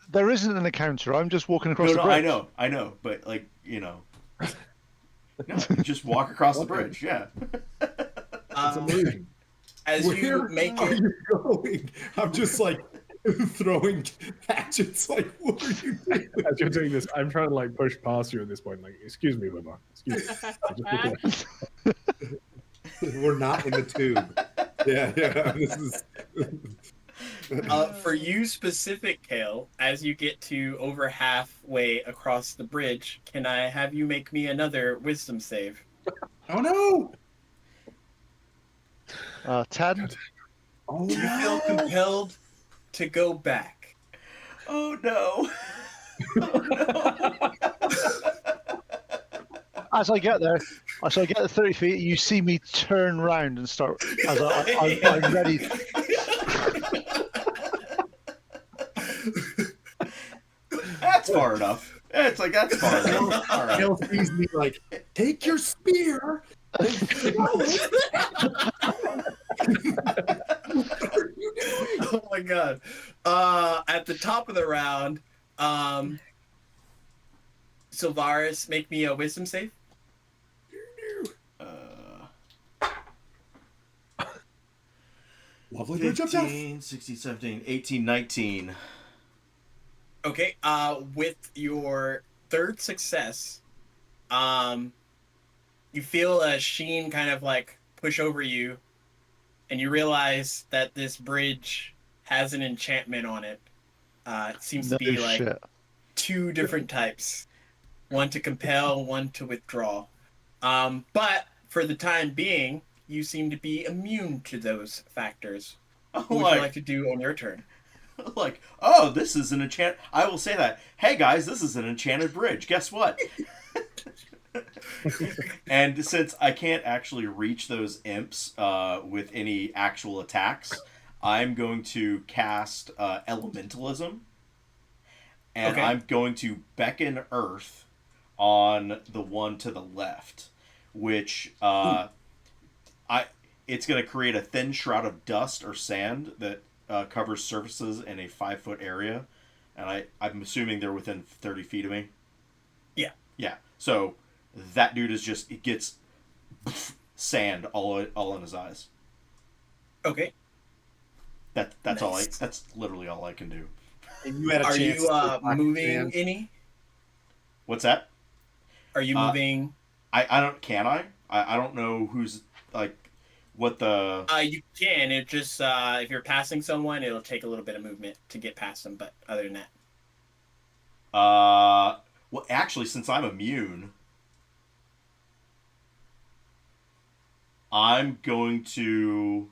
There isn't an encounter. I'm just walking across the bridge. I know, but no, just walk across the bridge. Yeah. It's amazing. As you Where make are it, you going? I'm just like throwing hatchets. Like, what are you doing? As you're doing this, I'm trying to like push past you at this point. Like, excuse me, Wimmer. Excuse me. We're not in the tube. Yeah. This is. for you specific, Kale, as you get to over halfway across the bridge, can I have you make me another wisdom save? Oh no! 10. Oh, Do you feel compelled to go back? Oh no. As I get there, as I get to 30 feet, you see me turn round and start. As I'm ready. That's far enough. It's like that's far enough. All right. Kale sees me like, take your spear. And throw it. What are you Oh my god. At the top of the round, Sylvaris, make me a wisdom save. Lovely bridge up top. 15, 16, 17, 18, 19. Okay, with your third success, you feel a sheen kind of like push over you, and you realize that this bridge has an enchantment on it. It seems to be like shit. 2 different types. One to compel, one to withdraw. But for the time being, you seem to be immune to those factors. What would you like to do on your turn? Like, oh, this is an enchant. I will say that. Hey guys, this is an enchanted bridge. Guess what? And since I can't actually reach those imps with any actual attacks, I'm going to cast Elementalism, and I'm going to beckon Earth on the one to the left, which it's going to create a thin shroud of dust or sand that covers surfaces in a 5-foot area, and I'm assuming they're within 30 feet of me. Yeah. Yeah. So that dude it gets sand all in his eyes. Okay. That's Nice. That's literally all I can do. And you had a Are chance you to moving sand. any? What's that? Are you moving? I don't. Can I? I don't know who's like what the. You can. It just if you're passing someone, it'll take a little bit of movement to get past them. But other than that, Well, actually, since I'm immune, I'm gonna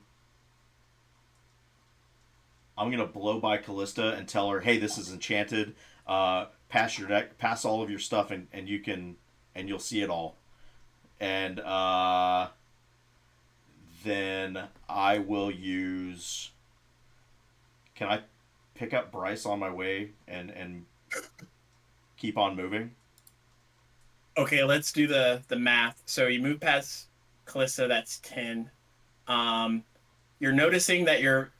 blow by Callista and tell her, "Hey, this is enchanted. Pass your deck, pass all of your stuff, and you'll see it all." And then I will use. Can I pick up Bryce on my way and keep on moving? okay. Let's do the math. So you move past Callista. That's 10. You're noticing that your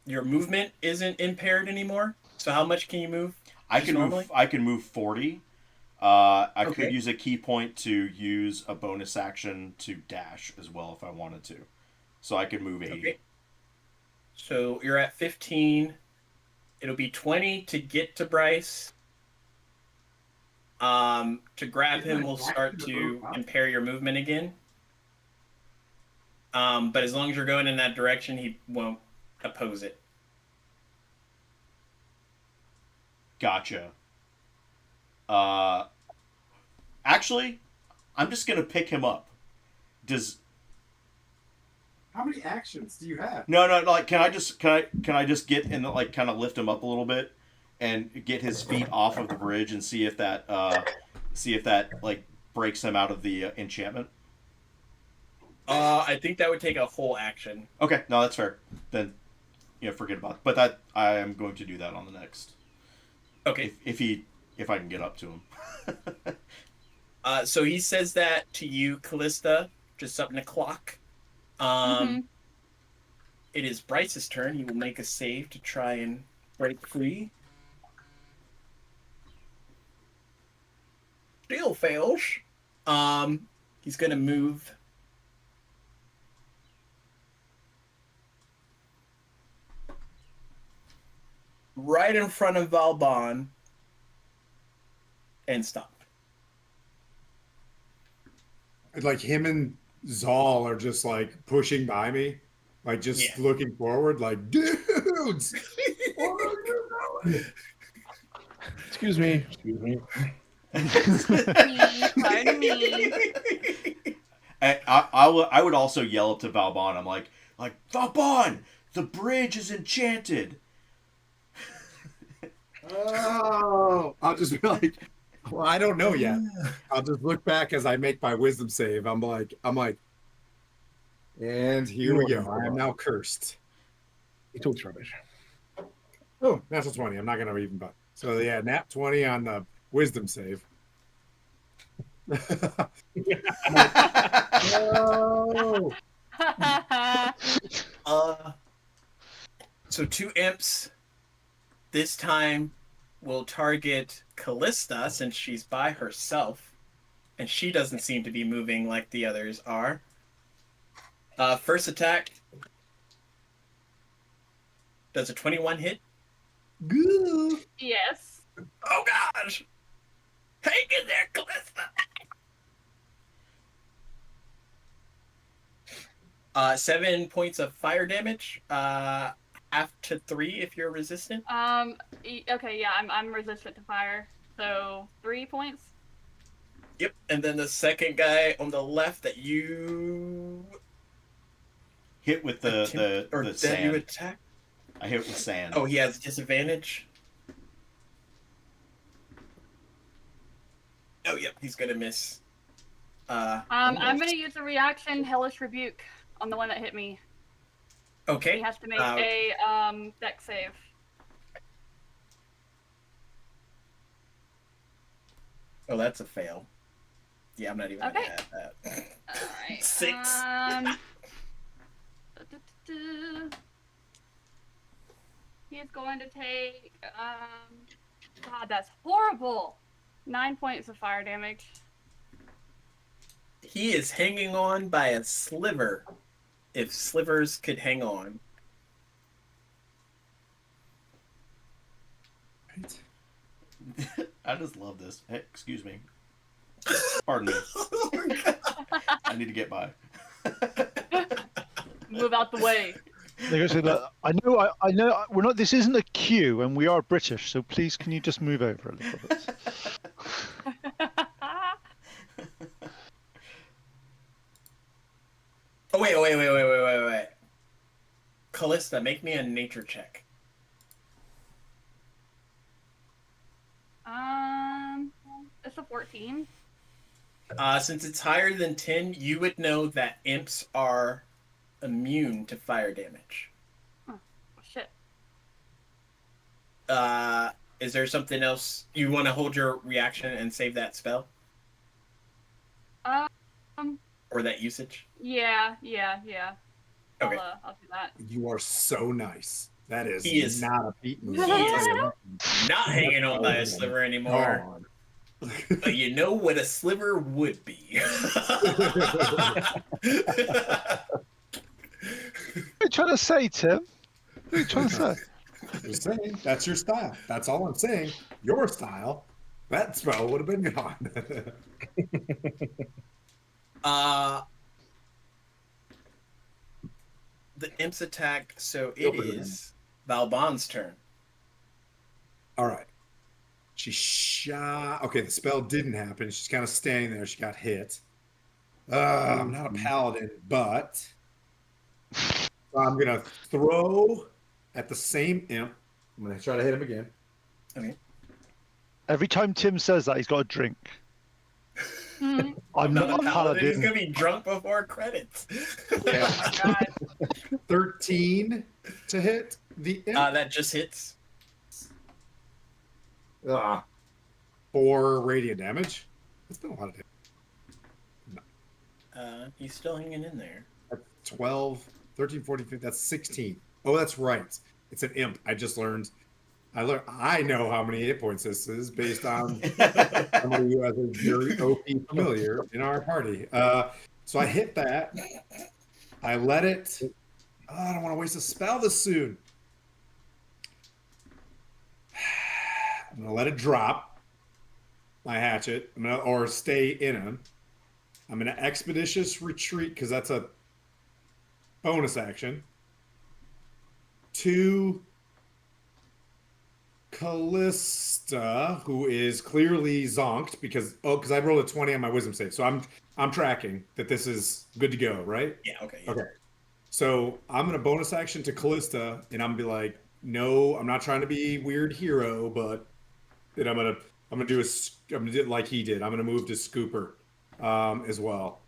movement isn't impaired anymore. So how much can you move? I just can normally? move. I can move 40. I Okay. could use a key point to use a bonus action to dash as well if I wanted to. So I could move 80. Okay. So you're at 15. It'll be 20 to get to Bryce. To grab him will start to impair your movement again. But as long as you're going in that direction, he won't oppose it. Gotcha. Actually, I'm just gonna pick him up. How many actions do you have? No, like can I just get and like kind of lift him up a little bit and get his feet off of the bridge and see if that like breaks him out of the enchantment? I think that would take a whole action. Okay, no, that's fair. Then forget about it. But that I am going to do that on the next. Okay. If I can get up to him. So he says that to you, Callista, just something to clock. It is Bryce's turn. He will make a save to try and break free. Still fails. He's gonna move. Right in front of Valbon and stop. Like him and Zal are just like pushing by me, like just looking forward, like dudes. Where are you going? Excuse me. Pardon me. I would also yell up to Valbon. I'm like Valbon, the bridge is enchanted. Oh, I'll just be like, well, I don't know yet. I'll just look back as I make my wisdom save. I'm like, and here we go. I am now cursed. He talks rubbish. Oh, natural 20. I'm not gonna even button. So yeah, nat 20 on the wisdom save. No. So 2 imps. This time will target Callista since she's by herself. And she doesn't seem to be moving like the others are. First attack. Does a 21 hit? Good. Yes. Oh gosh! Hang in there, Callista! 7 points of fire damage. Half to 3 if you're resistant. Okay, yeah, I'm resistant to fire. So 3 points. Yep. And then the second guy on the left that you Hit with the that sand. you attack. I hit with sand. Oh, he has disadvantage. Oh, yep, he's gonna miss. I'm gonna use a reaction Hellish Rebuke on the one that hit me. Okay. He has to make a dex save. Oh, that's a fail. Yeah, I'm not even gonna Okay. add that. All right. 6. He's going to take God, that's horrible. 9 points of fire damage. He is hanging on by a sliver. If slivers could hang on. Right. I just love this. Hey, excuse me. Pardon me. I need to get by. Move out the way. They go say, "Look, I know, we're not. This isn't a queue, and we are British. So please, can you just move over a little bit?" Oh, wait. Callista, make me a nature check. It's a 14. Since it's higher than 10, you would know that imps are immune to fire damage. Oh, shit. Is there something else you want to hold your reaction and save that spell Um. or that usage? Yeah. Okay. I'll do that. You are so nice. That is, He is- not a beat move. He is Not hanging on by a Oh, sliver anymore. God. But you know what a sliver would be. What are you trying to say, Tim? What are you trying to say? Just saying, that's your style. That's all I'm saying. Your style. That spell would have been gone. The imp's attack, so it is Valbon's turn. All right. She shot. Okay, the spell didn't happen. She's kind of standing there. She got hit. I'm not a paladin, but I'm going to throw at the same imp. I'm going to try to hit him again. Okay. Every time Tim says that, he's got a drink. Hmm. I'm not a He's paladin. gonna be drunk before credits. Oh my god. 13 to hit the imp. That just hits. 4 radiant damage. That's been a lot of damage. He's still hanging in there. That's 12, 13, 14, 15. That's 16. Oh, that's right. It's an imp. I just learned. I know how many hit points this is based on somebody who has a very OP familiar in our party. So I hit that. I let it. Oh, I don't want to waste a spell this soon. I'm gonna let it drop my hatchet. Or stay in him. I'm gonna expeditious retreat because that's a bonus action. To Callista, who is clearly zonked because I rolled a 20 on my wisdom save. So I'm tracking that this is good to go, right? Yeah. Okay. Yeah. Okay. So I'm gonna bonus action to Callista, and I'm gonna be like, no, I'm not trying to be weird hero, but then I'm gonna do it like he did. I'm gonna move to Scooper, as well.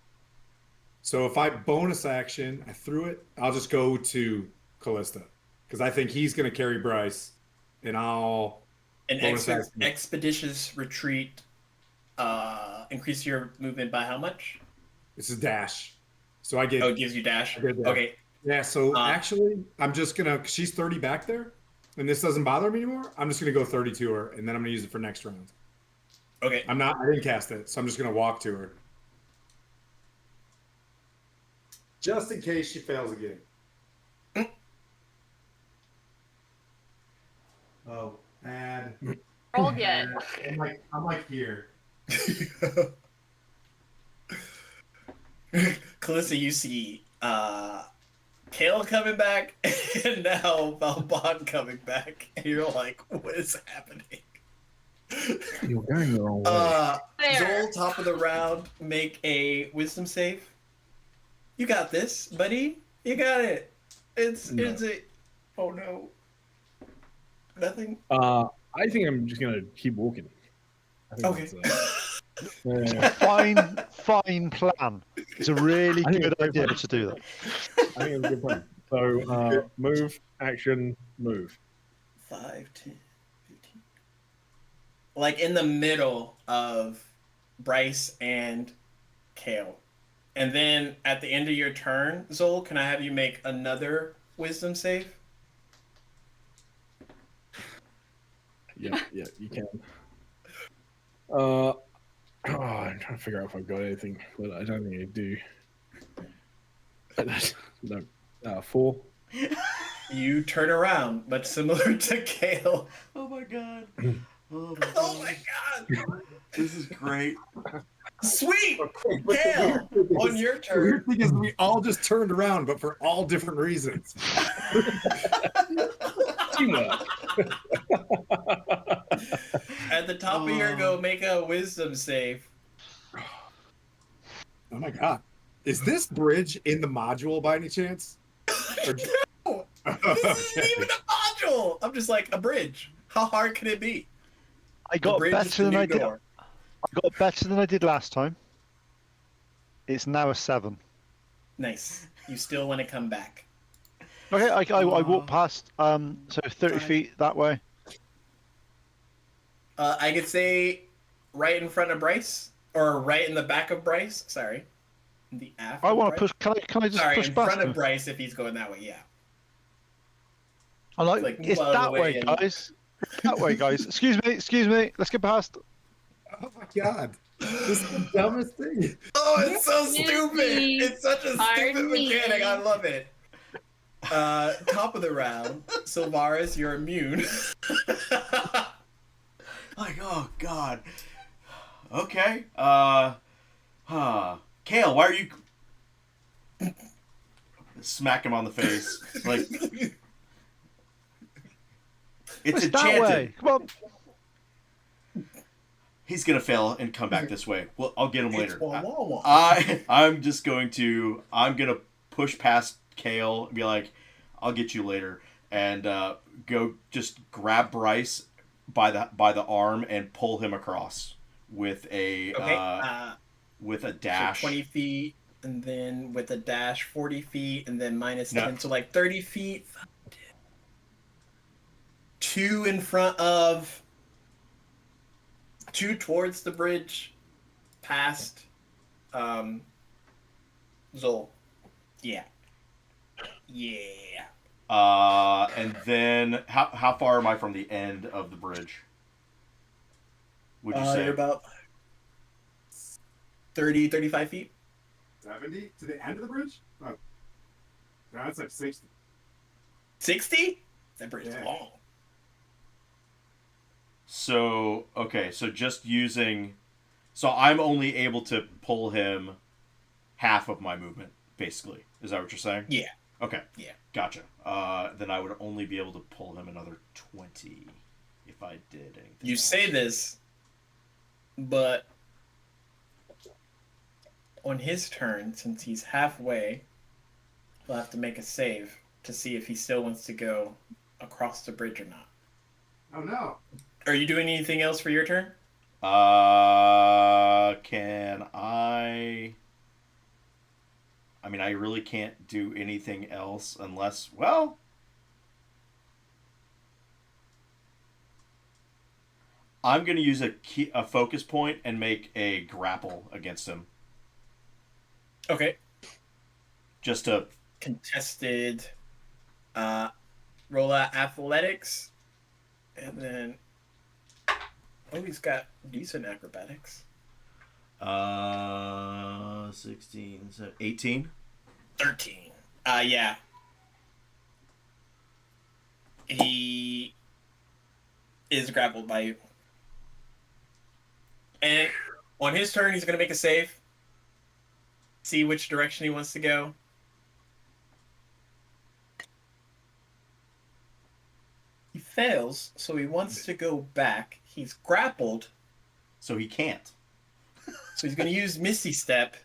So if I bonus action, I threw it. I'll just go to Callista because I think he's gonna carry Bryce, and I'll bonus action. Expeditious retreat. Increase your movement by how much? This is dash. So I get. Oh, it gives you dash. I get dash. Okay. Yeah, so Uh, actually, I'm just gonna. She's 30 back there, and this doesn't bother me anymore. I'm just gonna go 30 to her, and then I'm gonna use it for next round. Okay. I'm not. I didn't cast it, so I'm just gonna walk to her, just in case she fails again. Oh, add. Roll yet. I'm like here. Calissa, you see Kale coming back and now Valbon coming back. And you're like, what is happening? You're going the wrong way. There. Zol, top of the round, make a wisdom save. You got this, buddy. You got it. It's a oh no. Nothing. I think I'm just gonna keep walking. I think Okay. that's, Fine plan. It's a really I think good it's idea fine. to do that. I think it's a good plan. So move, action, move. 5, 10, 15. Like in the middle of Bryce and Kale. And then at the end of your turn, Zol, can I have you make another wisdom save? Yeah, you can. I'm trying to figure out if I've got anything, but I don't think I do. No, 4. You turn around, but similar to Kale. Oh my god. Oh my god! This is great. Sweet! But Kale, the weird thing on is- your The turn. weird thing is, we all just turned around, but for all different reasons. Teamwork. At the top of your go, make a wisdom save. Oh my god. Is this bridge in the module by any chance? Or- No! This isn't even a module! I'm just like, a bridge. How hard can it be? I The got bridge is better the than new I did. door. I got better than I did last time. It's now a 7. Nice. You still want to come back. Okay, I walk past, so 30 Fine. feet that way. I could say right in front of Bryce, or right in the back of Bryce. Sorry. In the aft. I of want to Bryce. push. Can I just Sorry, push in past front of him? Bryce if he's going that way, yeah. I'm like, like, move it's out of the that way way, and- guys. It's that way, guys. Excuse me. Let's get past. Oh my god. This is the dumbest thing. Oh, it's so Excuse stupid! me. It's such a Pardon stupid me. mechanic. I love it. Top of the round, Sylvaris, you're immune. Like, oh god. Okay. Kale, why are you smack him on the face? Like, it's It's that enchanted. way. Come on. He's gonna fail and come back this way. Well, I'll get him It's later. wah, wah, wah. I'm gonna push past Kale and be like, I'll get you later, and go just grab Bryce by the arm and pull him across with a Okay. with a So dash. 20 feet, and then with a dash, 40 feet, and then minus No. 10, so like 30 feet. 2 in front of. 2 towards the bridge, past Zol. Yeah. Yeah. And then how far am I from the end of the bridge? Would you say? You're about 30, 35 feet. 70 to the end of the bridge? Oh. No, that's like 60. 60? That bridge is Yeah. long. So okay, so just using, so I'm only able to pull him half of my movement, basically. Is that what you're saying? Yeah. Okay. Yeah. Gotcha. Then I would only be able to pull him another 20 if I did anything. You else. say this, but on his turn, since he's halfway, he'll have to make a save to see if he still wants to go across the bridge or not. Oh no. Are you doing anything else for your turn? Can I mean, I really can't do anything else unless, well, I'm going to use a focus point and make a grapple against him. Okay. Just to contested roll out athletics, and then he's got decent acrobatics. 16, 18. 13. Yeah. He is grappled by you. And on his turn, he's going to make a save. See which direction he wants to go. He fails, so he wants to go back. He's grappled, So he can't. so he's going to use Misty Step.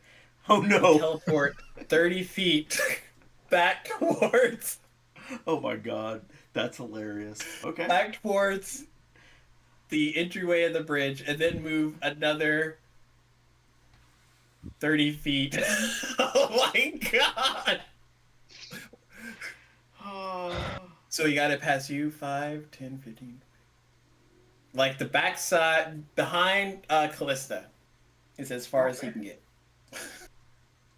Oh no! Teleport 30 feet back towards. Oh my god, that's hilarious. Okay. Back towards the entryway of the bridge, and then move another 30 feet. Oh my god! So he got to pass you 5, 10, 15. Like the backside, behind Callista, is as far as he can get.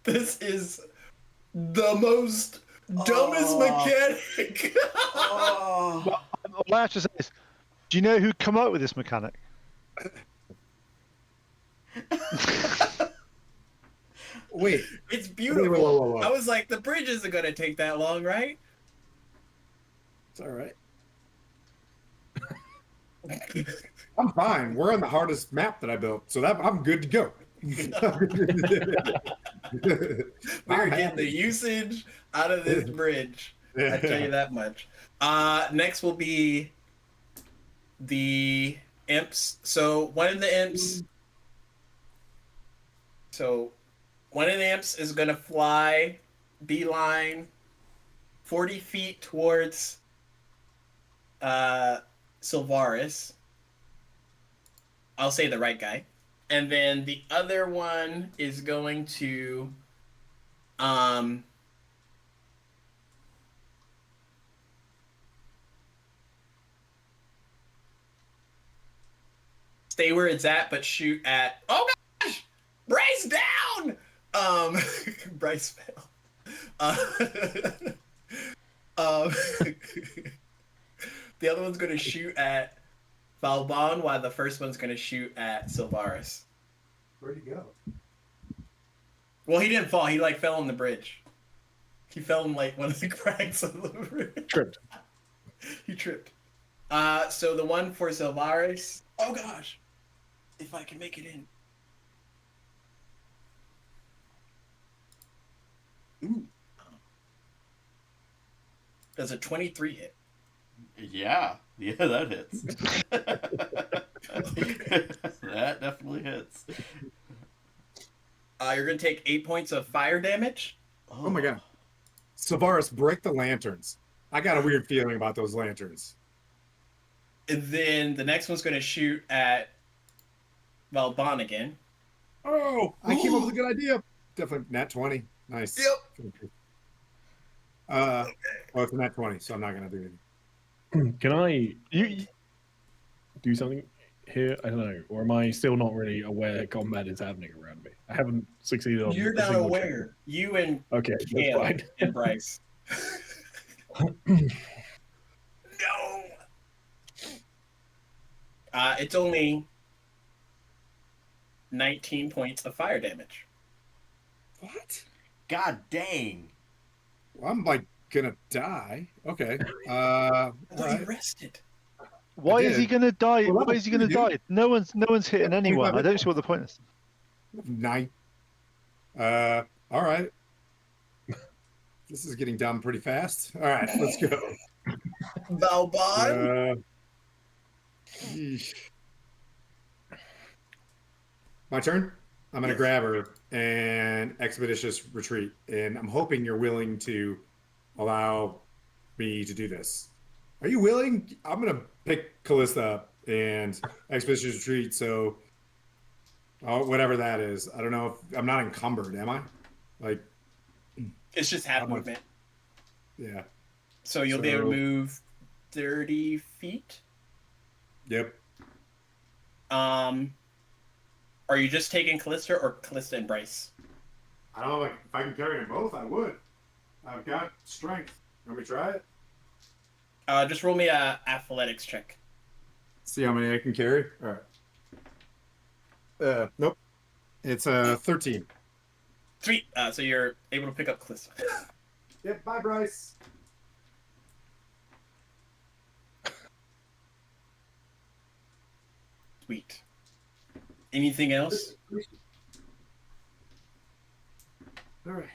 This is the most dumbest mechanic. Well, all I have to say is, do you know who come up with this mechanic? Wait, It's beautiful. Whoa. I was like, the bridge isn't going to take that long, right? It's all right. I'm fine. We're on the hardest map that I built, so I'm good to go. We're getting the usage out of this bridge. I tell you that much. Next will be the imps. So one of the imps is gonna fly beeline 40 feet towards Sylvaris. I'll say the right guy. And then the other one is going to stay where it's at, but shoot at. Oh gosh, Bryce down. Bryce fell. The other one's gonna shoot at Valbon, while the first one's gonna shoot at Sylvaris. Where'd he go? Well, he didn't fall. He fell on the bridge. He fell in one of the cracks of the bridge. Tripped. He tripped. So the one for Sylvaris. Oh gosh, if I can make it in. Ooh. Does a 23 hit? Yeah, that hits. That definitely hits. You're gonna take 8 points of fire damage. Oh my god. Sylvaris, break the lanterns. I got a weird feeling about those lanterns. And then the next one's gonna shoot at Valbon again. Oh, I came up with a good idea. Definitely nat 20. Nice. Yep. Well, it's a nat 20, so I'm not gonna do anything. Can I do something here? I don't know. Or am I still not really aware combat is happening around me? I haven't succeeded on You're a not single aware. check. You and Okay, that's Kale fine. and Bryce. No. It's only 19 points of fire damage. What? God dang. Well, I'm gonna die. Okay. I thought you Alright. rested. Why is he did. going to die? Well, Why is he going to you- die? No one's hitting anyone. I don't see what the point is. 9. Alright. This is getting done pretty fast. Alright, let's go. Valbon. Yeesh. My turn? I'm going to grab her and expeditious retreat. And I'm hoping you're willing to allow me to do this. Are you willing? I'm going to pick Callista up and expeditious retreat. So, whatever that is. I don't know if I'm not encumbered, am I? It's just half I'm not- movement. Yeah. So you'll be able to So- move 30 feet. Yep. Are you just taking Callista or Callista and Bryce? I don't know if I can carry them both. I would. I've got strength. Want me to try it? Just roll me a athletics check. See how many I can carry. All right. Nope. It's 13. Sweet. So you're able to pick up Calista. Yep. Bye, Bryce. Sweet. Anything else? All right.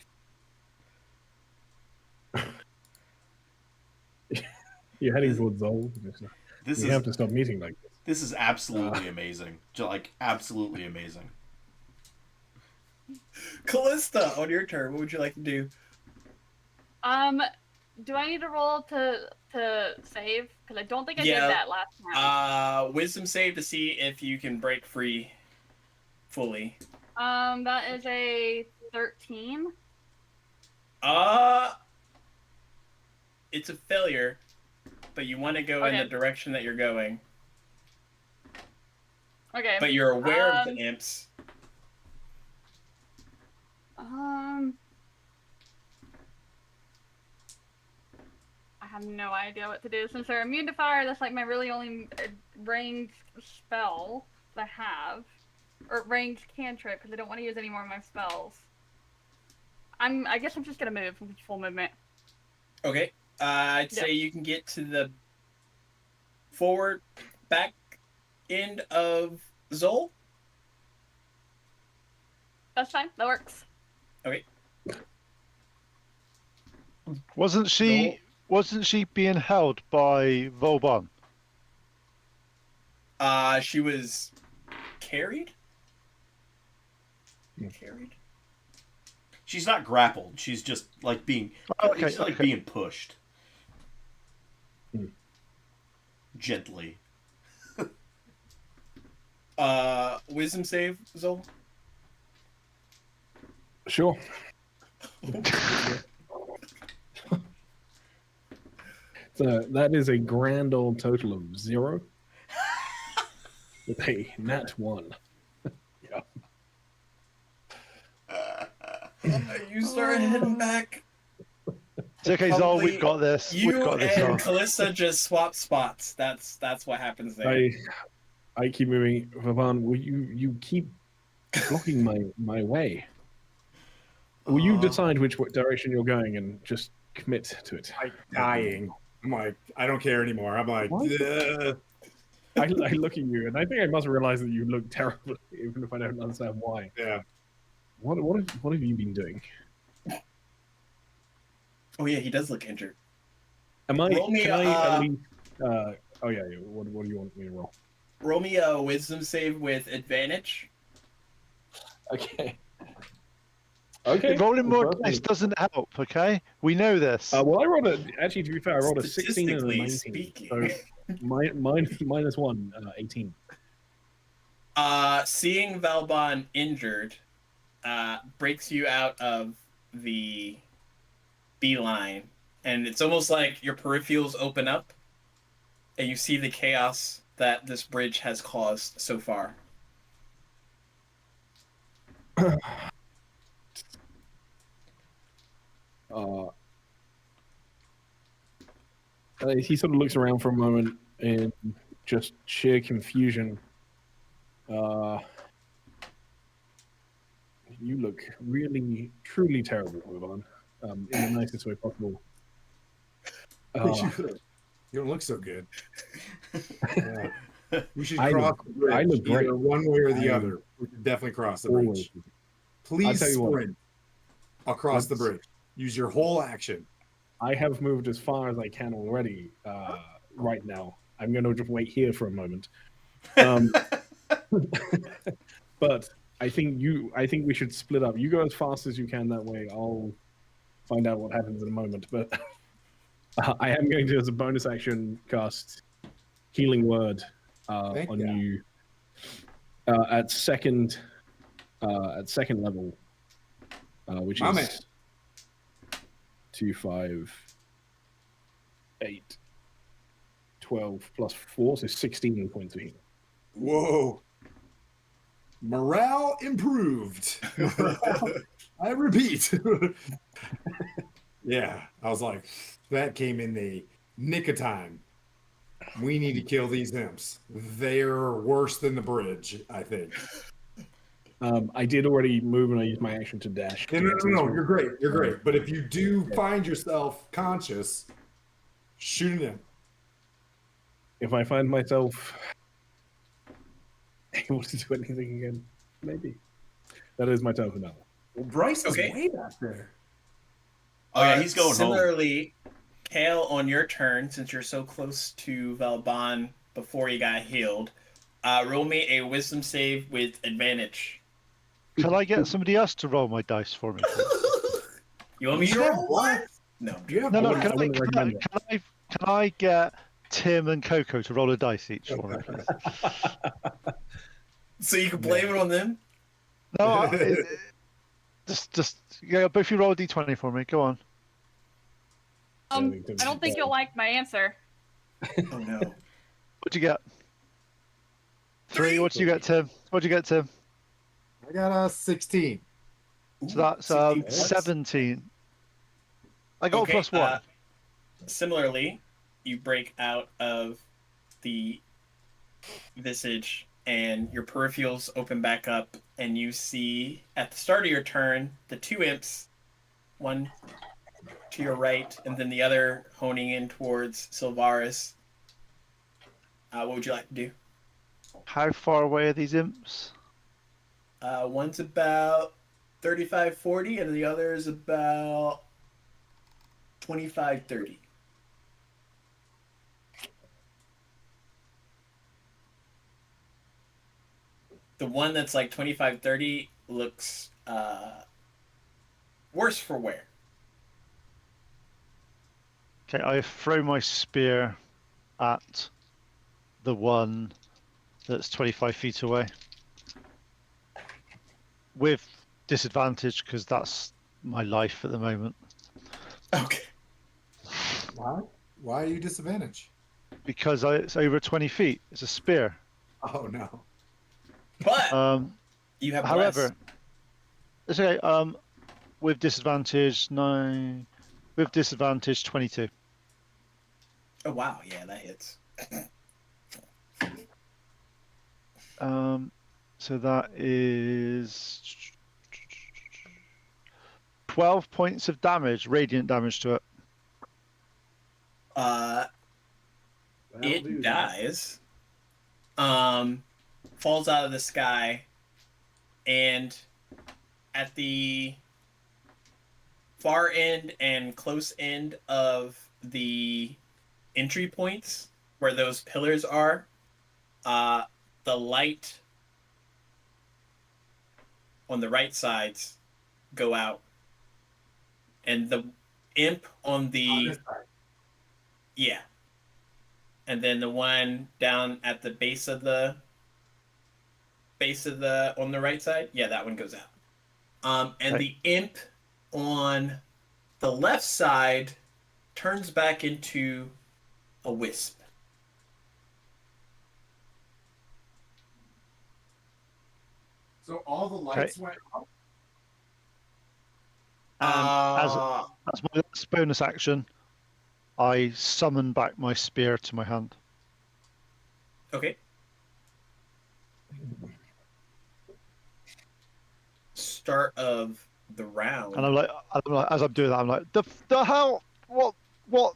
You're heading towards Zol. This We is have to stop meeting like this. this is absolutely amazing. Like absolutely amazing. Callista, on your turn, what would you like to do? Do I need to roll to save? Because I don't think I did Yeah. that last time. Wisdom save to see if you can break free fully. That is a 13. It's a failure, but you want to go in Okay. the direction that you're going. Okay. But you're aware of the imps. I have no idea what to do. Since they're immune to fire, that's like my really only ranged spell that I have. Or ranged cantrip, because I don't want to use any more of my spells. I guess I'm just gonna move with full movement. Okay. I'd say you can get to the back end of Zol. That's fine. That works. Okay. Wasn't she being held by Vauban? She was carried. She's not grappled. She's just like being being pushed. Gently. Wisdom save, Zol. Sure. So that is a grand old total of 0. With a nat 1. Yeah. You start heading back. It's okay, Zol. Probably We've got this. You We've got this, and Zol. Callista just swap spots. That's what happens there. I keep moving. Vavan, will you keep blocking my way? Will you decide which direction you're going and just commit to it? I'm dying. I'm like, I don't care anymore. I'm like, What? "Ugh." I look at you, and I think I must realize that you look terrible, even if I don't understand why. Yeah. What have you been doing? Oh yeah, he does look injured. Am I? Roll me Can a, I at least? Oh yeah. What do you want me to roll? Roll me a wisdom save with advantage. Okay. Okay. Rolling more Perfect. dice doesn't help. Okay, we know this. Well, I rolled actually, to be fair, I rolled a 16 and a Statistically 19. speaking. So minus 1, 18. Seeing Valbon injured breaks you out of the beeline, and it's almost like your peripherals open up, and you see the chaos that this bridge has caused so far. He sort of looks around for a moment in just sheer confusion. You look really, truly terrible, Ivan, in the nicest way possible. You don't look so good. Yeah. We should I cross look- the bridge. I look great. Either one way or the I- other. We should definitely cross the Always. bridge. Please tell you what. sprint across the Let's- bridge. Use your whole action. I have moved as far as I can already right now. I'm going to just wait here for a moment. But I think we should split up. You go as fast as you can that way. I'll find out what happens in a moment. But I am going to, as a bonus action, cast Healing Word on you at second level, which My is man. 2, 5, 8, 12 plus 4, so 16 points of healing. Whoa. Morale improved. I repeat. Yeah, I was like, that came in the nick of time. We need to kill these imps. They're worse than the bridge, I think. I did already move and I used my action to dash. No, to no, get to no, this no, one. you're great. You're great. But if you do Yeah. find yourself conscious, shoot an imp. If I find myself able to do anything again, maybe. That is my turn for now. Well, Bryce is Okay. way back there. Oh yeah, he's going home. Similarly, Kale, on your turn, since you're so close to Valbon before you got healed, roll me a wisdom save with advantage. Can I get somebody else to roll my dice for me? You want me to roll one? No. Do you have No, no. one? Can I, wouldn't can, I, recommend it. can I get Tim and Coco to roll a dice each for me, please? So you can blame it on them? No, just yeah. Both of you roll a d20 for me. Go on. I don't think you'll like my answer. Oh no. What'd you get? 3. What'd you get, Tim? What'd you get, Tim? I got a 16. So that's 16 17. I got Okay, a +1. Similarly, you break out of the visage and your peripherals open back up, and you see at the start of your turn the 2 imps, one to your right and then the other honing in towards Sylvaris. What would you like to do? How far away are these imps? One's about 35, 40, and the other is about 25, 30. The one that's like 25, 30 looks worse for wear. Okay, I throw my spear at the one that's 25 feet away. With disadvantage, because that's my life at the moment. Okay. Why? Why are you disadvantaged? Because it's over 20 feet. It's a spear. Oh no. But you have However, less. it's okay. With disadvantage 9. With disadvantage 22. Oh wow, yeah, that hits. So that is 12 points of damage, radiant damage to it. It dies. Falls out of the sky, and at the far end and close end of the entry points where those pillars are, the light on the right sides go out, and the imp on the and then the one down at the base of the on the right side, that one goes out. And the imp on the left side turns back into a wisp. So all the lights went out? As my last bonus action, I summon back my spear to my hand. Okay. Start of the round. And I'm like, as I'm doing that, I'm like, the hell? What? What?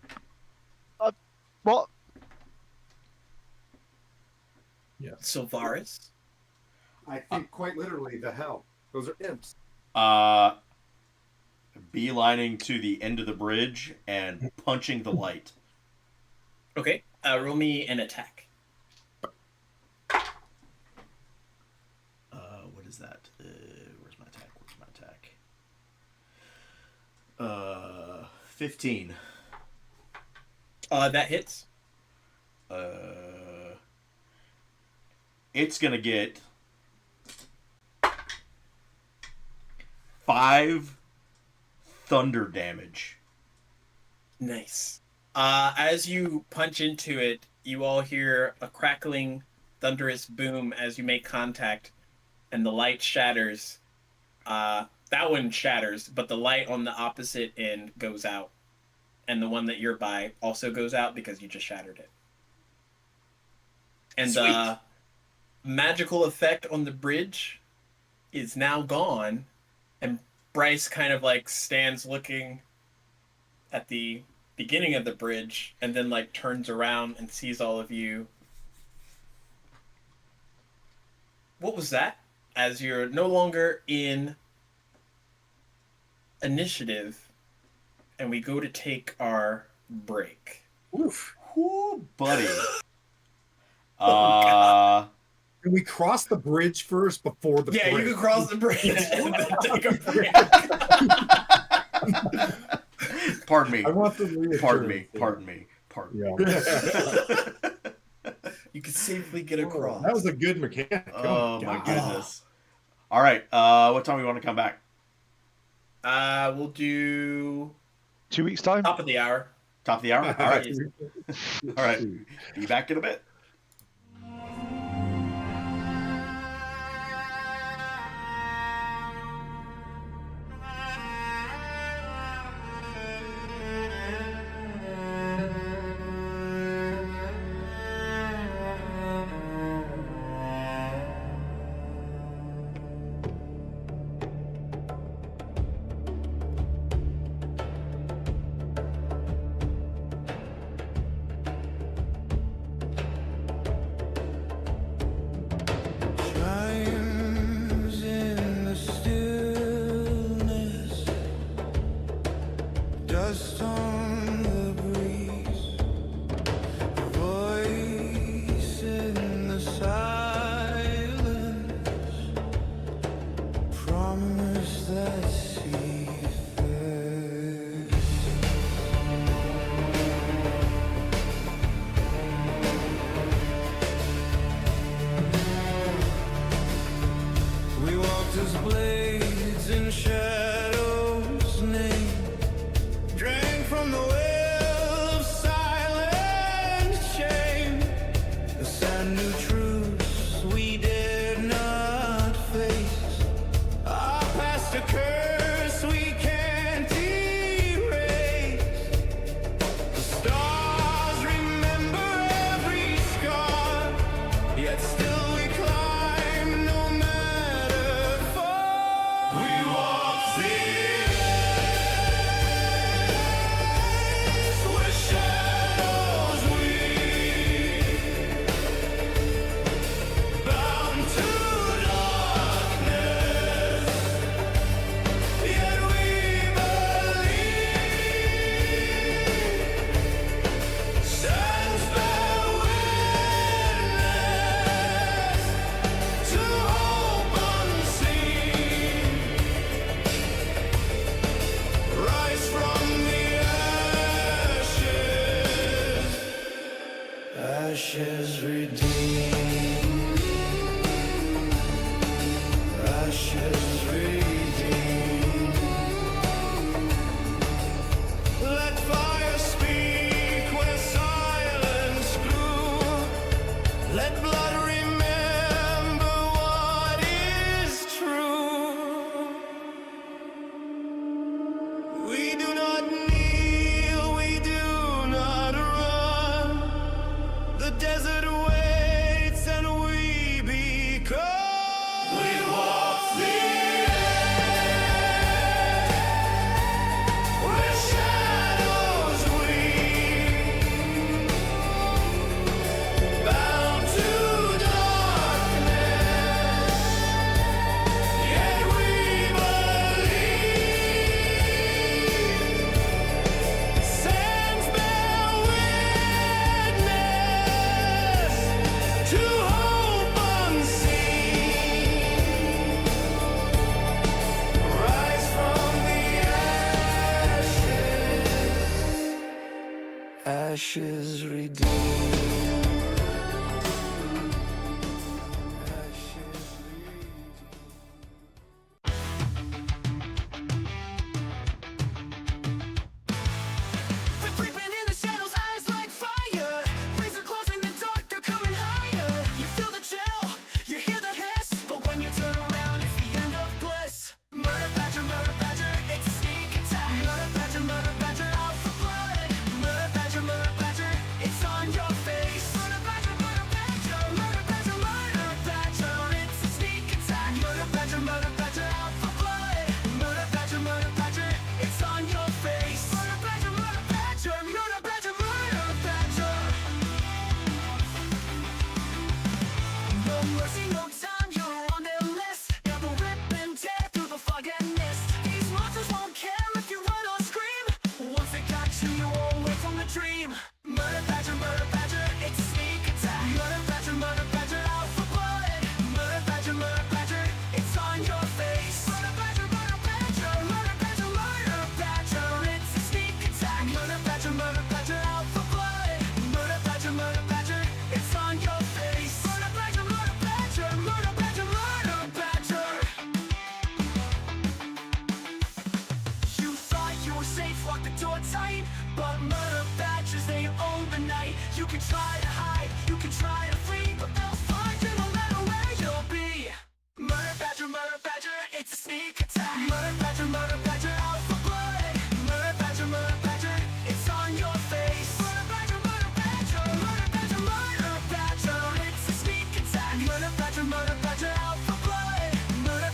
Yeah. Sylvaris. I think quite literally the hell. Those are imps. Beelining to the end of the bridge and punching the light. Okay. Roll me an attack. What is that? Where's my attack? 15. That hits. It's gonna get 5 thunder damage. Nice. As you punch into it, you all hear a crackling, thunderous boom as you make contact, and the light shatters. that one shatters, but the light on the opposite end goes out, and the one that you're by also goes out because you just shattered it. And Sweet. the magical effect on the bridge is now gone, and Bryce kind of like stands looking at the beginning of the bridge and then like turns around and sees all of you. What was that? As you're no longer in initiative and we go to take our break. Oof. Whoo, buddy. God. Can we cross the bridge first before the Yeah, break? you can cross the bridge and then take a break. Pardon me. I want the reassurance. Pardon me. Yeah. You can safely get across. That was a good mechanic. Oh my God. goodness. All right. What time do you want to come back? We'll do 2 weeks time. top of the hour. Top of the hour? All right. All right. Be back in a bit. Chimes in the stillness, dust on the breeze, voice in the silence, promise that sees first. We walked as blades in shadows name, drank from the well of silent shame, the sad new truths we dared not face, our past a curse we can't erase. The stars remember every scar, yet still we climb no matter far. can try to hide, you can try to flee, but they'll find you no matter where you'll be. Murder badger, it's a sneak attack. Murder badger, out for blood. Murder badger, it's on your face. Murder badger, it's a sneak attack. Murder badger, out for blood. Murder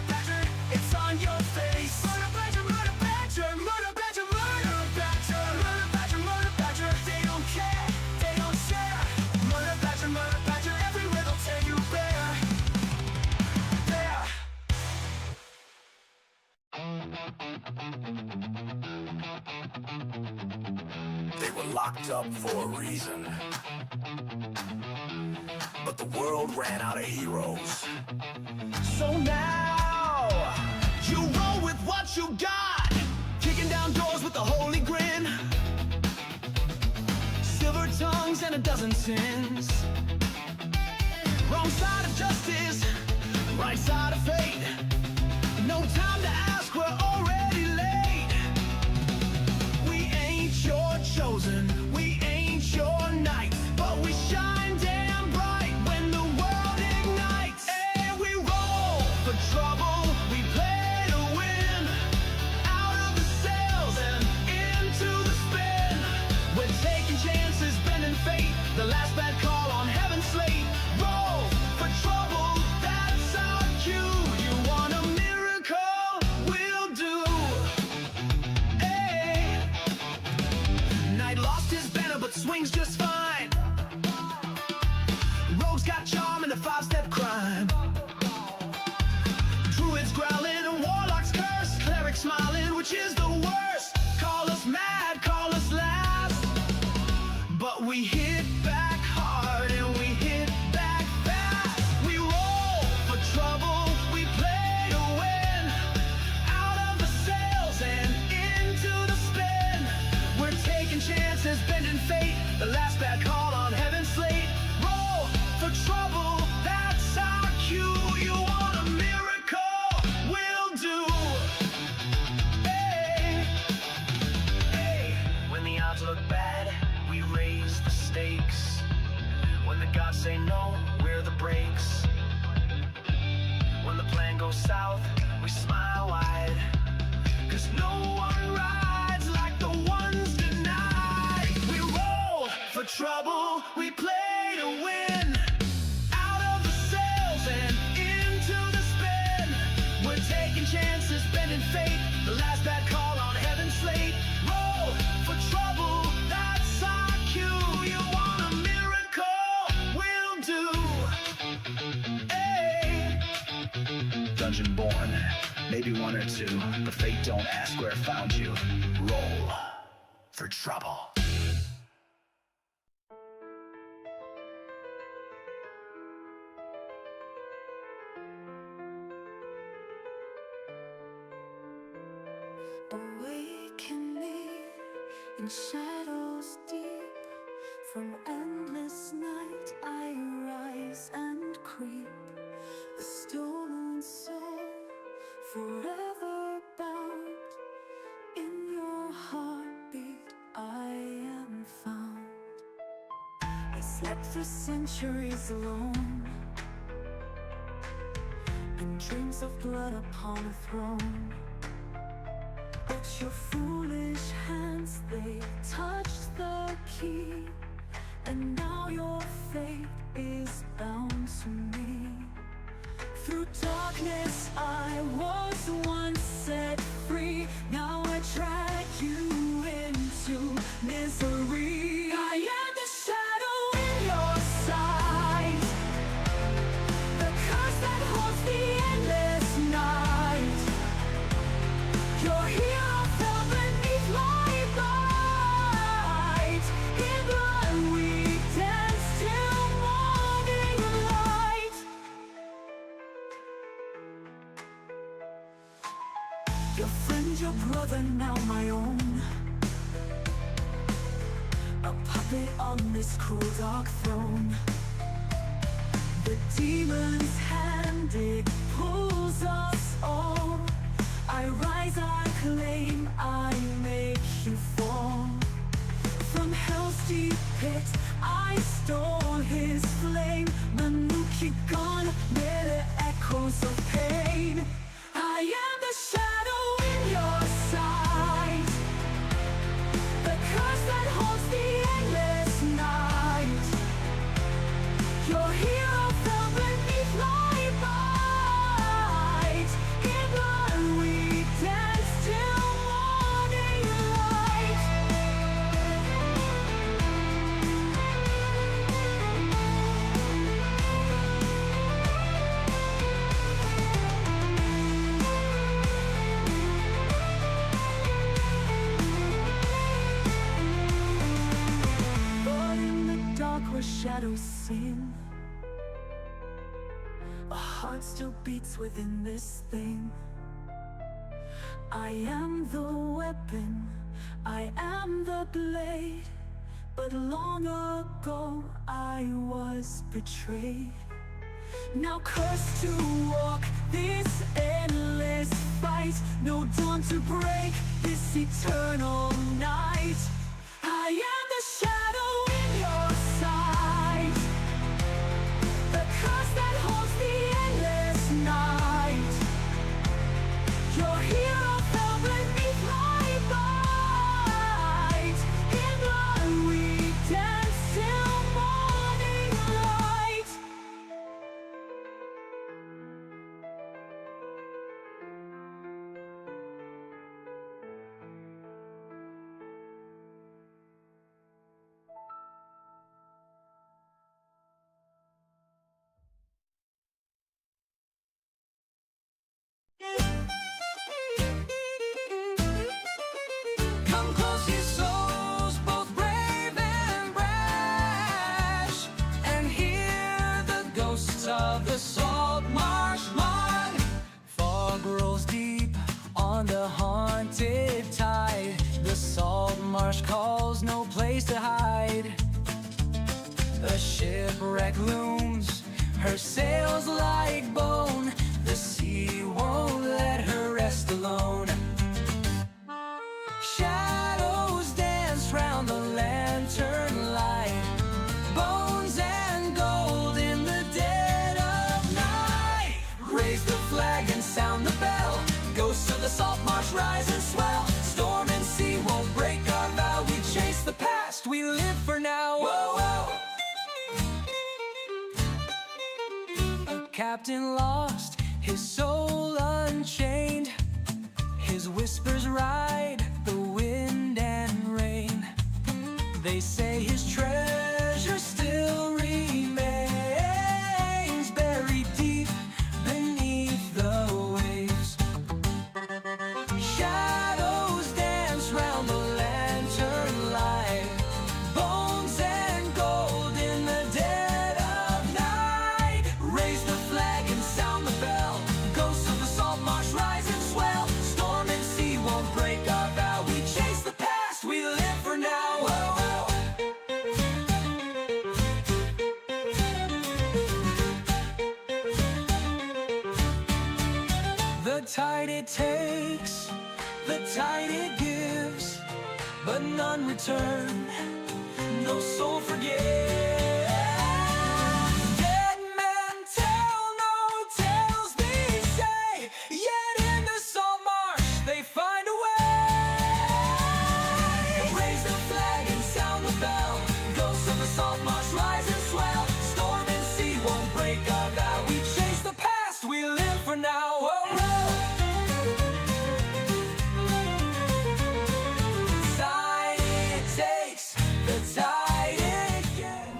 badger, it's on your face. Murder badger, they don't care, they don't share. Murder badger, everywhere they'll tear you bare. There. They were locked up for a reason, but the world ran out of heroes. So now, you roll with what you got, kicking down doors with a holy grin, silver tongues and a dozen sins. Wrong side of justice, right side of fate. No time to ask, we're already late. We ain't your chosen, we ain't your knight, but we shine damn bright when the world ignites. And we roll for trouble, we play to win. Out of the sails and into the spin. We're taking chances, bending fate. The last bad call on heaven's slate. Roll for trouble, that's our cue. You want a miracle? We'll do. Hey. Knight lost his banner but swings just fine. Rogue's got charm and a 5-step crime. Druids growling and warlocks curse. Clerics smiling, which is the worst. Call us mad, call us last, but we hit back hard and we hit back fast. We roll for trouble, we play to win. Out of the sails and into the spin. We're taking chances, bending fate. The last bad call on heaven's slate. Roll for trouble, that's our cue. You want a miracle? We'll do. Hey, hey. When the odds look bad, we raise the stakes. When the gods say no, we're the brakes. When the plan goes south, we smile wide. 'Cause no one rides like the ones denied. We roll for trouble, we play to win. Out of the sails and into the spin. We're taking chances, bending fate. The last bad call on heaven's slate. Roll for trouble, that's our cue. You want a miracle? We'll do. Hey. Dungeon born, maybe one or two, but fate don't ask where it found you. Roll for trouble. Awaken me in shadows deep. From endless night I rise and creep. A stolen soul, forever bound. In your heartbeat I am found. I slept for centuries alone, and dreams of blood upon a throne. But your foolish hands, they touched the key, and now your fate is bound to me. Through darkness I was once set free. Now I drag you into misery. I am the shadow in your sight, the curse that haunts the endless night. Your hero fell beneath my bite. In blood we dance till morning light. Your friend, your brother, now my own. A puppet on this cruel dark throne. The demon's hand, it pulls us all. I rise, I claim, I make you fall. From hell's deep pit shadows sing. A heart still beats within this thing. I am the weapon, I am the blade, but long ago I was betrayed. Now cursed to walk this endless fight, no dawn to break this eternal night. I am the shadow in your sight, the curse that haunts the endless night. Your hero fell beneath my bite. In blood we dance till morning light. Come close, ye souls, both brave and brash, and hear the ghosts of the salt marsh mud. Fog rolls deep on the haunted tide. The salt marsh calls, no place to hide. A shipwreck looms, her sails like bone. The sea won't let her rest alone. Shadows dance round the lantern light, bones and gold in the dead of night. Raise the flag and sound the bell, ghosts of the salt marsh rise and swell. Storm and sea won't break our vow, we chase the past, we live for now. Whoa, whoa. A captain lost, his soul unchained. His whispers ride the wind and rain. They say his treasure still remains, buried deep beneath the waves. Shadows dance round the lantern light, bones and gold in the dead of night. Raise the flag and sound the bell, ghosts of the salt marsh rise and swell. Storm and sea won't break our vow, we chase the past, we live for now. Whoa, whoa. The tide it takes, the tide it gives, but none return, no soul forgives. Dead men tell no tales, they say, yet in the salt marsh they find a way. Raise the flag and sound the bell, ghosts of the salt marsh rise and swell. Storm and sea won't break our vow, we chase the past, we live for now. Whoa, whoa. Tide it takes, the tide it gets.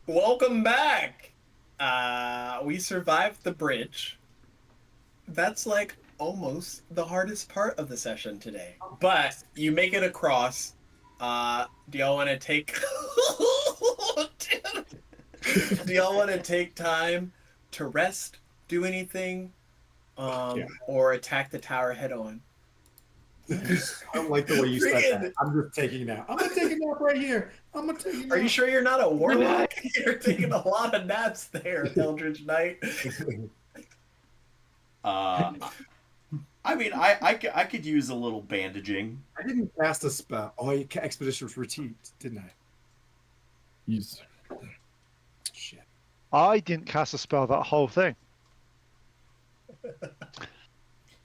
Welcome back. We survived the bridge. That's like almost the hardest part of the session today. But you make it across. Do y'all want to take? Do y'all want to take time to rest, do anything, or attack the tower head on? I don't like the way you said that. I'm just taking a nap. I'm gonna take a nap right here. I'm gonna take a nap. Are you sure you're not a warlock? You're taking a lot of naps there, Eldritch Knight. I mean, I could use a little bandaging. I didn't cast a spell. Oh, you Expedition's Retreat, didn't I? Yes. Shit. I didn't cast a spell that whole thing.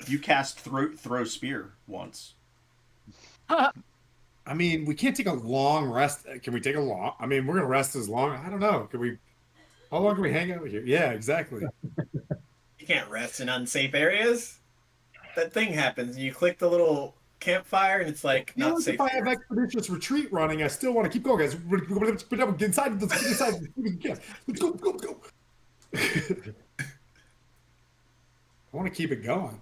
You cast throw spear once. I mean, we can't take a long rest. Can we take a long? I mean, we're gonna rest as long. I don't know. Can we? How long can we hang out here? Yeah, exactly. You can't rest in unsafe areas. That thing happens. You click the little campfire, and it's like You know, not safe. if I have Expedition's Retreat running, I still want to keep going, guys. Get inside. Let's go. Let's go. I want to keep it going.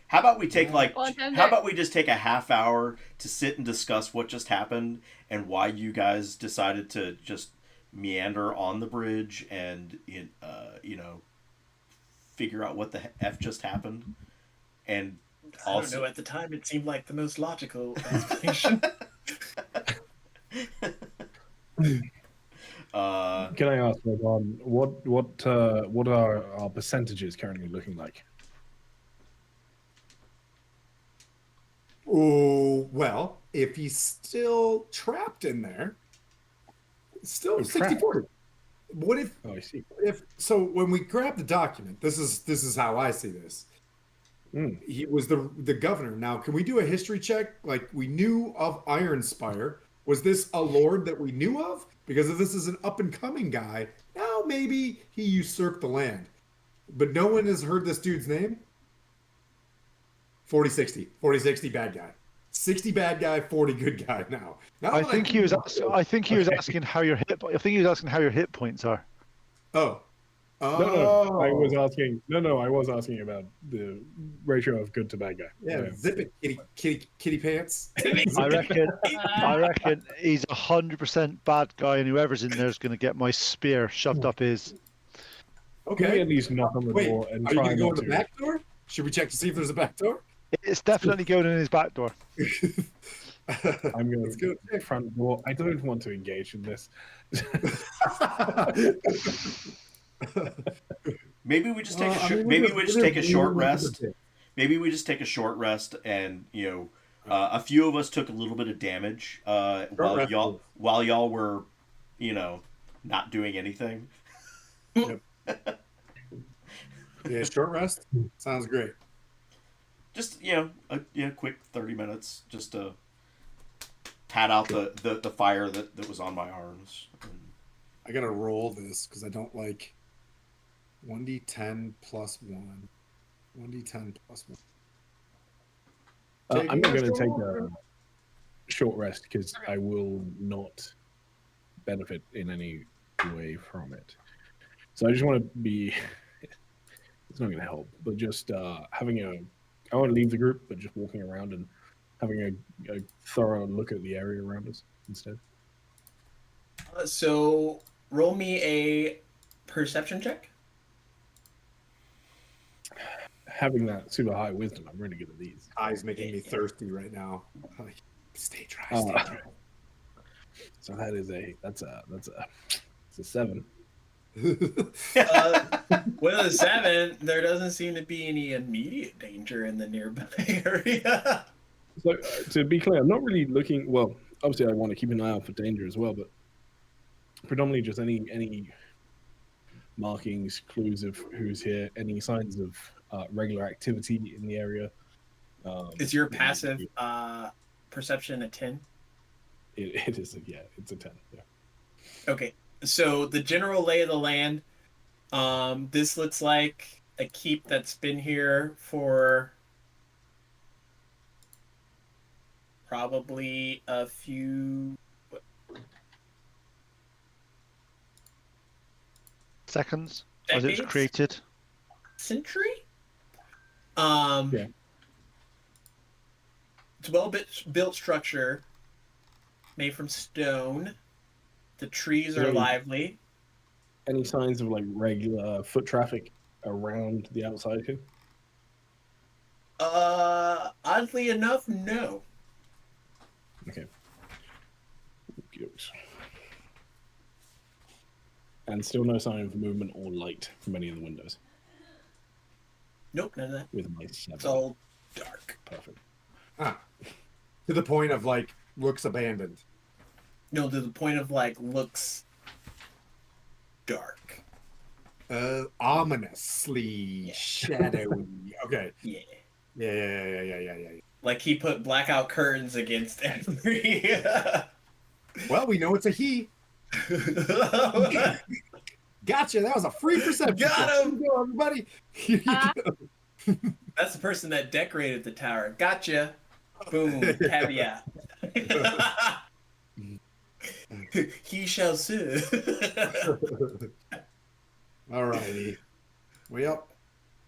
How about we take like? Well, then How there- about we just take a half hour to sit and discuss what just happened and why you guys decided to just meander on the bridge and figure out what the f just happened, and I don't know. At the time, it seemed like the most logical explanation. Can I ask, Ron, what are our percentages currently looking like? Oh, well, if he's still trapped in there, it's still Oh, 60-40. What if Oh, I see. so when we grab the document, this is how I see this. Mm. He was the governor. Now, can we do a history check? Like, we knew of Ironspire. Was this a lord that we knew of? Because if this is an up and coming guy, now maybe he usurped the land. But no one has heard this dude's name. 40-60. 40-60 bad guy. 60 bad guy, 40 good guy now. I think he was asking how your hit. I think he was asking how your hit points are. Oh. No, I was asking. No, I was asking about the ratio of good to bad guy. Yeah, zip it, kitty pants. I reckon he's 100% bad guy, and whoever's in there is going to get my spear shoved up his. Can we Okay. at least knock on the Wait, door and are you try gonna go in not the to? back door? Should we check to see if there's a back door? It's definitely going in his back door. I'm going Let's to go check. front door. I don't want to engage in this. maybe we just take I mean, maybe we're we just gonna take a short really look at rest. this. Maybe we just take a short rest, and a few of us took a little bit of damage while rest, y'all were, not doing anything. Yeah, short rest sounds great. Just a quick 30 minutes just to pat out the fire that was on my arms. I gotta roll this because I don't like 1d10 plus 1. 1d10 plus 1. I'm not going to take a short rest because I will not benefit in any way from it. So I just want to be. It's not going to help, but just having a. I want to leave the group, but just walking around and having a thorough look at the area around us instead. So roll me a perception check. Having that super high wisdom, I'm really good at these. Eyes making me thirsty right now. Stay dry, Uh, stay dry. So that's a 7. With a 7, there doesn't seem to be any immediate danger in the nearby area. So to be clear, I'm not really looking. Well, obviously, I want to keep an eye out for danger as well, but predominantly just any markings, clues of who's here, any signs of regular activity in the area. Is your passive perception a 10? It is. Yeah, it's a 10. Yeah. Okay, so the general lay of the land. This looks like a keep that's been here for probably a few Seconds as it was decades? created. Century. Yeah. It's a well-built structure made from stone. The trees are Yeah. lively. Any signs of like regular foot traffic around the outside here? Oddly enough, no. Okay. Yokes. And still no sign of movement or light from any of the windows. Nope, none of that. With my 7. It's all dark. Perfect. To the point of like looks abandoned. No, to the point of like looks dark. Ominously shadowy. Okay. Yeah. Yeah. Like he put blackout curtains against every. Well, we know it's a he. Gotcha. That was a free perception. Got check. him! Here you go, everybody. Here you go. That's the person that decorated the tower. Gotcha. Boom. Caveat. He shall serve. All righty. We up.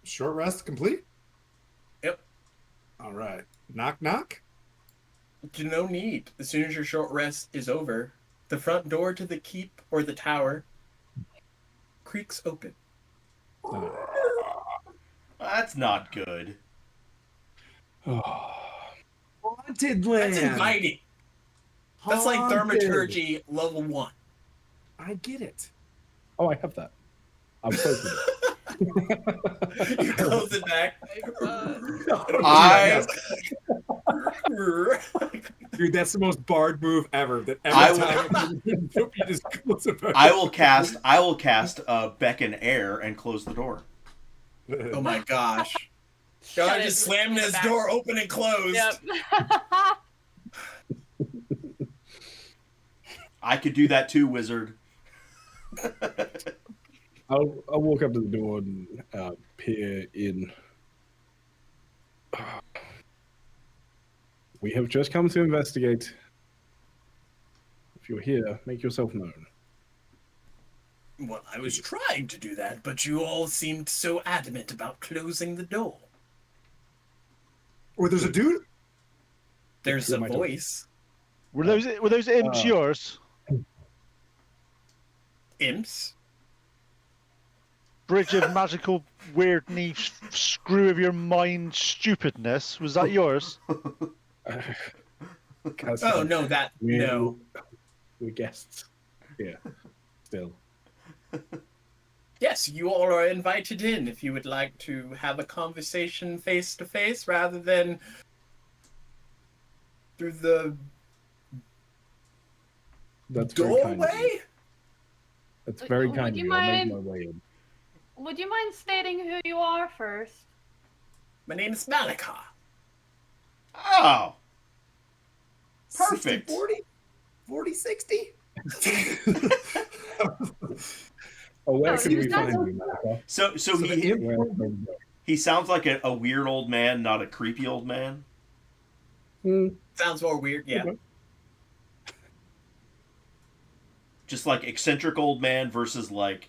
Short rest complete? Yep. All right. Knock, knock. No need. As soon as your short rest is over, the front door to the keep or the tower creaks open. That's not good. Haunted land. That's inviting. That's like Haunted. thaumaturgy level 1. I get it. Oh, I have that. I'm close to it. You close it back. Dude, that's the most bard move ever. That I every time you just close it back. I will cast beckon air and close the door. Oh my gosh. Shut God it just in slamming the his back. door open and closed. Yep. I could do that too, wizard. I'll walk up to the door and peer in. We have just come to investigate. If you're here, make yourself known. Well, I was trying to do that, but you all seemed so adamant about closing the door. Or there's a dude. There's Yeah, a my door. voice. Were those imps yours? Imps? Bridge of magical weird niche screw of your mind stupidness. Was that yours? Oh, no, that... No. We're guests. Yeah. Still. Yes, you all are invited in if you would like to have a conversation face to face rather than through the That's very kind of you. doorway? That's very Would kind of you you. I'll make mind- my way in. Would you mind stating who you are first? My name is Malika. Oh, perfect. 40, 60? Oh, where Oh, can you we sound- find you, Malika? So he Where- he sounds like a weird old man, not a creepy old man. Sounds more weird, yeah. Okay. Just like eccentric old man versus like,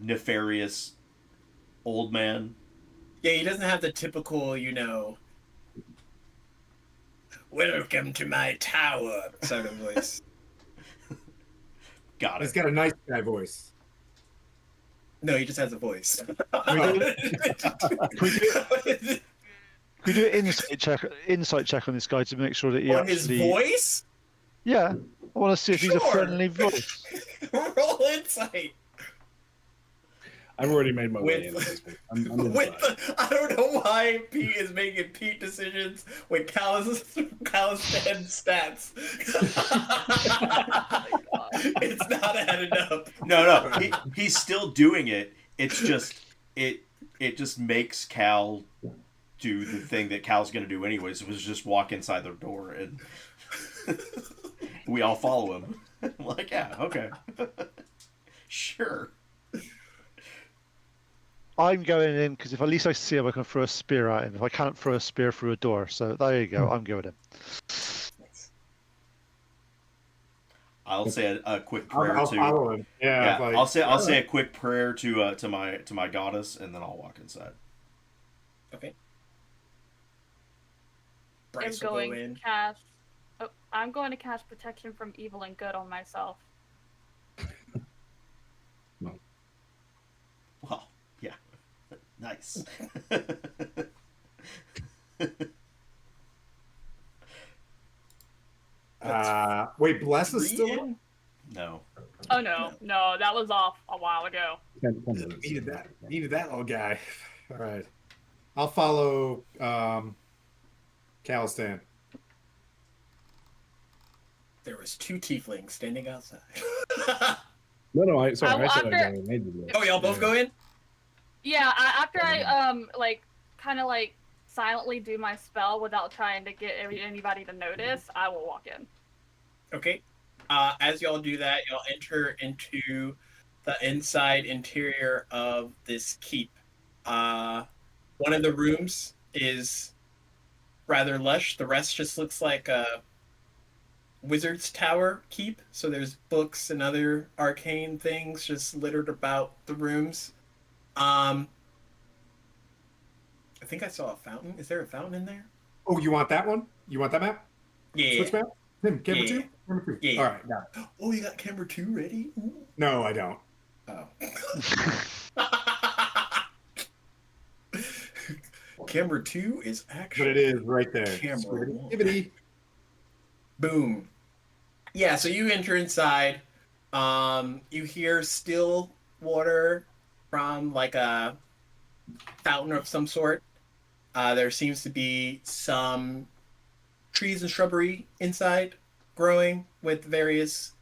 nefarious old man. Yeah, he doesn't have the typical, welcome to my tower sort of voice. Got He's it. got a nice guy voice. No, he just has a voice. Can we do an insight check on this guy to make sure that he On his actually... voice? Yeah. I want to see if he's a Sure. friendly voice. Roll insight. I've already made my way in. With- At this point. I'm inside. I don't know why Pete is making Pete decisions with Calistan stats. It's not adding up. No, he's still doing it. It's just it just makes Cal do the thing that Cal's gonna do anyways. It was just walk inside the door and we all follow him. I'm like, yeah, okay. Sure. I'm going in because if at least I see him, I can throw a spear at him. If I can't throw a spear through a door, so there you go. I'm going in. I'll say a quick I'll prayer to follow him. Yeah, like, I'll say a quick prayer to my goddess and then I'll walk inside. Okay. I'm Bryce will go going in. to cast. Oh, I'm going to cast protection from evil and good on myself. Well, yeah. Nice. wait, Bless is still Three on? No. Oh no, that was off a while ago. 10 minutes. Needed that little guy. All right. I'll follow Calistan. There was 2 tieflings standing outside. No, I said I after- made the Oh, y'all both go in? Yeah, after I kind of silently do my spell without trying to get anybody to notice, I will walk in. Okay. As y'all do that, y'all enter into the inside interior of this keep. One of the rooms is rather lush. The rest just looks like a wizard's tower keep. So there's books and other arcane things just littered about the rooms. I think I saw a fountain. Is there a fountain in there? Oh, you want that one? You want that map? Yeah. Switch map? Tim, camera Yeah. 2? Camera 2. Yeah. All right, got it. Oh, you got camera 2 ready? Ooh. No, I don't. Oh. Camera 2 is actually. But it is right there. Camera 1. Activity. Boom. Yeah, so you enter inside. You hear still water from like a fountain of some sort. There seems to be some trees and shrubbery inside growing with various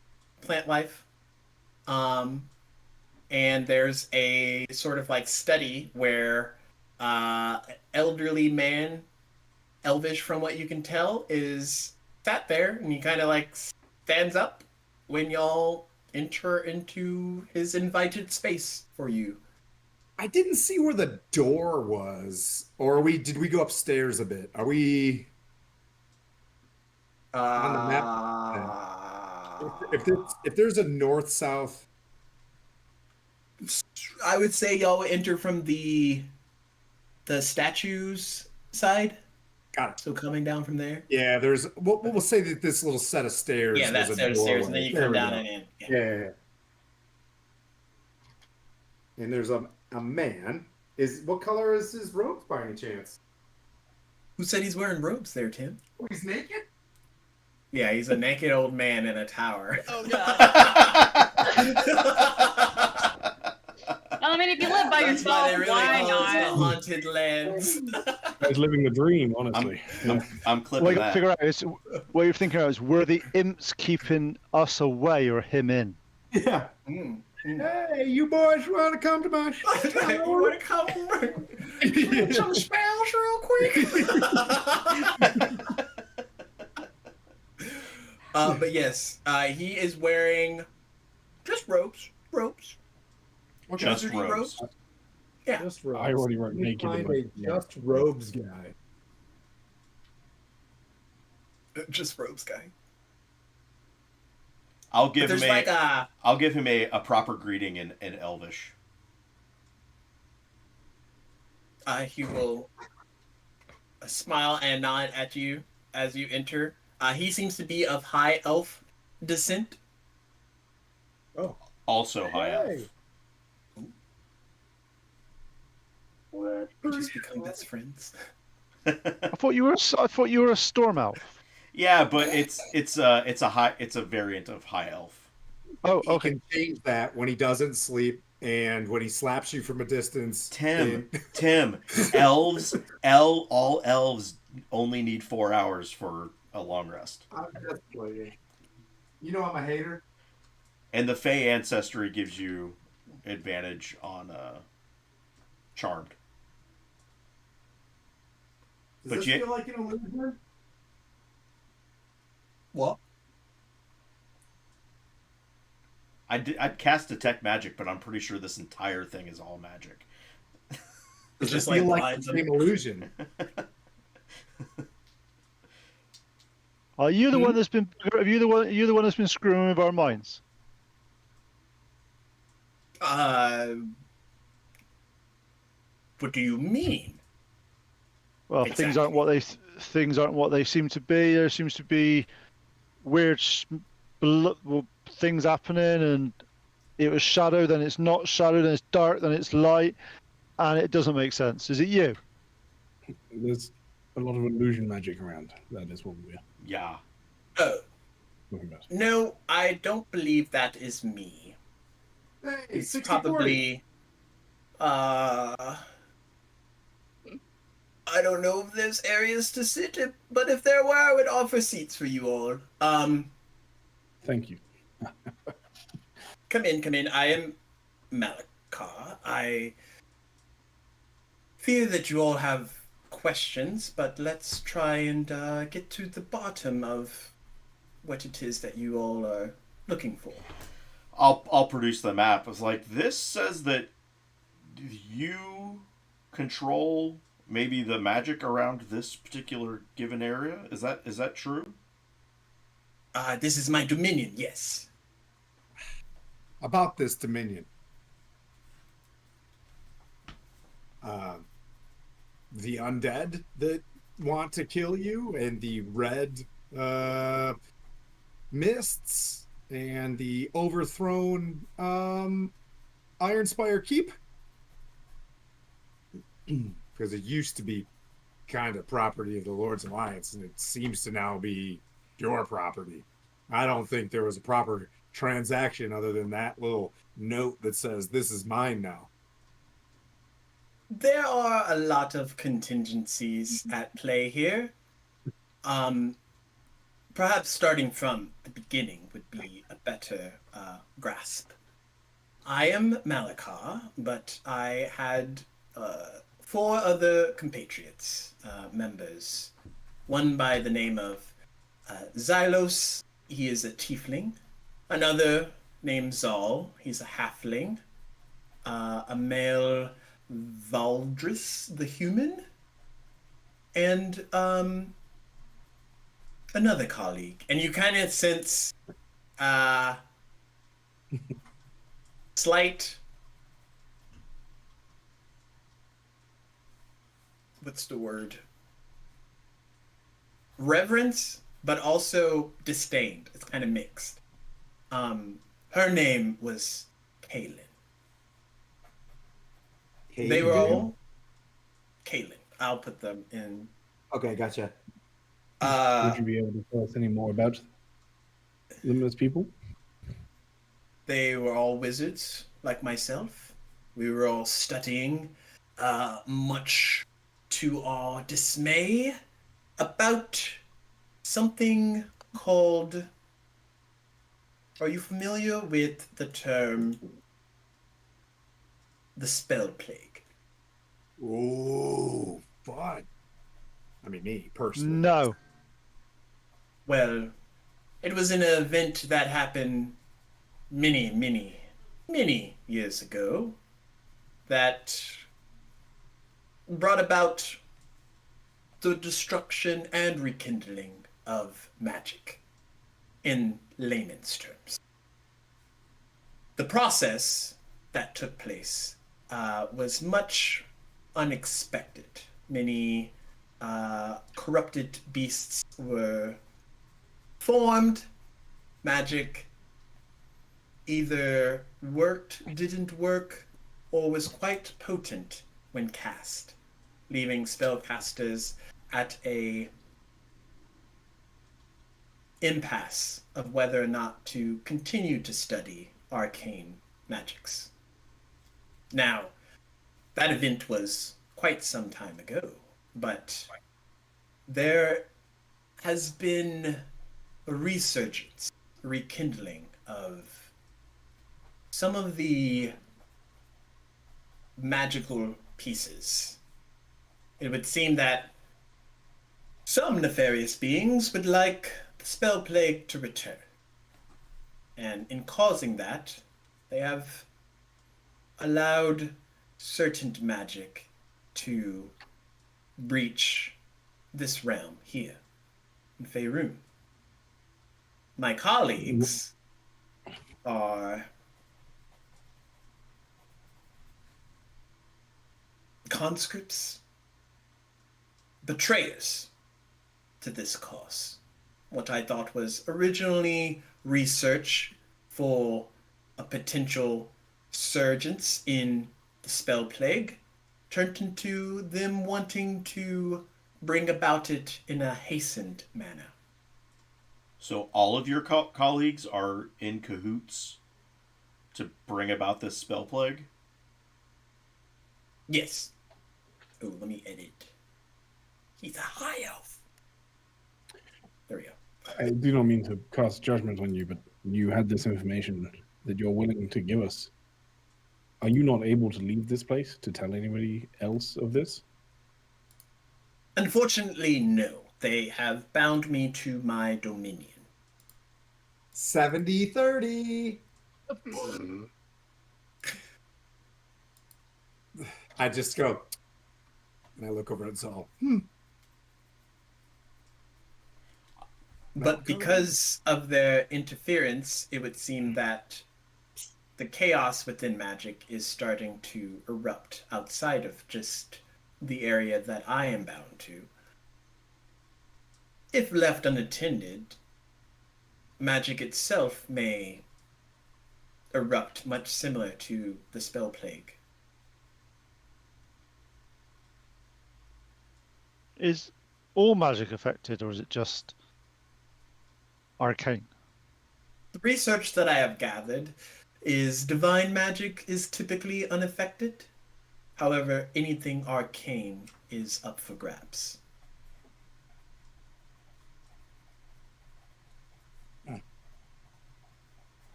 plant life. And there's a sort of like study where elderly man, elvish from what you can tell, is sat there, and he kind of like stands up when y'all enter into his invited space for you. I didn't see where the door was. Or did we go upstairs a bit? Are we on the map? If there's a north-south. I would say y'all enter from the statues side. Got it. So coming down from there. Yeah, we'll say that this little set of stairs. Yeah, that's was a those stairs, and doorway. then you There come we down go. and in. Yeah. Yeah. And there's a man. What color is his robes by any chance? Who said he's wearing robes there, Tim? Oh, he's naked? Yeah, he's a naked old man in a tower. Oh god. Well, I mean, if you live by That's why yourself, they really why call it the not? haunted lands. Guys living the dream, honestly. I'm clipping What you got to that. figure out is what you're thinking about is were the imps keeping us away or him in? Yeah. Mm. Hey, you boys want to come to my You tower? want to come read some spells real quick? But yes, he is wearing just robes. Okay. Just Wizardry robes. Yeah. Just robes. I already wrote Let me naked in find my- a just robes guy. Just robes guy. I'll But give him there's like a I'll give him a proper greeting in Elvish. he will smile and nod at you as you enter. He seems to be of high elf descent. Oh. Also high elf. Hey. We just become best friends. I thought you were a storm elf. Yeah, but it's a variant of high elf. Oh, He okay. can change that when he doesn't sleep and when he slaps you from a distance. Tim, all elves only need 4 hours for a long rest. I'm just playing. You know I'm a hater. And the Fey ancestry gives you advantage on Charmed. Does But this you- feel like an illusion? What? I'd cast Detect Magic, but I'm pretty sure this entire thing is all magic. It's just I feel like like lines the of same illusion. Are you the one that's been? Are you the one that's been screwing with our minds? What do you mean? Well, things aren't what they seem to be. There seems to be weird things happening, and it was shadow, then it's not shadow, then it's dark, then it's light, and it doesn't make sense. Is it you? There's a lot of illusion magic around. That is what we're Yeah. Oh, talking about. no, I don't believe that is me. Hey, It's 60-40. probably, I don't know if there's areas to sit, but if there were, I would offer seats for you all. Thank you. Come in. I am Malakar. I fear that you all have questions, but let's try and get to the bottom of what it is that you all are looking for. I'll produce the map. It's like, this says that you control maybe the magic around this particular given area. Is that true? This is my dominion, yes. About this dominion. the undead that want to kill you, and the red mists, and the overthrown Ironspire Keep. Because it used to be kind of property of the Lord's Alliance, and it seems to now be your property. I don't think there was a proper transaction other than that little note that says this is mine now. There are a lot of contingencies at play here. Perhaps starting from the beginning would be a better grasp. I am Malakar, but I had 4 other compatriots, members. One by the name of Xylos, he is a tiefling. Another named Zal, he's a halfling. A male Valdris, the human. And another colleague. And you kind of sense slight, what's the word? Reverence, but also disdain. It's kind of mixed. Her name was Kaylin. They were all Kaylin. I'll put them in. Okay, gotcha. Would you be able to tell us any more about them as people? They were all wizards, like myself. We were all studying, much to our dismay, about something called... Are you familiar with the term the spell plague? Oh, fun. I mean, me, personally. No. Well, it was an event that happened many, many, many years ago that brought about the destruction and rekindling of magic, in layman's terms. The process that took place was much unexpected. Many corrupted beasts were formed. Magic either worked, didn't work, or was quite potent when cast, leaving spellcasters at a impasse of whether or not to continue to study arcane magics. Now, that event was quite some time ago, but there has been a resurgence, rekindling of some of the magical pieces. It would seem that some nefarious beings would like the spell plague to return. And in causing that, they have allowed certain magic to breach this realm here in Faerun. My colleagues are conscripts, betrayers to this cause. What I thought was originally research for a potential surgence in the spell plague turned into them wanting to bring about it in a hastened manner. So all of your colleagues are in cahoots to bring about this spell plague? Yes. Oh, let me edit. He's a high elf. There we go. I do not mean to cast judgment on you, but you had this information that you're willing to give us. Are you not able to leave this place to tell anybody else of this? Unfortunately, no. They have bound me to my dominion. 70-30. I just go, and I look over at Zal. But because of their interference, it would seem that the chaos within magic is starting to erupt outside of just the area that I am bound to. If left unattended, magic itself may erupt much similar to the spell plague. Is all magic affected, or is it just arcane? The research that I have gathered is divine magic is typically unaffected. However, anything arcane is up for grabs.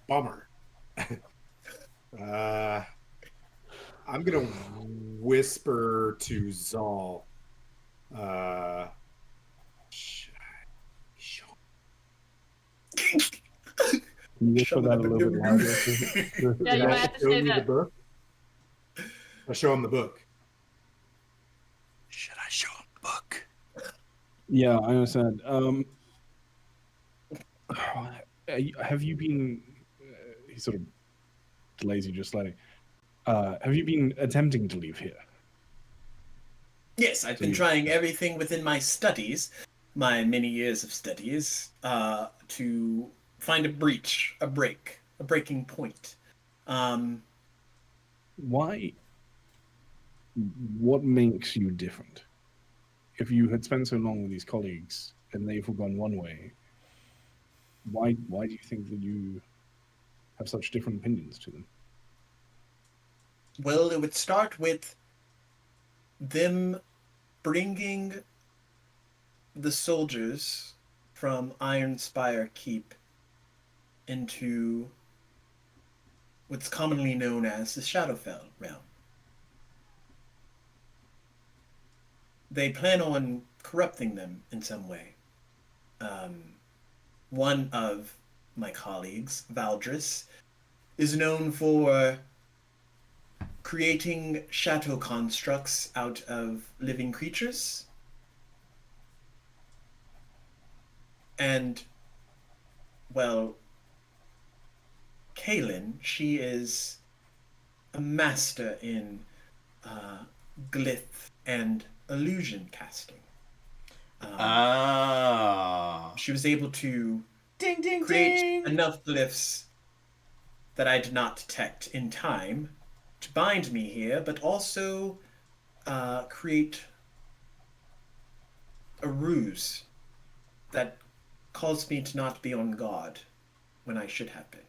Bummer. I'm gonna whisper to Zal. Should I show? Can you just put that a little bit louder? Yeah, you might have to Show say me the that. book. I show him the book. Should I show him the book? Yeah, I understand. Have you been? He sort of delays you just slightly. Have you been attempting to leave here? Yes, I've been trying everything within my studies, my many years of studies, to find a breach, a breaking point. Why? What makes you different? If you had spent so long with these colleagues and they've all gone one way, why do you think that you have such different opinions to them? Well, it would start with them bringing the soldiers from Ironspire Keep into what's commonly known as the Shadowfell realm. They plan on corrupting them in some way. One of my colleagues, Valdris, is known for creating shadow constructs out of living creatures. And, well, Kaylin, she is a master in glyph and illusion casting. She was able to create enough glyphs that I did not detect in time to bind me here, but also create a ruse that caused me to not be on guard when I should have been.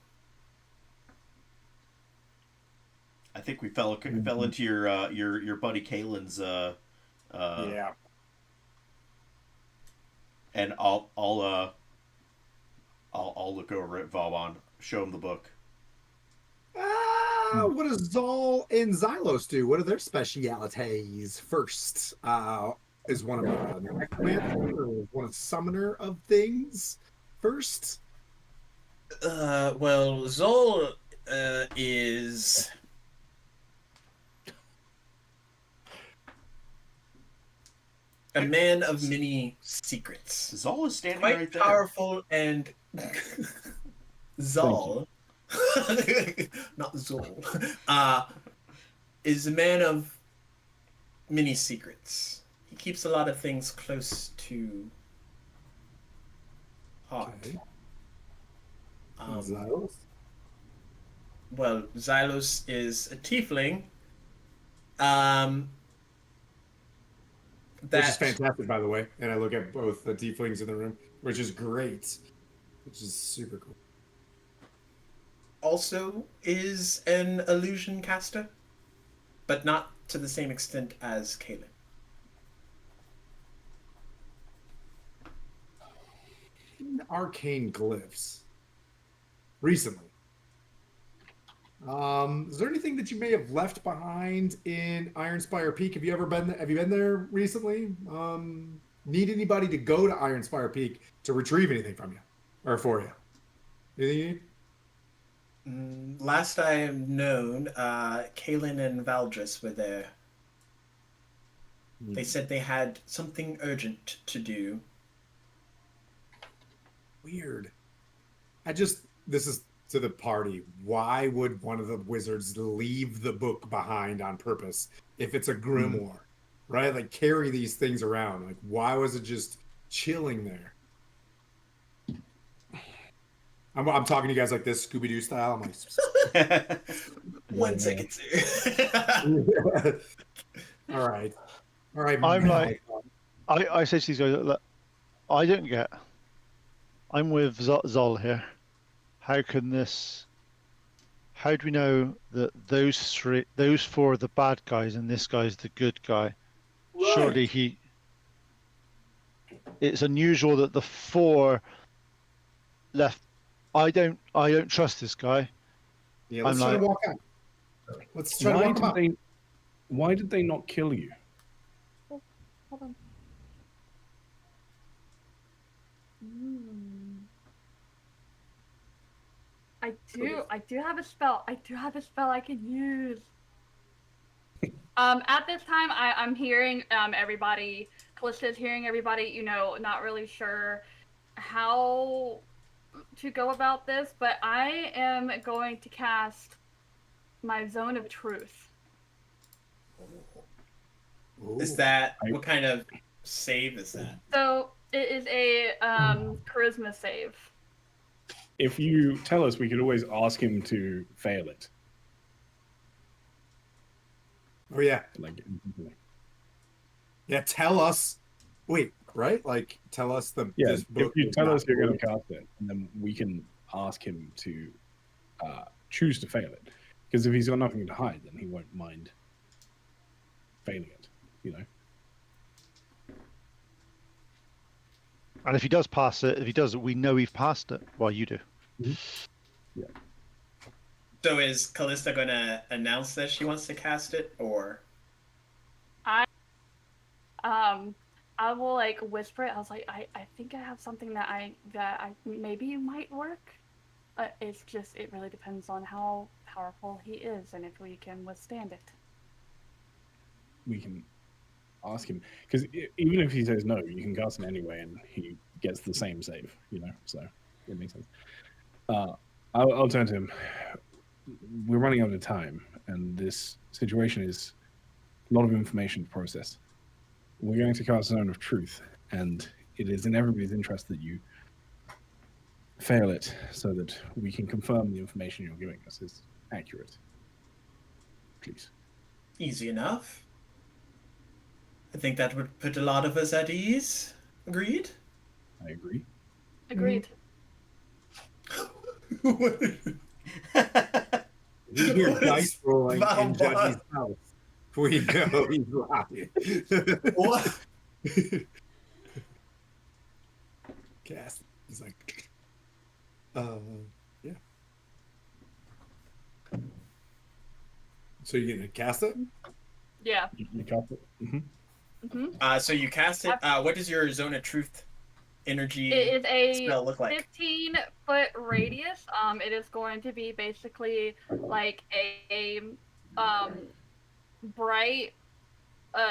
I think we fell into your buddy Kalen's Yeah. And I'll look over at Vauban, show him the book. What does Zal and Xylos do? What are their specialities? First, is one of a necromancer or one a summoner of things? First, Well, Zol is a man of many secrets. Zal is standing Quite right there. powerful and Zal, not Zol, is a man of many secrets. He keeps a lot of things close to heart. okay. Xylos. Well, Xylos is a tiefling. Which is fantastic, by the way. And I look at both the tieflings in the room, which is great. Which is super cool. Also is an illusion caster, but not to the same extent as Kaylin. Arcane glyphs. Recently. Is there anything that you may have left behind in Ironspire Peak? Have you been there recently? Need anybody to go to Ironspire Peak to retrieve anything from you or for you? Anything you need? Last I have known, Kaylin and Valdris were there. They said they had something urgent to do. Weird. This is to the party. Why would one of the wizards leave the book behind on purpose if it's a grimoire? right? Like carry these things around. Like, why was it just chilling there? I'm talking to you guys like this, Scooby Doo style. I'm like, 1 second, sir. all right, all right. I'm man. like, I say to these guys, look, I don't get. I'm with Zol here. How can this? How do we know that those four are the bad guys and this guy's the good guy? Right. Surely it's unusual that the four left. I don't trust this guy. Yeah, let's I'm try like, to walk out. Let's try to walk out. Why did they not kill you? Hold on. I do have a spell. I do have a spell I can use. At this time, I'm hearing everybody. Callista's hearing everybody. You know, not really sure how to go about this, but I am going to cast my Zone of Truth. Is that what kind of save is that? So it is a charisma save. If you tell us, we could always ask him to fail it. Oh yeah, Like, yeah. Tell us. Wait, right? Like, tell us the. yeah, This if book you is tell not us you're going to good. cast it, and then we can ask him to choose to fail it. Because if he's got nothing to hide, then he won't mind failing it. You know. and if he does pass it, if he does, we know we've passed it. Well, you do. Yeah. So is Callista going to announce that she wants to cast it, or? I will like whisper it. I was like, I think I have something that I maybe might work. It really depends on how powerful he is and if we can withstand it. We can ask him, because even if he says no, you can cast it anyway, and he gets the same save. You know, so it makes sense. I'll turn to him. We're running out of time, and this situation is a lot of information to process. We're going to cast Zone of Truth, and it is in everybody's interest that you fail it, so that we can confirm the information you're giving us is accurate. Please. Easy enough. I think that would put a lot of us at ease. Agreed? I agree. Agreed. We hear dice rolling in Valbon. Judge's house. We know he's lying. What? Cast. He's like, yeah. So you're gonna cast it? Yeah. You cast it? So you cast it. What does your Zone of Truth energy It is a spell look like? 15-foot radius. It is going to be basically like a bright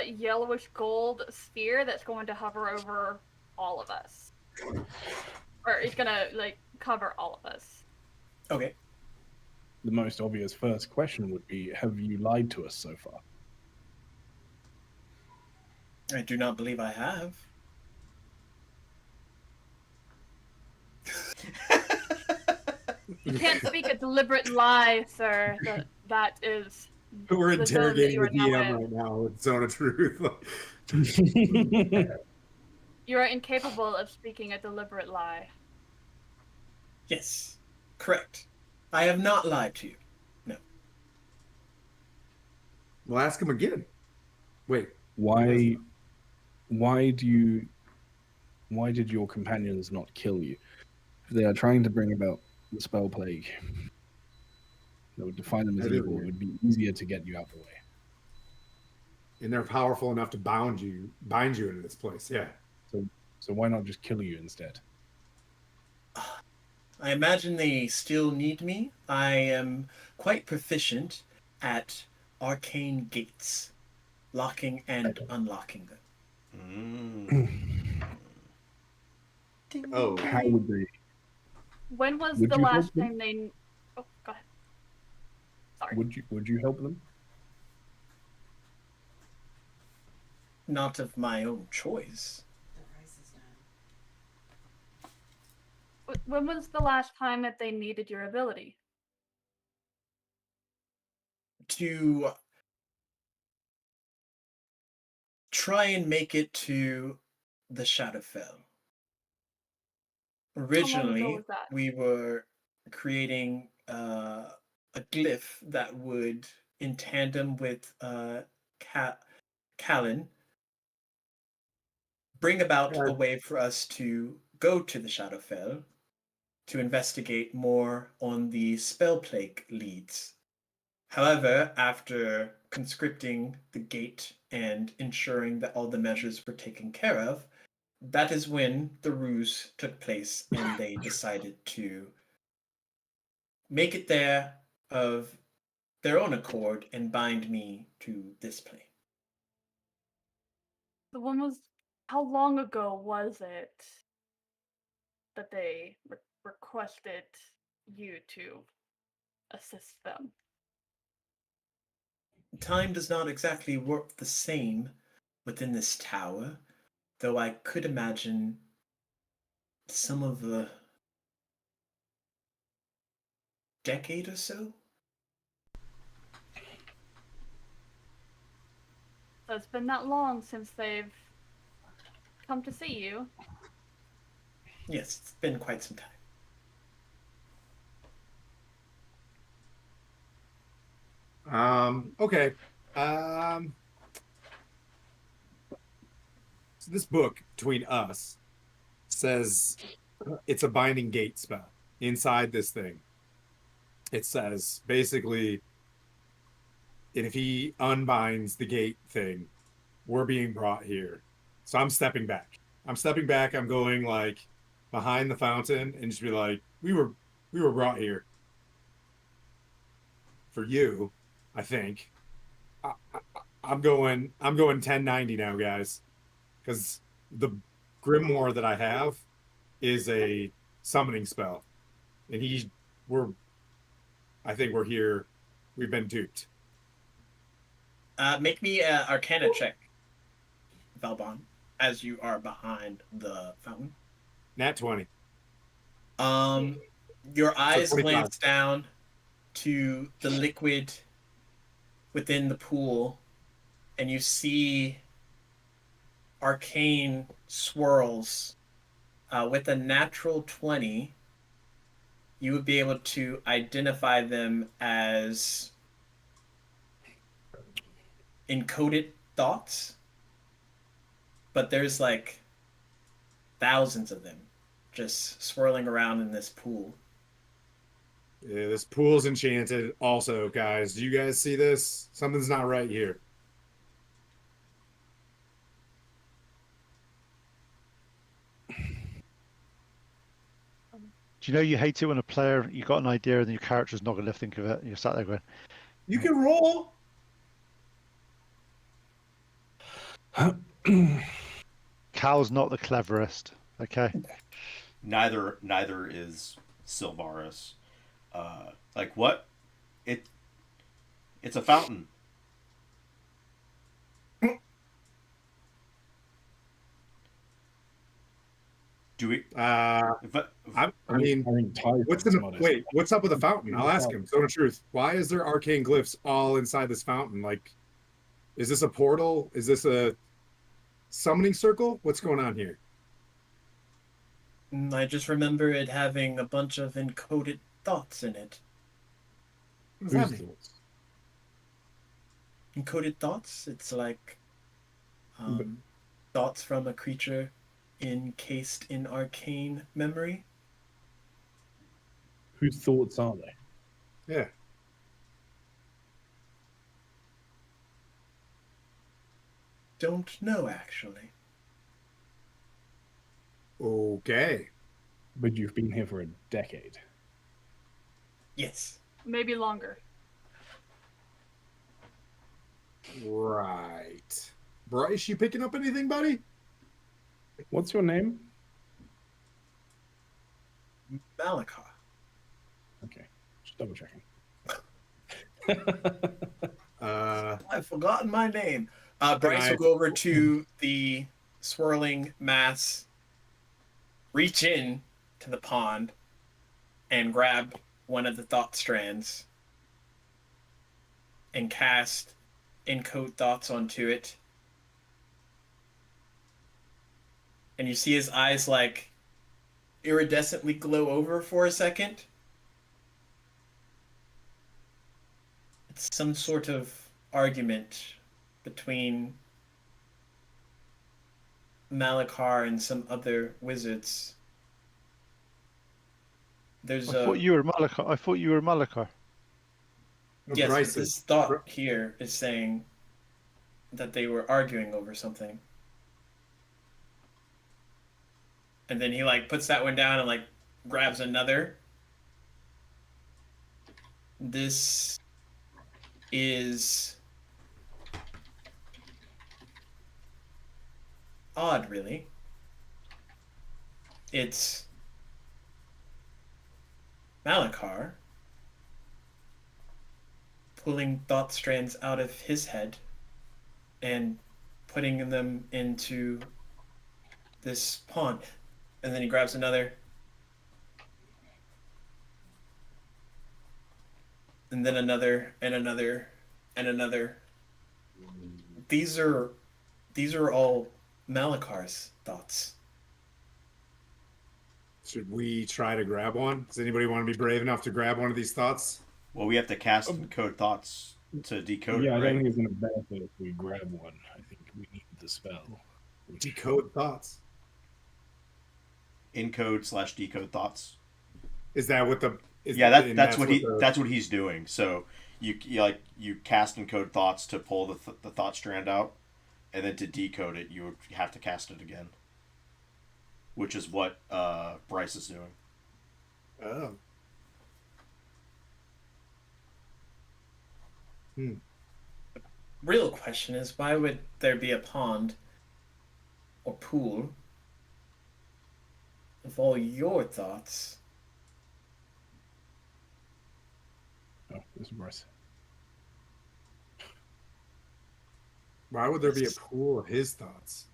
yellowish gold sphere that's going to hover over all of us. Or it's gonna like cover all of us. Okay. The most obvious first question would be, have you lied to us so far? I do not believe I have. You can't speak a deliberate lie, sir. That is. We're the zone that interrogating you the are now DM in. right now with Zone of Truth. You are incapable of speaking a deliberate lie. Yes. Correct. I have not lied to you. No. We'll ask him again. Wait. Why did your companions not kill you? If they are trying to bring about the spell plague that would define them as That is evil, it weird. would be easier to get you out of the way. And they're powerful enough to bind you into this place. Yeah. So why not just kill you instead? I imagine they still need me. I am quite proficient at arcane gates, locking and unlocking them. Oh. How would they? When was Would the you last help them? time they? Oh, go ahead. Sorry. Would you help them? not of my own choice. When was the last time that they needed your ability? To try and make it to the Shadowfell. How long ago Originally, was that? we were creating a glyph that would, in tandem with Callan, bring about a way for us to go to the Shadowfell to investigate more on the spell plague leads. However, after conscripting the gate and ensuring that all the measures were taken care of, that is when the ruse took place and they decided to make it there of their own accord and bind me to this plane. The one was. How long ago was it that they requested you to assist them? Time does not exactly work the same within this tower, though I could imagine some of the decade or so. So it's been that long since they've come to see you. Yes, it's been quite some time. Okay. So this book between us says it's a binding gate spell. Inside this thing, it says basically, if he unbinds the gate thing, we're being brought here. So I'm stepping back. I'm going like behind the fountain and just be like, we were brought here for you, I think. I'm going 1090 now, guys, because the grimoire that I have is a summoning spell, and I think we're here. We've been duped. Make me an Arcana check, Valbon, as you are behind the fountain. Nat 20. Your eyes So 25. glance down to the liquid within the pool, and you see arcane swirls. With a natural 20, you would be able to identify them as encoded thoughts, but there's like thousands of them just swirling around in this pool. Yeah, this pool's enchanted. Also, guys, do you guys see this? Something's not right here. Do you know you hate it when a player, you got an idea and your character's not going to think of it, and you're sat there going, You can roll. Cal's not the cleverest, okay? Neither is Sylvaris. Like what? It's a fountain. Do we? What's up with the fountain? I'll ask him. So, in truth, why is there arcane glyphs all inside this fountain? Like, is this a portal? Is this a summoning circle? What's going on here? I just remember it having a bunch of encoded thoughts in it. What does that mean? Encoded thoughts? It's like thoughts from a creature encased in arcane memory. Whose thoughts are they? Yeah. Don't know, actually. Okay. But you've been here for a decade. Yes. Maybe longer. Right. Bryce, you picking up anything, buddy? What's your name? Malakar. Okay, just double checking. I've forgotten my name. Bryce will go over to the swirling mass, reach in to the pond, and grab one of the thought strands and cast encode thoughts onto it. And you see his eyes like iridescently glow over for a second. It's some sort of argument between Malachar and some other wizards. I thought you were Malachar. I thought you were Malachar. Yes, but Bryce this thought here is saying that they were arguing over something. And then he like puts that one down and like grabs another. This is odd, really. It's Malachar pulling thought strands out of his head and putting them into this pond. And then he grabs another. And then another, and another, and another. These are all Malachar's thoughts. Should we try to grab one? Does anybody want to be brave enough to grab one of these thoughts? Well, we have to cast encode thoughts to decode Yeah, it, I right? don't think it's going to benefit if we grab one. I think we need the spell. Decode thoughts. Encode / decode thoughts. Is that what the? That's what he's doing. So you cast encode thoughts to pull the thought strand out, and then to decode it, you would have to cast it again. Which is what Bryce is doing. Oh. Real question is, why would there be a pond or pool of all your thoughts? Oh, this is Bryce. Why would there be a pool of his thoughts?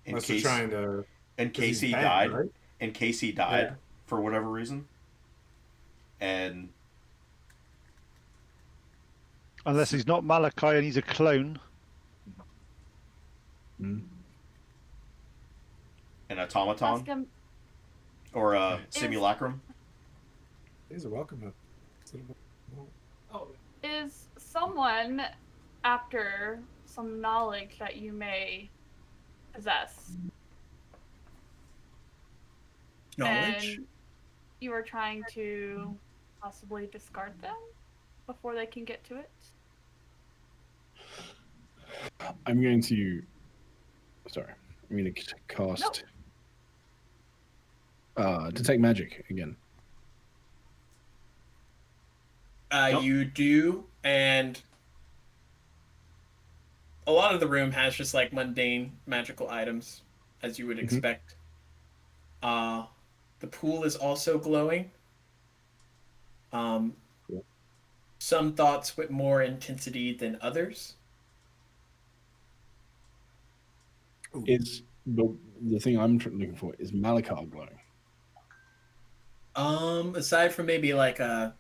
In Unless they're trying to. In case he bad, died. right? In case he died for whatever reason. And Unless he's not Malachi and he's a clone. an Ask automaton him, or a simulacrum. These are welcome to. is someone after some knowledge that you may possess? Knowledge? And you are trying to possibly discard them before they can get to it? I'm going to. Sorry. I'm going to cast. Detect magic again. You do, and a lot of the room has just like mundane magical items, as you would expect. The pool is also glowing. Cool. Some thoughts with more intensity than others. Is the thing I'm looking for is Malachar glowing? Aside from maybe like a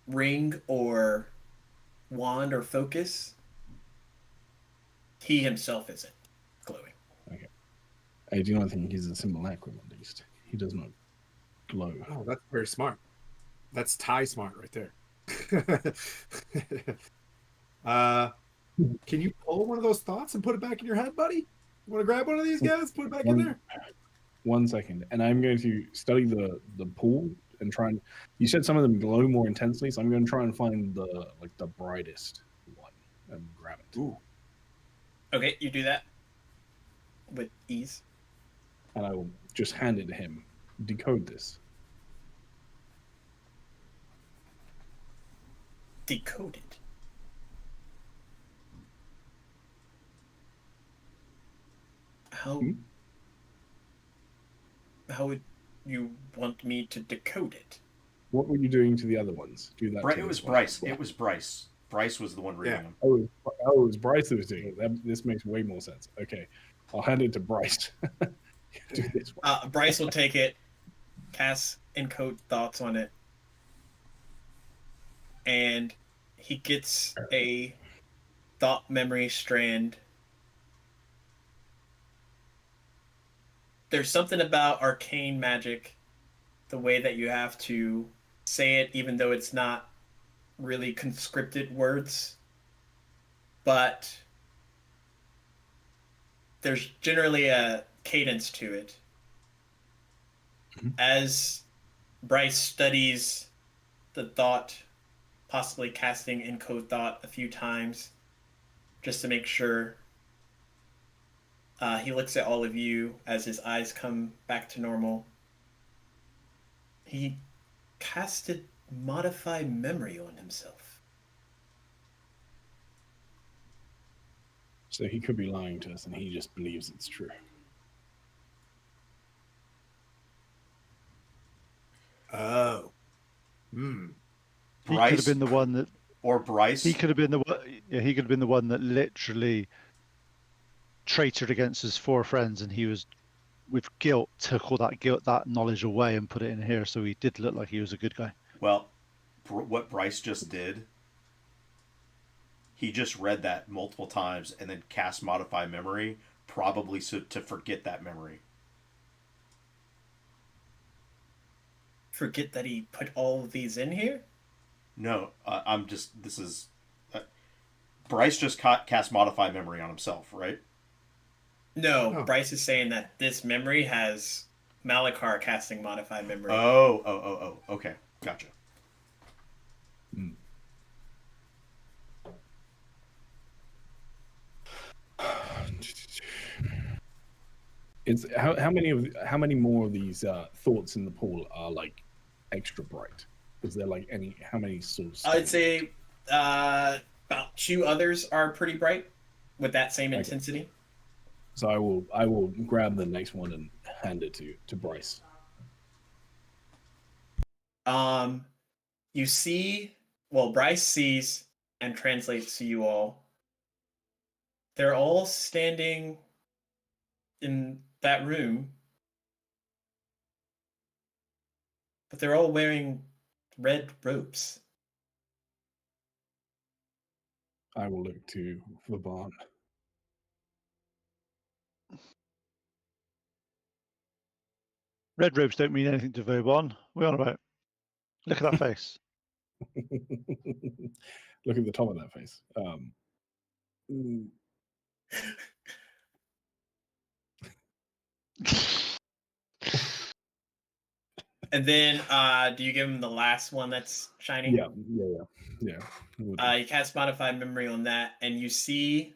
ring or wand or focus, he himself isn't glowing. Okay. I do not think he's a simulacrum, at least. He does not glow. Oh, that's very smart. That's Ty smart right there. Can you pull one of those thoughts and put it back in your head, buddy? You want to grab one of these guys? Put it back in there. 1 second. And I'm going to study the pool and try and. You said some of them glow more intensely, so I'm going to try and find the brightest one and grab it. Ooh. Okay, you do that with ease. And I will just hand it to him. Decode this. Decode it. How would you want me to decode it? What were you doing to the other ones? Do that. It was Bryce. It was Bryce. Bryce was the one reading them. Oh, it was Bryce that was doing it. This makes way more sense. Okay, I'll hand it to Bryce. Do this one. Bryce will take it, cast encode thoughts on it, and he gets a thought memory strand. There's something about arcane magic, the way that you have to say it, even though it's not really conscripted words, but there's generally a cadence to it. As Bryce studies the thought, possibly casting encode thought a few times, just to make sure, he looks at all of you as his eyes come back to normal. He casted Modify Memory on himself. So he could be lying to us, and he just believes it's true. Oh. He could have been the one that, or Bryce. He could have been the one. Yeah, he could have been the one that literally traitored against his 4 friends, and he was, with guilt, took all that knowledge away and put it in here. So he did look like he was a good guy. Well, what Bryce just did, he just read that multiple times and then cast Modify Memory, probably so to forget that memory. Forget that he put all of these in here? No, Bryce just cast Modify Memory on himself, right? No, Bryce is saying that this memory has Malachar casting Modify Memory. Oh, okay. Gotcha. It's how many more of these thoughts in the pool are like extra bright? Is there like how many sorts? I'd say about 2 others are pretty bright with that same intensity. So I will grab the next one and hand it to Bryce. You see, Bryce sees and translates to you all. They're all standing in that room, but they're all wearing red robes. I will look to Vaban. Red robes don't mean anything to Vauban. We're on about. Look at that face. Look at the top of that face. And then, do you give him the last one that's shiny? Yeah. You cast Modify Memory on that, and you see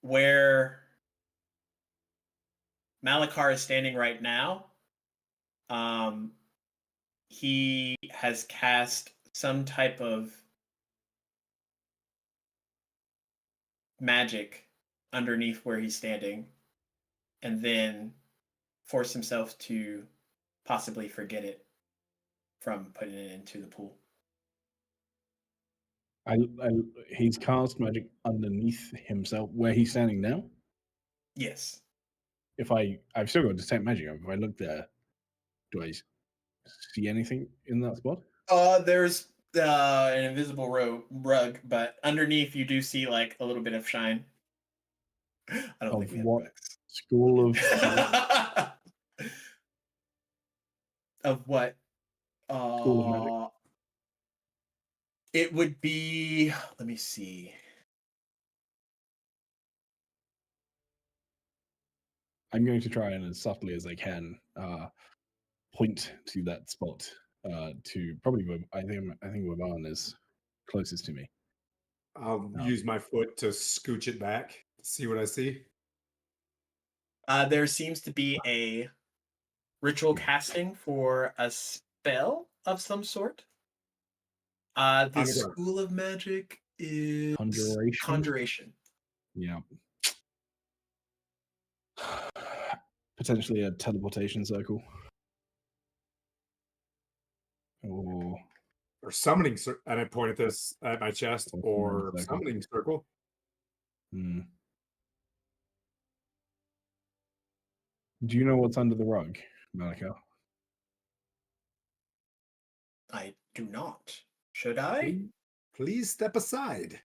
where Malachar is standing right now. He has cast some type of magic underneath where he's standing, and then force himself to possibly forget it from putting it into the pool. He's cast magic underneath himself where he's standing now. Yes. If I've still got detect magic. If I look there, do I see anything in that spot? There's an invisible rug, but underneath you do see like a little bit of shine. I don't think we have rugs. School of of what? School of magic. It would be. Let me see. I'm going to try and as subtly as I can point to that spot. To probably, I think Vaban is closest to me. I'll use my foot to scooch it back. See what I see. There seems to be a ritual casting for a spell of some sort. The School of Magic is Conjuration. Yeah. Potentially a teleportation circle. Oh, or summoning, and I point at this at my chest, Hold on or a second. summoning circle. hmm. Do you know what's under the rug, Malika? I do not. Should I? Please step aside.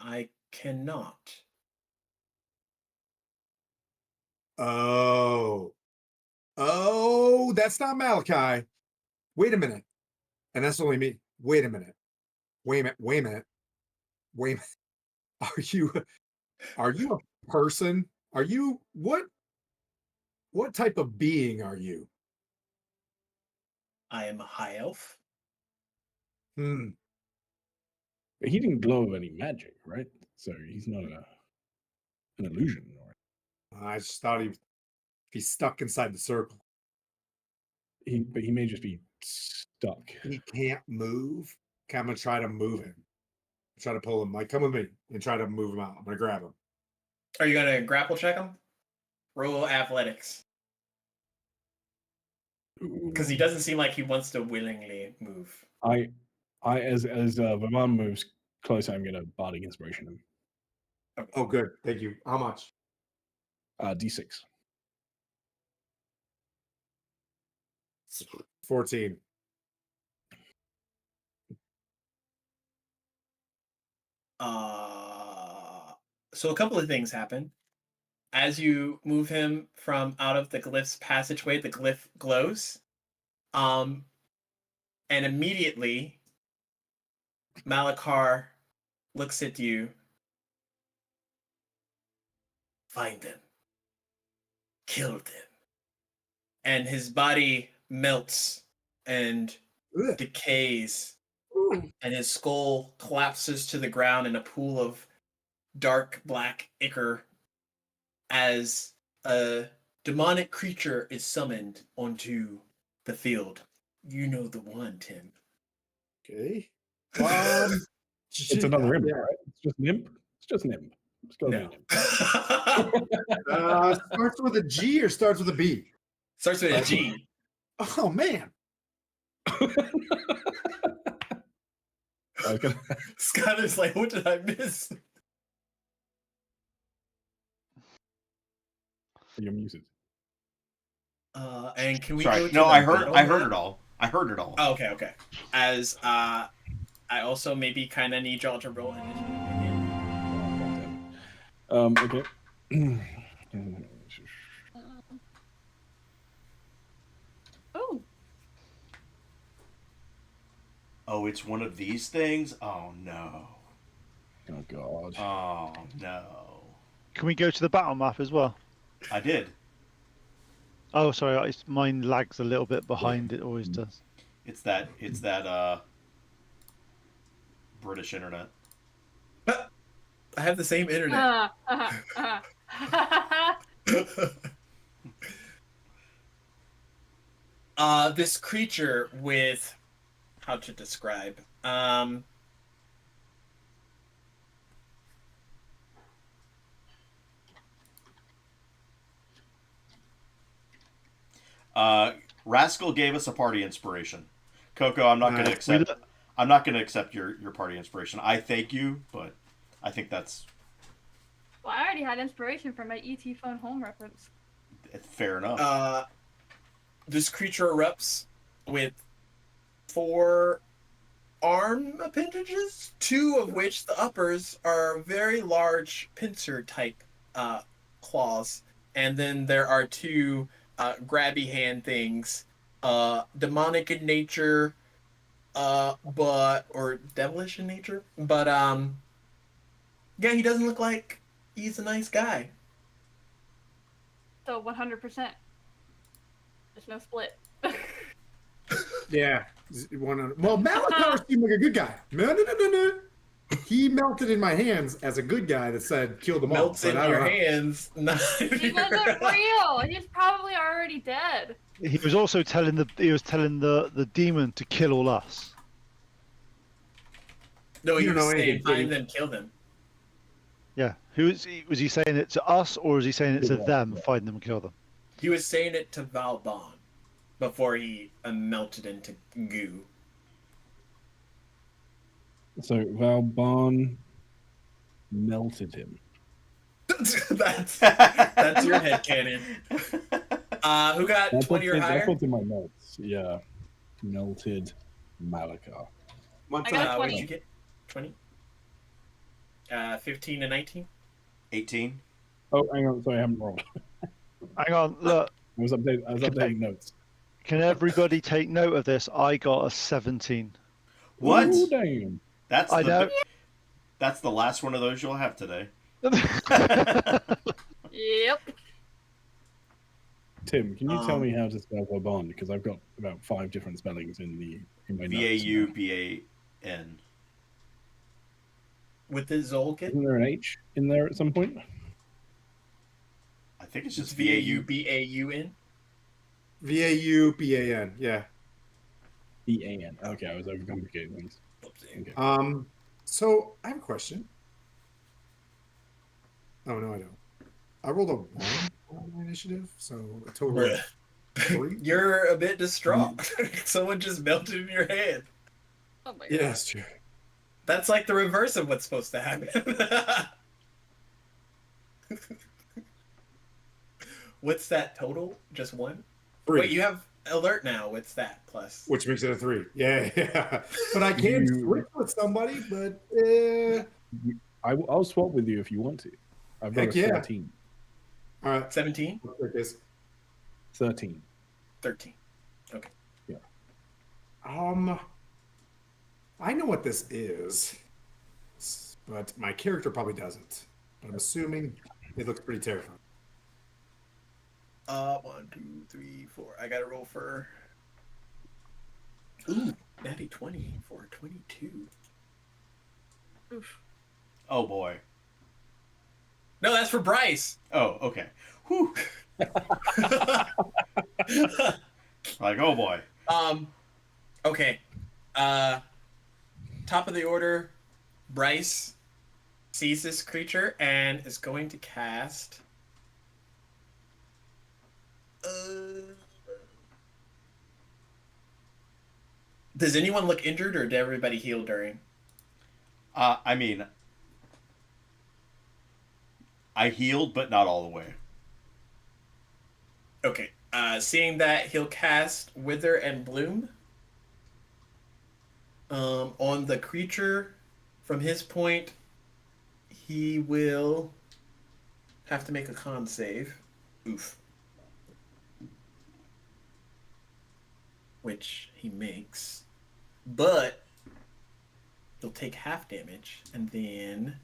I cannot. Oh, that's not Malachi. Wait a minute, and that's only me. Wait a minute. Wait a minute. Wait a minute. Wait a minute. Are you a person? Are you what type of being are you? I am a high elf. Hmm. But he didn't glow of any magic, right? So he's not an illusion. Or I just thought he's stuck inside the circle. but he may just be stuck. He can't move. Okay, I'm gonna try to move him. Try to pull him. Like, come with me and try to move him out. I'm gonna grab him. Are you gonna grapple check him? Roll athletics. Because he doesn't seem like he wants to willingly move. I as Vaman moves closer, I'm gonna bardic inspiration him. Okay. Oh, good. Thank you. How much? D6. 14. So a couple of things happen. As you move him from out of the glyph's passageway, the glyph glows. And immediately Malakar looks at you. Find them. Kill them. And his body melts and Ugh. decays, Ooh. and his skull collapses to the ground in a pool of dark black ichor as a demonic creature is summoned onto the field. You know the one, Tim. Okay. It's another imp, Yeah. right? It's just an imp. It's just an imp. It's gotta be No. an imp. Starts with a G or starts with a B? Starts with a G. Oh man. I was gonna- Skylar's like, what did I miss? You're muted. And can we Sorry. go to No, the I heard battle it all. I heard it all. Oh, okay. As I also maybe kind of need y'all to roll initiative again. Okay. Oh, Oh, it's one of these things? Oh, no. Oh god. Oh, no. Can we go to the battle map as well? I did. Oh, sorry, mine lags a little bit behind. It always does. It's that British internet. I have the same internet. This creature with how to describe. Rascal gave us a party inspiration. Coco, I'm not going to accept. I'm not going to accept your party inspiration. I thank you, but I think that's well, I already had inspiration from my ET phone home reference. fair enough. This creature erupts with 4 arm appendages, 2 of which the uppers are very large pincer type claws, and then there are 2 grabby hand things, demonic in nature, or devilish in nature, but yeah, he doesn't look like he's a nice guy. So 100%. There's no split. Yeah. Well, Malakar seemed like a good guy. No. He melted in my hands as a good guy that said kill them all. Melts in your hands. He wasn't real. He's probably already dead. He was also telling the demon to kill all us. No, he You don't was know saying anything, find Dave. them, kill them. Yeah. Was he saying it to us or was he saying it to them? Find them and kill them. He was saying it to Valbon. before he melted into goo. So Valbon melted him. that's your headcanon. Who got 20 or That's higher? what's in my notes. Yeah. Melted Malika. One I got time. a What 20. did you get? 20? 15 and 19? 18. Oh, hang on. Sorry, I haven't rolled. Hang on, look. I was updating notes. Can everybody take note of this? I got a 17. What? Ooh, damn. That's I know. That's the last one of those you'll have today. Yep. Tim, can you tell me how to spell Valbon? Because I've got about 5 different spellings in my notes. V-A-U-B-A-N. With the Zol kit? Isn't there an H in there at some point? I think it's It's just V-A-U-B-A-U-N? VAUBAN. Yeah. B-A-N. Okay, I was overcomplicating things. Okay. So I have a question. Oh no, I don't. I rolled a 1 on my initiative, so a total of 3. You're a bit distraught. Someone just melted in your head. Oh my Yeah, god. that's true. That's like the reverse of what's supposed to happen. What's that total? Just 1? 3. Wait, you have alert now. What's that plus? Which makes it a 3. Yeah, yeah. But I can switch with somebody, but I'll swap with you if you want to. I've got Heck a yeah. 13. all right. 17? Let's take this. 13. 13. Okay. I know what this is, but my character probably doesn't. But I'm assuming it looks pretty terrifying. 1, 2, 3, 4. I gotta roll for. Ooh, natty 20 for 22. Oof. Oh boy. No, that's for Bryce. Oh, okay. Whew. Like, oh boy. Okay. Top of the order, Bryce sees this creature and is going to cast. Does anyone look injured, or did everybody heal during? I mean, I healed, but not all the way. Okay. Seeing that, he'll cast Wither and Bloom on the creature. From his point, he will have to make a con save. Oof. Which he makes. But he'll take half damage, and then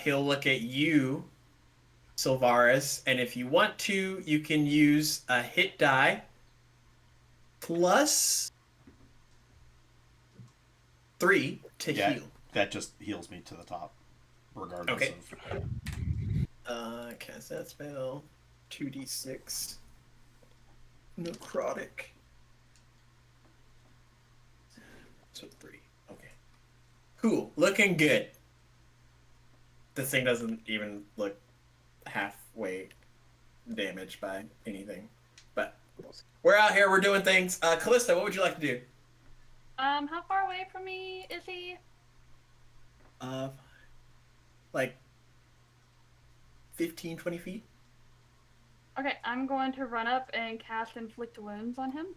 he'll look at you, Sylvaris, and if you want to, you can use a hit die plus 3 to heal. That just heals me to the top, regardless Okay. of. Cast that spell. 2d6. Necrotic. So 3. Okay. Cool. Looking good. This thing doesn't even look halfway damaged by anything. But we're out here, we're doing things. Callista, what would you like to do? How far away from me is he? Like 15, 20 feet? Okay, I'm going to run up and cast Inflict Wounds on him.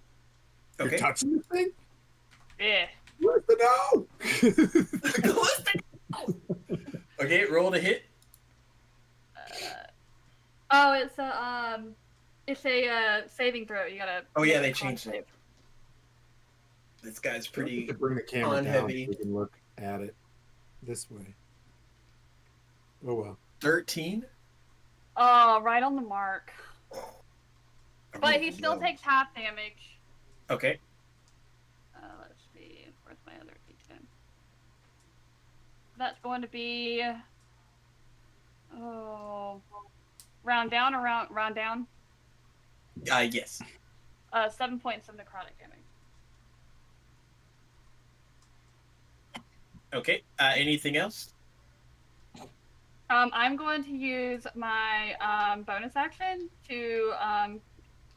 Okay. You're touching the thing? Yeah. Where's the no? Okay, roll to hit. Oh, it's a saving throw. You gotta. Oh yeah, make a they con changed save. it. This guy's We pretty could bring the camera on down heavy. so we can look at it this way. Oh well. 13. Oh, right on the mark. But he still takes half damage. Okay. Let's see. Where's my other d10? That's going to be. Oh. Round down or round down? Yes. 7 points of necrotic damage. Okay. Anything else? I'm going to use my bonus action to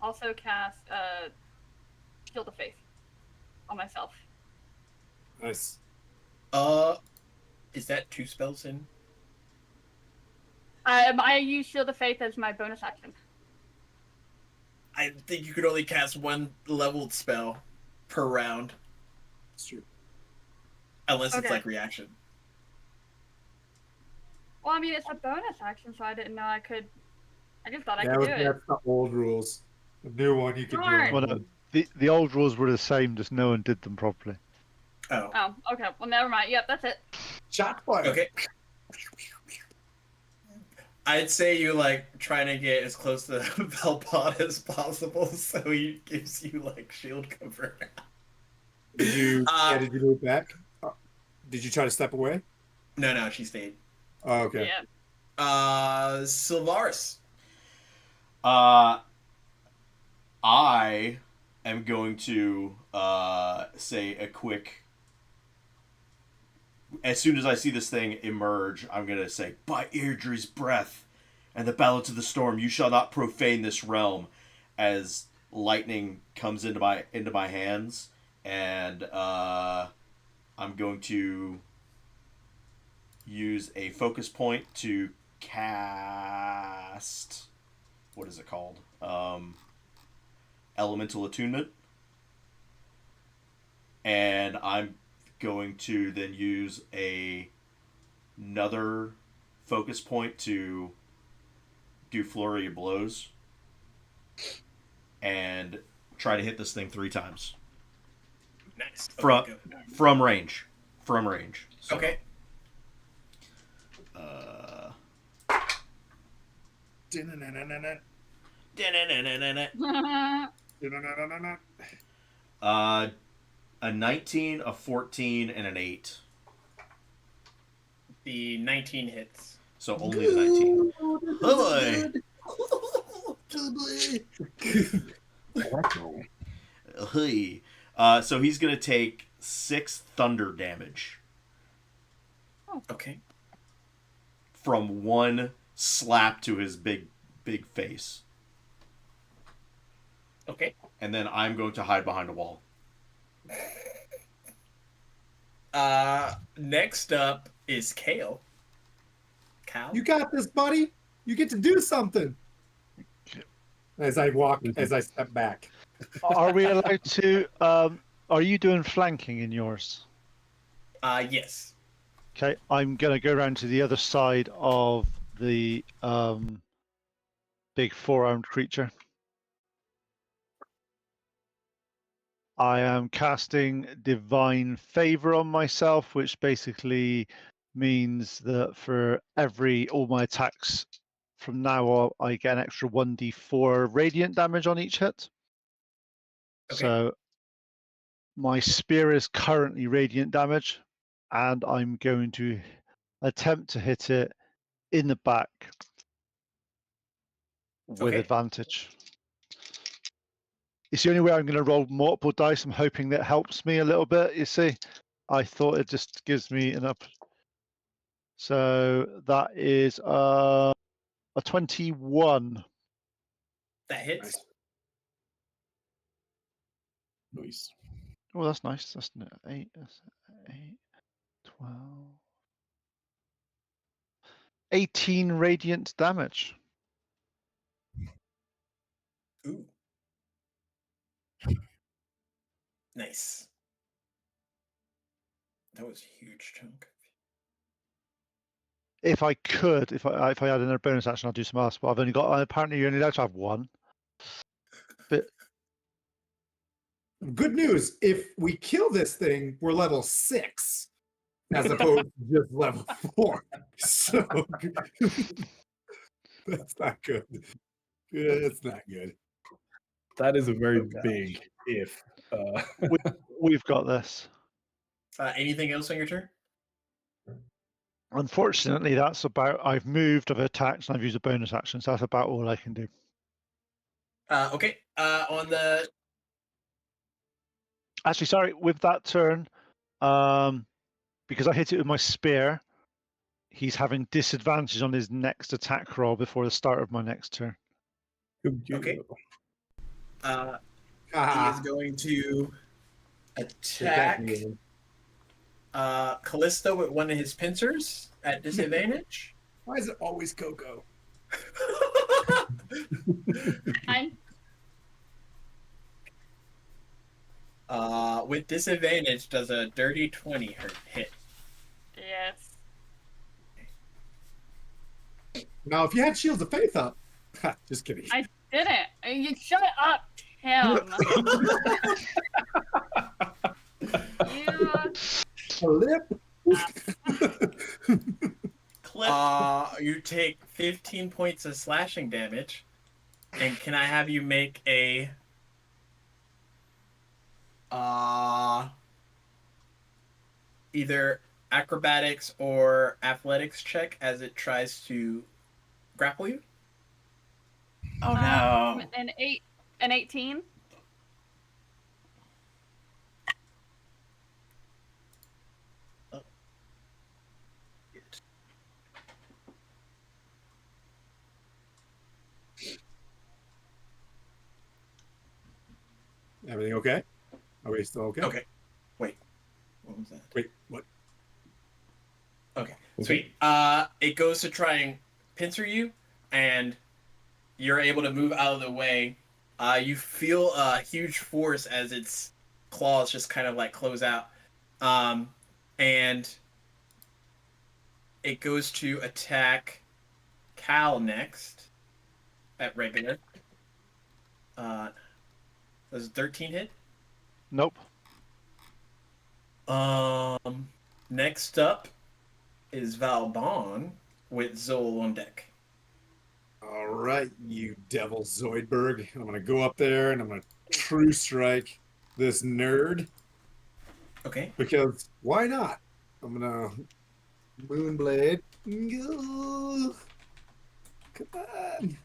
also cast Shield of Faith on myself. Nice. Is that 2 spells in? I use Shield of Faith as my bonus action. I think you could only cast 1 leveled spell per round. That's true. Unless it's Okay. like reaction. Well, I mean, it's a bonus action, so I didn't know I could. I just thought I That could was, do it. that's the old rules. The new one you can do. Darn. Well, no, the old rules were the same, just no one did them properly. Oh. Oh, okay. Well, never mind. Yep, that's it. Shot fire. Okay. I'd say you like trying to get as close to Velpot as possible, so he gives you like shield cover. Did you? Did you move back? Did you try to step away? No, she stayed. Oh, okay. Yeah. Sylvaris. I am going to say a quick. As soon as I see this thing emerge, I'm going to say, by Airdrie's breath and the balance of the storm, you shall not profane this realm, as lightning comes into my hands, and I'm going to use a focus point to cast, what is it called? Elemental Attunement. And I'm going to then use another focus point to do Flurry of Blows and try to hit this thing 3 times. Nice. From range. So, Okay. A 19, a 14, and an 8. The 19 hits. So only the 19. Oh boy. So he's going to take 6 thunder damage. Okay. From 1 slap to his big face. Okay. And then I'm going to hide behind a wall. Next up is Kale. Cal? You got this, buddy. You get to do something. As I step back. Are we allowed to? Are you doing flanking in yours? Yes. Okay, I'm gonna go around to the other side of the big 4-armed creature. I am casting Divine Favor on myself, which basically means that for all my attacks from now on, I get an extra 1d4 radiant damage on each hit. Okay. So my spear is currently radiant damage, and I'm going to attempt to hit it in the back with advantage. It's the only way I'm going to roll multiple dice. I'm hoping that helps me a little bit, you see. I thought it just gives me enough. So that is a 21. That hits. Nice. Oh, that's nice. That's 8, 12. 18 radiant damage. Ooh. Nice. That was a huge chunk. If I could, if I had another bonus action, I'll do some else. But I've only got. Apparently, you're only allowed to have 1. But Good news. If we kill this thing, we're level 6 as opposed to just level 4. So that's not good. It's not good. That is a very big if. we've got this. Anything else on your turn? Unfortunately, that's about. I've moved, I've attacked, and I've used a bonus action. So that's about all I can do. Okay. On the. Actually, sorry. With that turn, because I hit it with my spear, He's having disadvantage on his next attack roll before the start of my next turn. Okay. He Ah, is going to Take that, attack Ian. Callisto with one of his pincers at disadvantage. why is it always Coco? I'm With disadvantage, does a dirty 20 hit? yes. Now, if you had Shields of Faith up, just kidding. I didn't. You shut up, Tim. You Lip. Clip. You take 15 points of slashing damage, and can I have you make a either acrobatics or athletics check as it tries to grapple you? Oh no. An 18. Everything okay? Are we still okay? Okay. Wait. What was that? Wait, what? Okay. Sweet. It goes to try and pincer you, and you're able to move out of the way. You feel a huge force as its claws just kind of like close out. And it goes to attack Cal next at regular. Does 13 hit? Nope. Next up is Valbon with Zol on deck. All right, you devil Zoidberg. I'm going to go up there and I'm going to true strike this nerd. Okay. Because why not? I'm going to Moonblade. Go. Come on.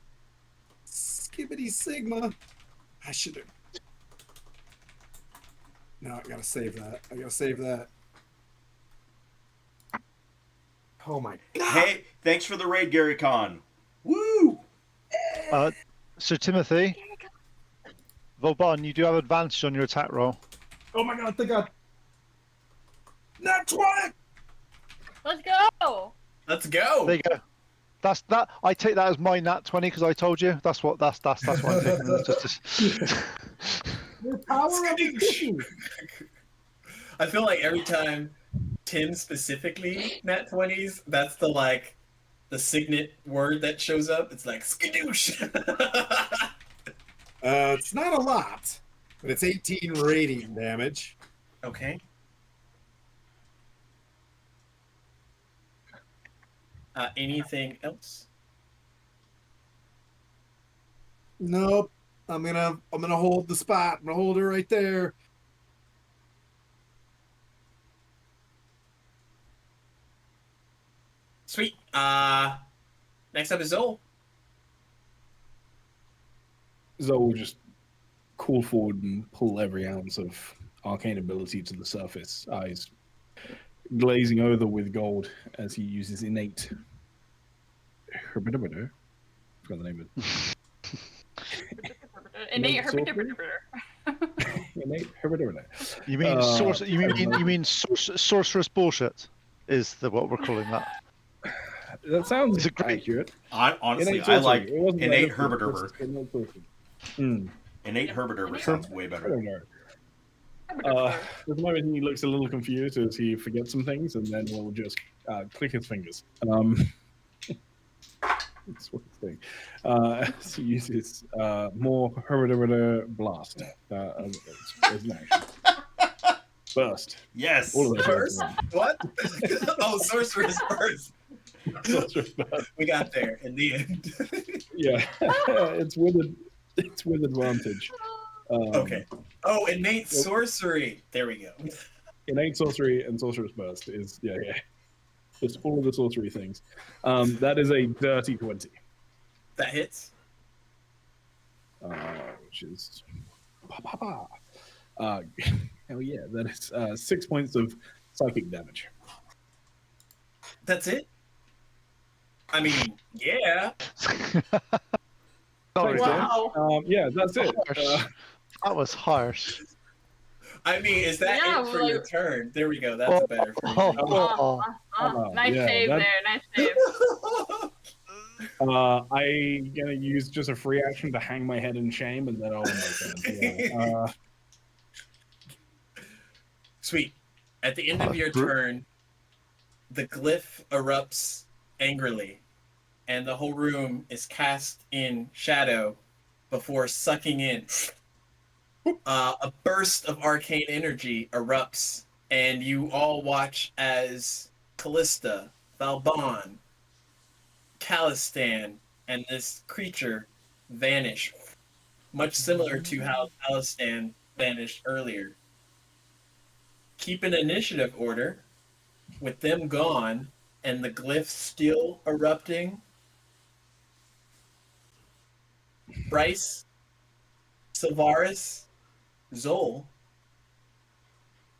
Skibbity Sigma. I should have. No, I gotta save that. I gotta save that. Oh my god. Hey, thanks for the raid, Gary Con. Woo! Sir Timothy, Vauban, you do have advantage on your attack roll. Oh my god, thank god. Not 20! Let's go. Let's go. There you go. That's that. I take that as my nat 20 because I told you. That's what I'm taking. That's just... The power of the cookie. I feel like every time Tim specifically nat 20s, that's the signet word that shows up. It's like skadoosh. It's not a lot, but it's 18 radiant damage. Okay. Anything else? Nope. I'm gonna hold the spot. I'm gonna hold her right there. Sweet. Next up is Zol. Zoe will just call forward and pull every ounce of arcane ability to the surface, eyes glazing over with gold as he uses innate herbidimeter. Forgot the name of it. Innate Innate herbidimeter. You mean you mean sorceress bullshit? Is what we're calling that? That sounds It's a great- accurate. Honestly, Innate I sorcery. like It wasn't innate like a- herbidimeter. innate sorcery. Innate herbidimeter sounds way better. herbidimeter. At the moment, he looks a little confused as he forgets some things, and then will just click his fingers. That's what he's doing. So he uses more herbidimeter blast as an action. Burst. Yes. All of those First? are What? Oh, sorceress first. Sorcerer's burst. We got there in the end. Yeah, it's with advantage. Okay. Oh, innate sorcery. There we go. Innate sorcery and sorcerer's burst is yeah. Just all of the sorcery things. That is a dirty 20. That hits. Which is hell yeah, that is 6 points of psychic damage. That's it? I mean, yeah. Sorry, Thanks, Dave. Wow. Yeah, that's it. Harsh. That was harsh. I mean, is that Yeah, it for like- your turn? There we go. That's a better phrasing. Nice yeah, save that- there. Nice save. I gonna use just a free action to hang my head in shame, and then I'll end my turn. Yeah. Sweet. At the end of your turn, the glyph erupts angrily, and the whole room is cast in shadow before sucking in. A burst of arcane energy erupts, and you all watch as Callista, Valbon, Calistan, and this creature vanish, much similar to how Calistan vanished earlier. Keep an initiative order with them gone and the glyph still erupting. Bryce, Sylvaris, Zol,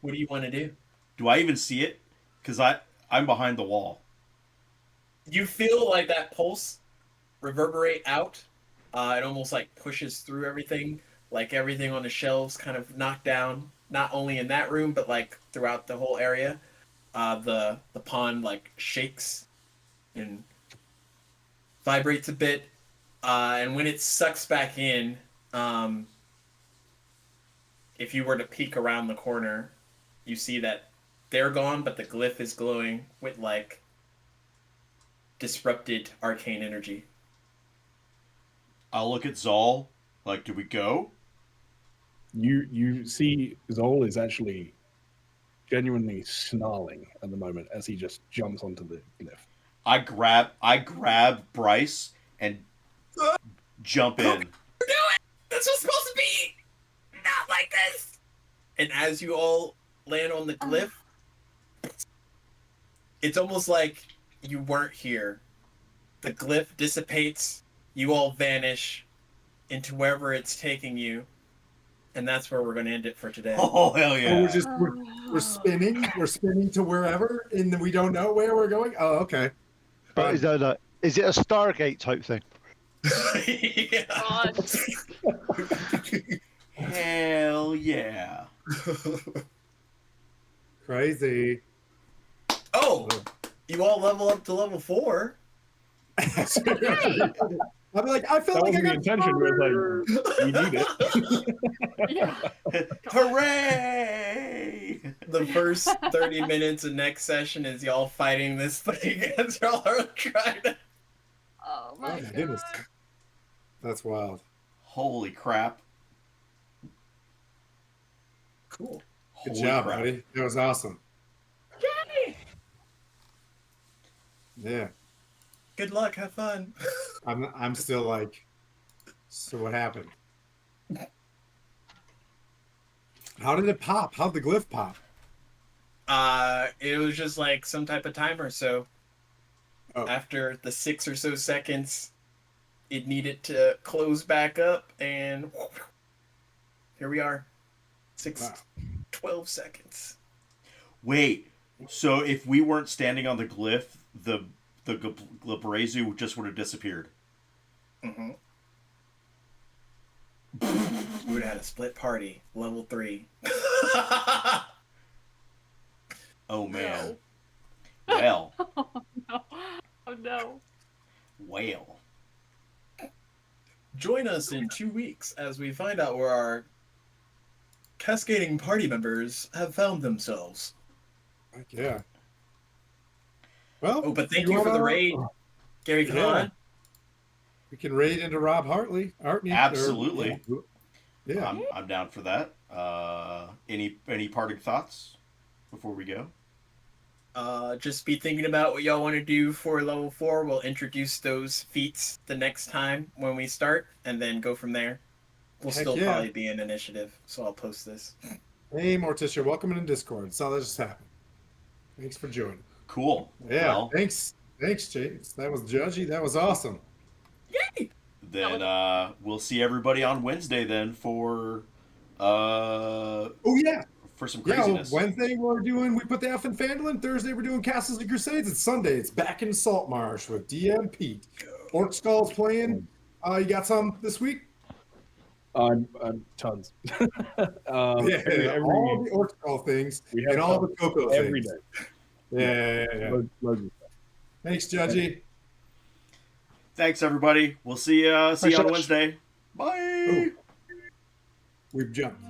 what do you want to do? Do I even see it? Because I'm behind the wall. You feel like that pulse reverberate out. It almost like pushes through everything, like everything on the shelves kind of knocked down, not only in that room, but like throughout the whole area. The pond like shakes and vibrates a bit. And when it sucks back in, if you were to peek around the corner, you see that they're gone, but the glyph is glowing with like disrupted arcane energy. I'll look at Zol. Like, do we go? You see, Zol is actually genuinely snarling at the moment as he just jumps onto the glyph. I grab Bryce and jump in. This was supposed to be not like this. And as you all land on the glyph, it's almost like you weren't here. The glyph dissipates, you all vanish into wherever it's taking you, and that's where we're going to end it for today. Oh hell Oh, yeah! we're spinning. We're spinning to wherever, and we don't know where we're going. Oh, okay. But is it a Stargate type thing? Yeah. God. Hell yeah! Crazy. Oh, you all level up to level 4. I'm like, I felt That like I was the got intention. smarter. We need it. Yeah. Hooray! The first 30 minutes of next session is y'all fighting this thing as y'all are trying to... Oh Oh my my god. goodness. That's wild. Holy crap! Cool. Good Holy job, crap. buddy. That was awesome. Yay! Yeah. Good luck. Have fun. I'm still like, so what happened? How did it pop? How'd the glyph pop? It was just like some type of timer. So Oh. after the 6 or so seconds, it needed to close back up, and here we are. 12 seconds. Wait, so if we weren't standing on the glyph, the Glabrezu just would have disappeared. Mm-hmm. We would have had a split party, level 3. Oh man. Well. Oh no. Oh no. Well. Join us in 2 weeks as we find out where our cascading party members have found themselves. Heck yeah. Well, Oh, but thank you for the raid, Gary Khan. Yeah. We can raid into Rob Hartley. Absolutely. Yeah. I'm down for that. Any parting thoughts before we go? Just be thinking about what y'all want to do for level 4. We'll introduce those feats the next time when we start, and then go from there. We'll Heck still yeah. probably be in initiative, so I'll post this. Hey, Morticia, welcome in Discord. Saw that just happen. Thanks for joining. Cool. Yeah, Well, thanks, James. That was judgy. That was awesome. Yay! then we'll see everybody on Wednesday then for Oh yeah, for some Yeah, craziness. Wednesday we put the F in Fandolin. Thursday we're doing Castles and Crusades. And Sunday it's back in Saltmarsh with DM Pete. Orc Skull's playing. You got some this week? Tons. All the Orc Skull things and all the Cocoa every things. day. Yeah. Loads of stuff. Thanks, Judgy. Thanks, everybody. We'll see you on Judge. Wednesday. Bye. We've jumped.